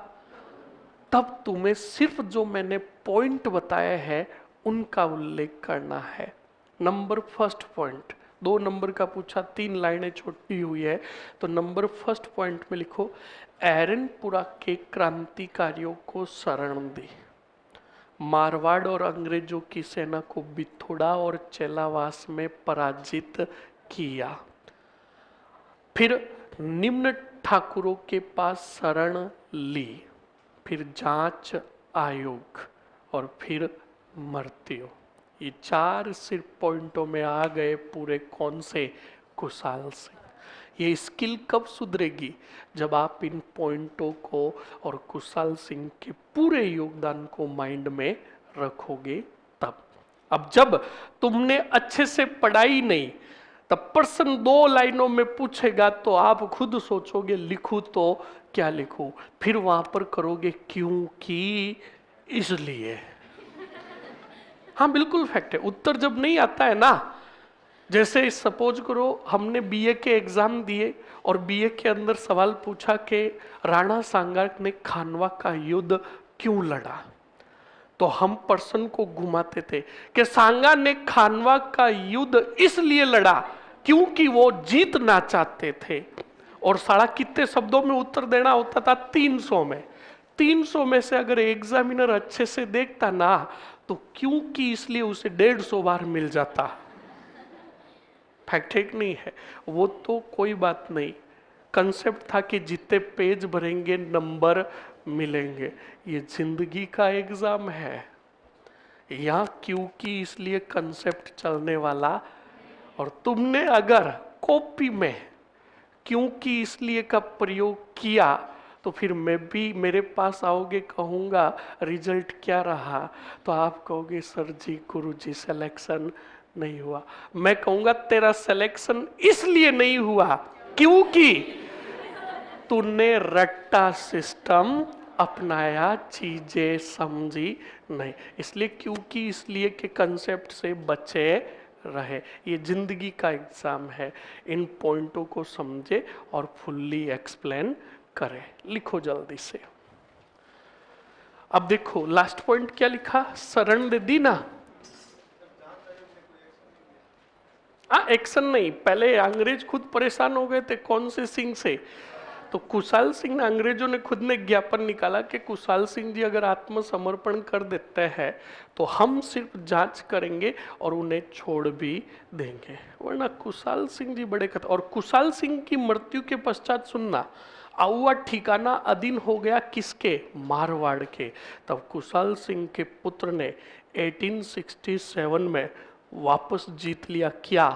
तब तुम्हें सिर्फ जो मैंने पॉइंट बताया है उनका उल्लेख करना है। नंबर फर्स्ट पॉइंट 2 नंबर का पूछा, 3 लाइनें छोटी हुई है, तो नंबर फर्स्ट पॉइंट में लिखो एरनपुरा के क्रांतिकारियों को शरण दी, मारवाड़ और अंग्रेजों की सेना को बिथोड़ा और चेलावास में पराजित किया, फिर निम्न ठाकुरों के पास शरण ली, फिर जांच आयोग और फिर मृत्यु। ये 4 सिर्फ पॉइंटों में आ गए पूरे। कौन से? कुशाल सिंह। ये स्किल कब सुधरेगी? जब आप इन पॉइंटों को और कुशाल सिंह के पूरे योगदान को माइंड में रखोगे तब। अब जब तुमने अच्छे से पढ़ाई नहीं, तब प्रश्न 2 लाइनों में पूछेगा तो आप खुद सोचोगे लिखूं तो क्या लिखूं, फिर वहां पर करोगे क्योंकि, इसलिए। हाँ बिल्कुल फैक्ट है। उत्तर जब नहीं आता है ना, जैसे सपोज करो हमने बीए के एग्जाम दिए और बीए के अंदर सवाल पूछा कि राणा सांगा ने खानवा का युद्ध क्यों लड़ा, तो हम पर्सन को घुमाते थे कि सांगा ने खानवा का युद्ध इसलिए लड़ा क्योंकि वो जीतना चाहते थे। और साढ़ा कितने शब्दों में उत्तर देना होता था? 300 में। 300 में से अगर एग्जामिनर अच्छे से देखता ना, तो क्योंकि इसलिए उसे 150 बार मिल जाता। फैक्ट ठीक नहीं है वो, तो कोई बात नहीं। कंसेप्ट था कि जितने पेज भरेंगे नंबर मिलेंगे। ये जिंदगी का एग्जाम है, यहाँ क्योंकि इसलिए कंसेप्ट चलने वाला। और तुमने अगर कॉपी में क्योंकि इसलिए का प्रयोग किया तो फिर मैं भी मेरे पास आओगे, कहूँगा रिजल्ट क्या रहा, तो आप कहोगे सर जी गुरु जी सिलेक्शन नहीं हुआ। मैं कहूँगा तेरा सिलेक्शन इसलिए नहीं हुआ क्योंकि तूने रट्टा सिस्टम अपनाया, चीजें समझी नहीं। इसलिए क्योंकि इसलिए के कंसेप्ट से बचे रहे। ये जिंदगी का एग्जाम है, इन पॉइंटों को समझे और फुल्ली एक्सप्लेन करें। लिखो जल्दी से। अब देखो लास्ट पॉइंट क्या लिखा, शरण दे दी ना। एक्शन नहीं, पहले अंग्रेज खुद परेशान हो गए थे कौन से सिंह से, तो कुशाल सिंह ने, अंग्रेजों ने खुद ने ज्ञापन निकाला कि कुशाल सिंह जी अगर आत्मसमर्पण कर देते हैं तो हम सिर्फ जांच करेंगे और उन्हें छोड़ भी देंगे, वरना कुशाल सिंह जी बड़े और कुशाल सिंह की मृत्यु के पश्चात सुनना, आउआ ठिकाना अधीन हो गया किसके, मारवाड़ के। तब कुशाल सिंह के पुत्र ने 1867 में वापस जीत लिया क्या,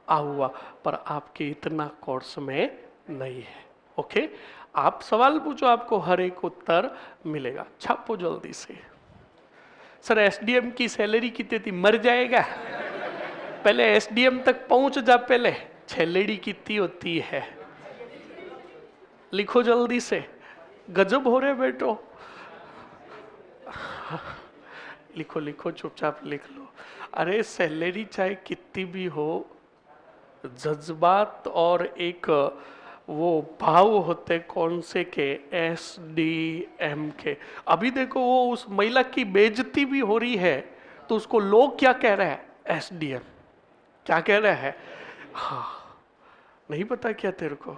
आउआ, पर आपके इतना कोर्स में नहीं है। ओके, आप सवाल पूछो, आपको हर एक उत्तर मिलेगा। छापो जल्दी से। सर एसडीएम की सैलरी कितनी थी, मर जाएगा, पहले एसडीएम तक पहुंच जा, पहले सैलरी कितनी होती है, लिखो जल्दी से। गजब हो रहे बेटो, लिखो लिखो चुपचाप लिख लो। अरे सैलरी चाहे कितनी भी हो, जज्बात और एक वो भाव होते कौन से के, एसडीएम के। अभी देखो वो उस महिला की बेइज्जती भी हो रही है तो उसको लोग क्या कह रहे हैं, एसडीएम क्या कह रहे हैं। हाँ नहीं पता क्या तेरे को,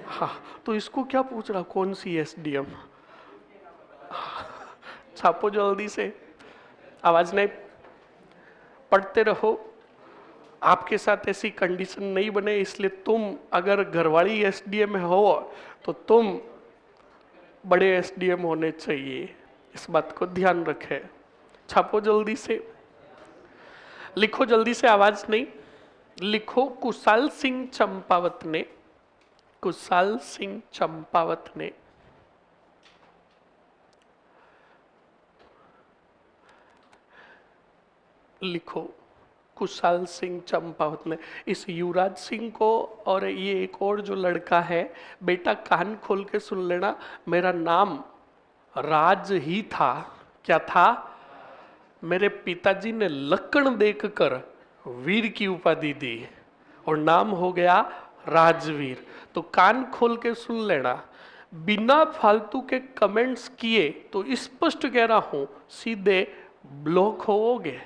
हाँ तो इसको क्या पूछ रहा कौन सी एसडीएम। छापो जल्दी से, आवाज नहीं, पढ़ते रहो। आपके साथ ऐसी कंडीशन नहीं बने, इसलिए तुम अगर घरवाली एसडीएम हो तो तुम बड़े एसडीएम होने चाहिए, इस बात को ध्यान रखें। छापो जल्दी से, लिखो जल्दी से, आवाज नहीं, लिखो। कुशाल सिंह चंपावत ने, कुशाल सिंह चंपावत ने लिखो, कुशाल सिंह चंपावत ने इस युवराज सिंह को, और ये एक और जो लड़का है, बेटा कान खोल के सुन लेना, मेरा नाम राज ही था। क्या था, मेरे पिताजी ने लक्कड़ देखकर वीर की उपाधि दी और नाम हो गया राजवीर। तो कान खोल के सुन लेना, बिना फालतू के कमेंट्स किए तो स्पष्ट कह रहा हूं सीधे ब्लॉक होगे।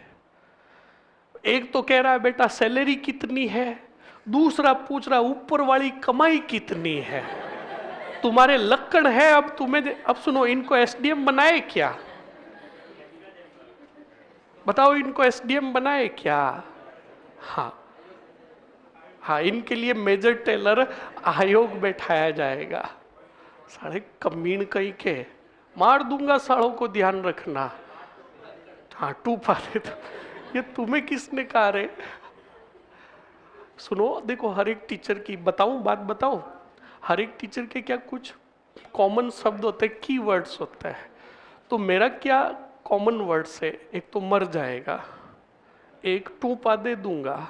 एक तो कह रहा है बेटा सैलरी कितनी है, दूसरा पूछ रहा ऊपर वाली कमाई कितनी है, तुम्हारे लक्कड़ है। अब तुम्हें, अब सुनो, इनको एसडीएम बनाए क्या, बताओ इनको एसडीएम बनाए क्या। हाँ हाँ, इनके लिए मेजर टेलर आयोग बैठाया जाएगा। साढ़े कमीन कहीं के मार दूंगा सालों को, ध्यान रखना। हाँ टू पाले तो ये तुम्हें किसने कहा रे। सुनो देखो, हर एक टीचर की बताऊं बात, बताऊं, हर एक टीचर के क्या कुछ कॉमन शब्द होते हैं, की वर्ड्स होता है। तो मेरा क्या कॉमन वर्ड्स है, एक तो मर जाएगा, एक टूपा दे दूंगा,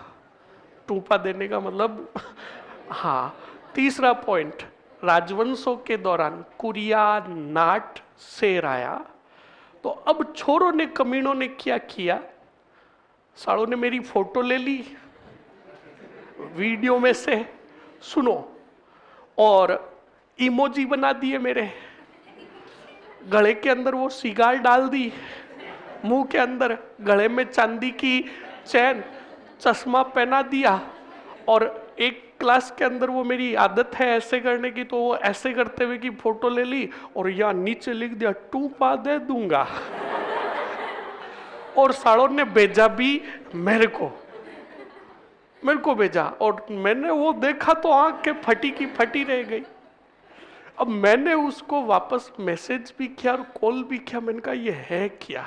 टूपा देने का मतलब हाँ। तीसरा पॉइंट, राजवंशों के दौरान कुरिया नाट शेर आया। तो अब छोरों ने, कमीनों ने क्या किया, सालों ने मेरी फोटो ले ली वीडियो में से, सुनो, और इमोजी बना दिए मेरे, गले के अंदर वो सिगार डाल दी, मुंह के अंदर गले में चांदी की चैन, चश्मा पहना दिया, और एक क्लास के अंदर वो मेरी आदत है ऐसे करने की, तो वो ऐसे करते हुए की फोटो ले ली और यहाँ नीचे लिख दिया टूपा दे दूंगा। और सालों ने भेजा भी मेरे को भेजा, और मैंने वो देखा तो आंख के फटी की फटी रह गई। अब मैंने उसको वापस मैसेज भी किया और कॉल भी किया, मैंने कहा ये है क्या,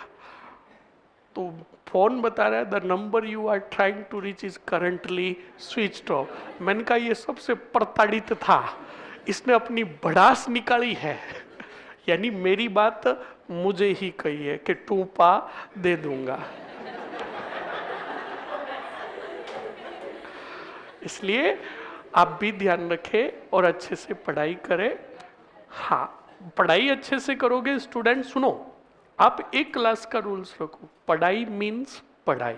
तो फोन बता रहा है the number you are trying to reach is currently switched off. मैंने कहा ये सबसे प्रताड़ित था, इसने अपनी भड़ास निकाली है, यानी मेरी बात मुझे ही कही है कि टूपा दे दूंगा। इसलिए आप भी ध्यान रखें और अच्छे से पढ़ाई करें। हाँ, पढ़ाई अच्छे से करोगे स्टूडेंट, सुनो, आप एक क्लास का रूल्स रखो, पढ़ाई मीन्स पढ़ाई।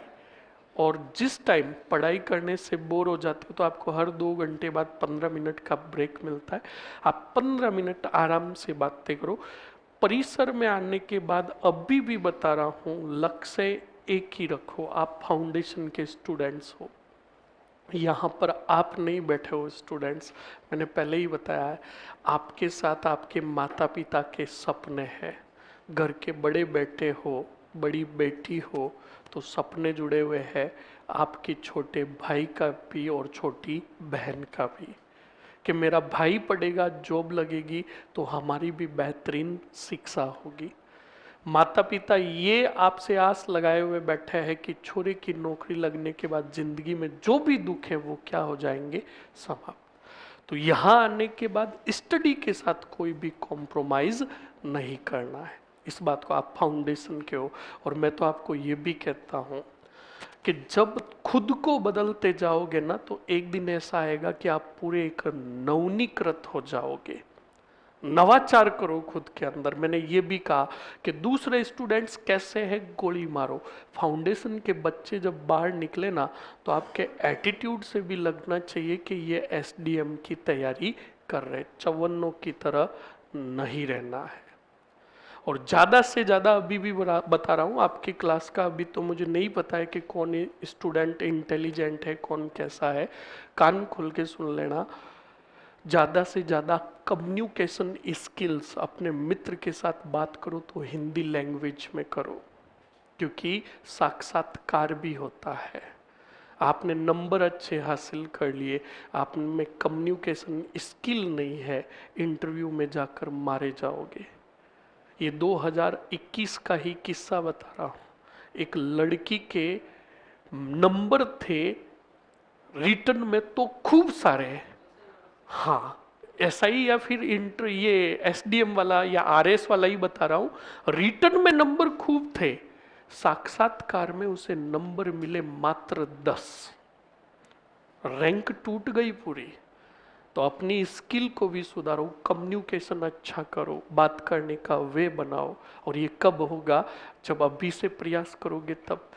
और जिस टाइम पढ़ाई करने से बोर हो जाते हो तो आपको हर 2 घंटे बाद 15 मिनट का ब्रेक मिलता है, आप 15 मिनट आराम से बातें करो। परिसर में आने के बाद अभी भी बता रहा हूँ, लक्ष्य एक ही रखो, आप फाउंडेशन के स्टूडेंट्स हो। यहाँ पर आप नहीं बैठे हो स्टूडेंट्स, मैंने पहले ही बताया है, आपके साथ आपके माता पिता के सपने हैं। घर के बड़े बेटे हो, बड़ी बेटी हो, तो सपने जुड़े हुए हैं आपके छोटे भाई का भी और छोटी बहन का भी, कि मेरा भाई पढ़ेगा, जॉब लगेगी तो हमारी भी बेहतरीन शिक्षा होगी। माता पिता ये आपसे आस लगाए हुए बैठे हैं कि छोरे की नौकरी लगने के बाद जिंदगी में जो भी दुख है वो क्या हो जाएंगे, समाप्त। तो यहाँ आने के बाद स्टडी के साथ कोई भी कॉम्प्रोमाइज नहीं करना है, इस बात को आप फाउंडेशन के हो। और मैं तो आपको ये भी कहता हूँ कि जब खुद को बदलते जाओगे ना, तो एक दिन ऐसा आएगा कि आप पूरे एक नवनीकृत हो जाओगे। नवाचार करो खुद के अंदर। मैंने ये भी कहा कि दूसरे स्टूडेंट्स कैसे हैं, गोली मारो। फाउंडेशन के बच्चे जब बाहर निकले ना, तो आपके एटीट्यूड से भी लगना चाहिए कि ये एसडीएम की तैयारी कर रहे, चौवन्नों की तरह नहीं रहना है। और ज़्यादा से ज़्यादा अभी भी बता रहा हूँ, आपकी क्लास का अभी तो मुझे नहीं पता है कि कौन स्टूडेंट इंटेलिजेंट है, कौन कैसा है, कान खोल के सुन लेना। ज़्यादा से ज़्यादा कम्युनिकेशन स्किल्स, अपने मित्र के साथ बात करो तो हिंदी लैंग्वेज में करो, क्योंकि साक्षात्कार भी होता है। आपने नंबर अच्छे हासिल कर लिए, आप में कम्युनिकेशन स्किल नहीं है, इंटरव्यू में जाकर मारे जाओगे। ये 2021 का ही किस्सा बता रहा हूँ। एक लड़की के नंबर थे रिटर्न में तो खूब सारे, हाँ ऐसा ही, या फिर इंटर ये एसडीएम वाला या आरएस वाला ही बता रहा हूँ, रिटर्न में नंबर खूब थे, साक्षात्कार में उसे नंबर मिले मात्र 10, रैंक टूट गई पूरी। तो अपनी स्किल को भी सुधारो, कम्युनिकेशन अच्छा करो, बात करने का वे बनाओ। और ये कब होगा, जब अभी से प्रयास करोगे तब।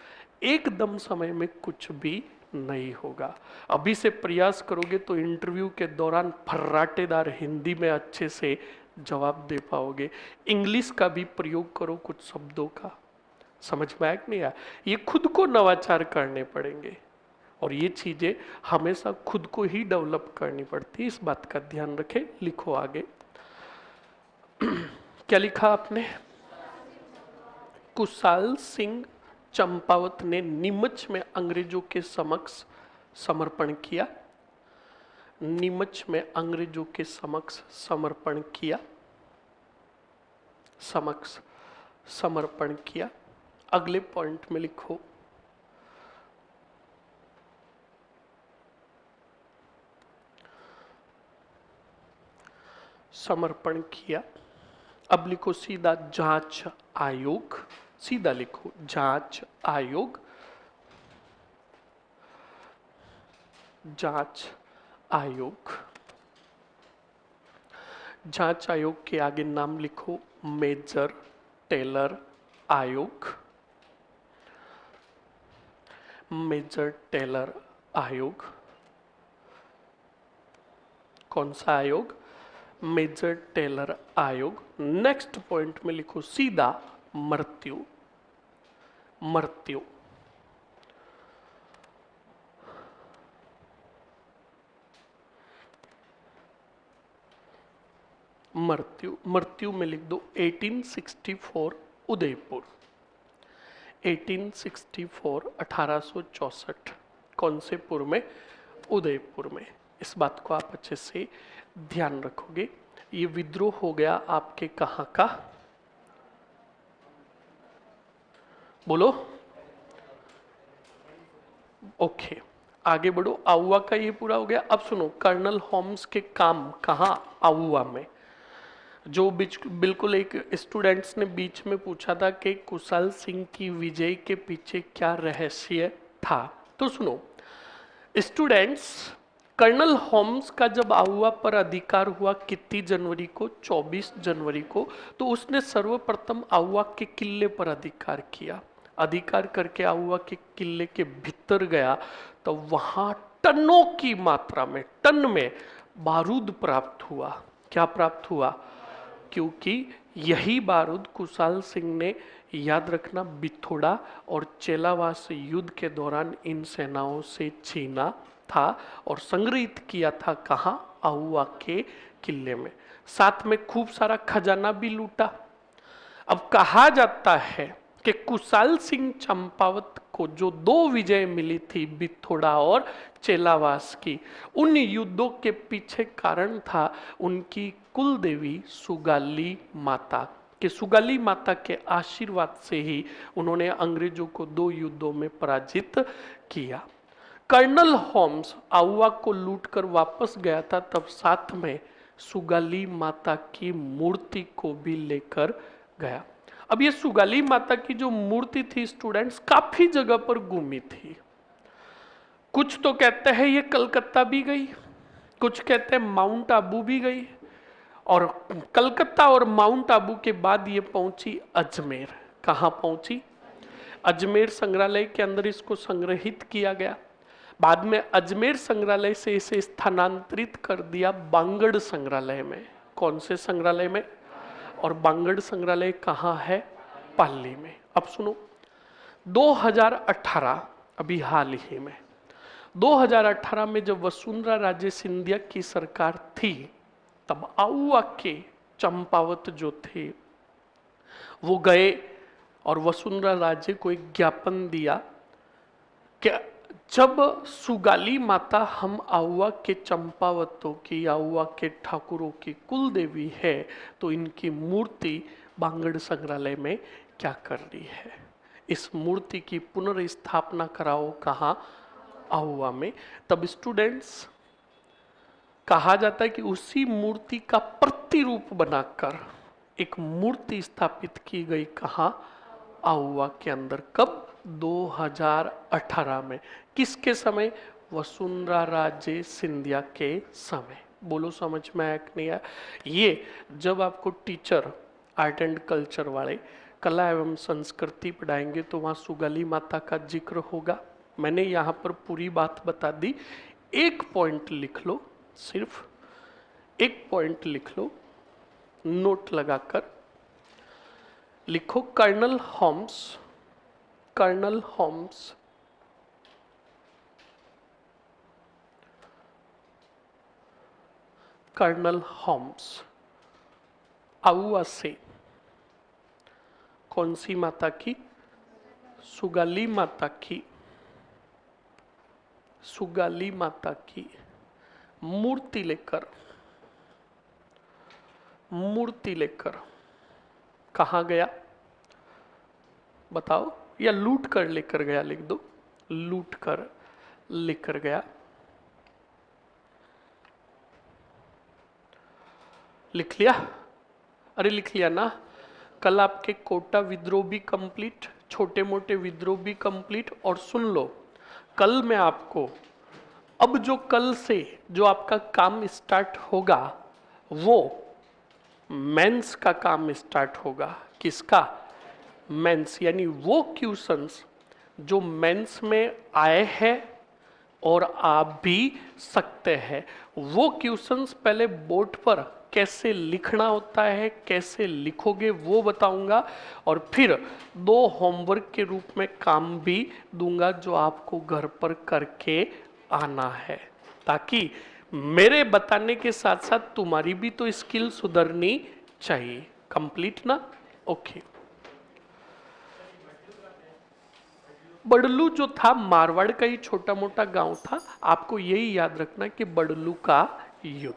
एकदम समय में कुछ भी नहीं होगा। अभी से प्रयास करोगे तो इंटरव्यू के दौरान फर्राटेदार हिंदी में अच्छे से जवाब दे पाओगे। इंग्लिश का भी प्रयोग करो, कुछ शब्दों का समझ में आया कि नहीं आया। ये खुद को नवाचार करने पड़ेंगे और ये चीजें हमेशा खुद को ही डेवलप करनी पड़ती है, इस बात का ध्यान रखें। लिखो आगे। क्या लिखा आपने? कुशाल सिंह चंपावत ने नीमच में अंग्रेजों के समक्ष समर्पण किया। नीमच में अंग्रेजों के समक्ष समर्पण किया, समक्ष समर्पण किया। अगले पॉइंट में लिखो, समर्पण किया। अब लिखो सीधा जांच आयोग, सीधा लिखो जांच आयोग, जांच आयोग। जांच आयोग के आगे नाम लिखो मेजर टेलर आयोग, मेजर टेलर आयोग। कौन सा आयोग? मेजर टेलर आयोग। नेक्स्ट पॉइंट में लिखो सीधा मृत्यु, मृत्यु। मृत्यु, मृत्यु में लिख दो 1864 उदयपुर, 1864 1864। कौन से पुर में? उदयपुर में। इस बात को आप अच्छे से ध्यान रखोगे। ये विद्रोह हो गया आपके कहां का? बोलो। ओके, आगे बढ़ो। आउवा का ये पूरा हो गया। अब सुनो, कर्नल होम्स के काम कहाँ? आउवा में। जो बिल्कुल एक स्टूडेंट्स ने बीच में पूछा था कि कुशल सिंह की विजय के पीछे क्या रहस्य था, तो सुनो स्टूडेंट्स, कर्नल होम्स का जब आउवा पर अधिकार हुआ कितनी जनवरी को? 24 जनवरी को। तो उसने सर्वप्रथम आउवा के किले पर अधिकार किया। अधिकार करके आउवा के किले के भीतर गया तो वहां टनों की मात्रा में, टन में बारूद प्राप्त हुआ। क्या प्राप्त हुआ? क्योंकि यही बारूद कुशाल सिंह ने, याद रखना, बिथोड़ा और चेलावास युद्ध के दौरान इन सेनाओं से छीना था और संग्रहित किया था। कहाँ? आउवा के किले में। साथ में खूब सारा खजाना भी लूटा। अब कहा जाता है कि कुशाल सिंह चंपावत को जो 2 विजय मिली थी, बिथोड़ा और चेलावास की, उन युद्धों के पीछे कारण था उनकी कुल देवी सुगाली माता। कि सुगाली माता के आशीर्वाद से ही उन्होंने अंग्रेजों को 2 युद्धों में पराजित किया। कर्नल होम्स आउवा को लूटकर वापस गया था, तब साथ में सुगाली माता की मूर्ति को भी लेकर गया। अब ये सुगाली माता की जो मूर्ति थी स्टूडेंट्स, काफी जगह पर घूमी थी। कुछ तो कहते हैं ये कलकत्ता भी गई, कुछ कहते हैं माउंट आबू भी गई, और कलकत्ता और माउंट आबू के बाद ये पहुंची अजमेर। कहाँ पहुंची? अजमेर संग्रहालय के अंदर इसको संग्रहित किया गया। बाद में अजमेर संग्रहालय से इसे स्थानांतरित कर दिया बांगड़ संग्रहालय में। कौन से संग्रहालय में? और बांगड़ संग्रहालय कहाँ है? पाली में। अब सुनो, 2018, अभी हाल ही में 2018 में जब वसुंधरा राजे सिंधिया की सरकार थी, तब आउवा के चंपावत जो थे वो गए और वसुंधरा राजे को एक ज्ञापन दिया कि जब सुगाली माता हम आउवा के चंपावतों की, आउवा के ठाकुरों की कुल देवी है, तो इनकी मूर्ति बांगड़ संग्रहालय में क्या कर रही है? इस मूर्ति की पुनर्स्थापना कराओ। कहाँ? आउवा में। तब स्टूडेंट्स, कहा जाता है कि उसी मूर्ति का प्रतिरूप बनाकर एक मूर्ति स्थापित की गई। कहाँ? आउवा के अंदर। कब? 2018 में। किसके समय? वसुंधरा राजे सिंधिया के समय। बोलो समझ में आया कि नहीं आया? ये जब आपको टीचर आर्ट एंड कल्चर वाले कला एवं संस्कृति पढ़ाएंगे तो वहाँ सुगाली माता का जिक्र होगा। मैंने यहाँ पर पूरी बात बता दी। एक पॉइंट लिख लो, सिर्फ एक पॉइंट लिख लो, नोट लगाकर लिखो, colonel Holmes, colonel Holmes colonel Holmes Auwa से कौन सी माता की? सुगाली माता की, सुगाली माता की मूर्ति लेकर कहाँ गया? बताओ। या लूट कर लेकर गया? लिख दो, लूट कर लेकर गया। लिख लिया? अरे लिख लिया ना? कल आपके कोटा विद्रोह भी कंप्लीट, छोटे मोटे विद्रोह भी कंप्लीट। और सुन लो, कल मैं आपको, अब जो कल से जो आपका काम स्टार्ट होगा वो मेंस का काम स्टार्ट होगा। किसका? मेंस। यानी वो क्वेश्चंस जो मेंस में आए हैं और आप भी सकते हैं, वो क्वेश्चंस पहले बोर्ड पर कैसे लिखना होता है, कैसे लिखोगे वो बताऊंगा, और फिर 2 होमवर्क के रूप में काम भी दूंगा जो आपको घर पर करके आना है, ताकि मेरे बताने के साथ साथ तुम्हारी भी तो स्किल सुधरनी चाहिए। कंप्लीट ना? ओके। बड़लू जो था मारवाड़ का ही छोटा मोटा गांव था। आपको यही याद रखना कि बड़लू का युद्ध।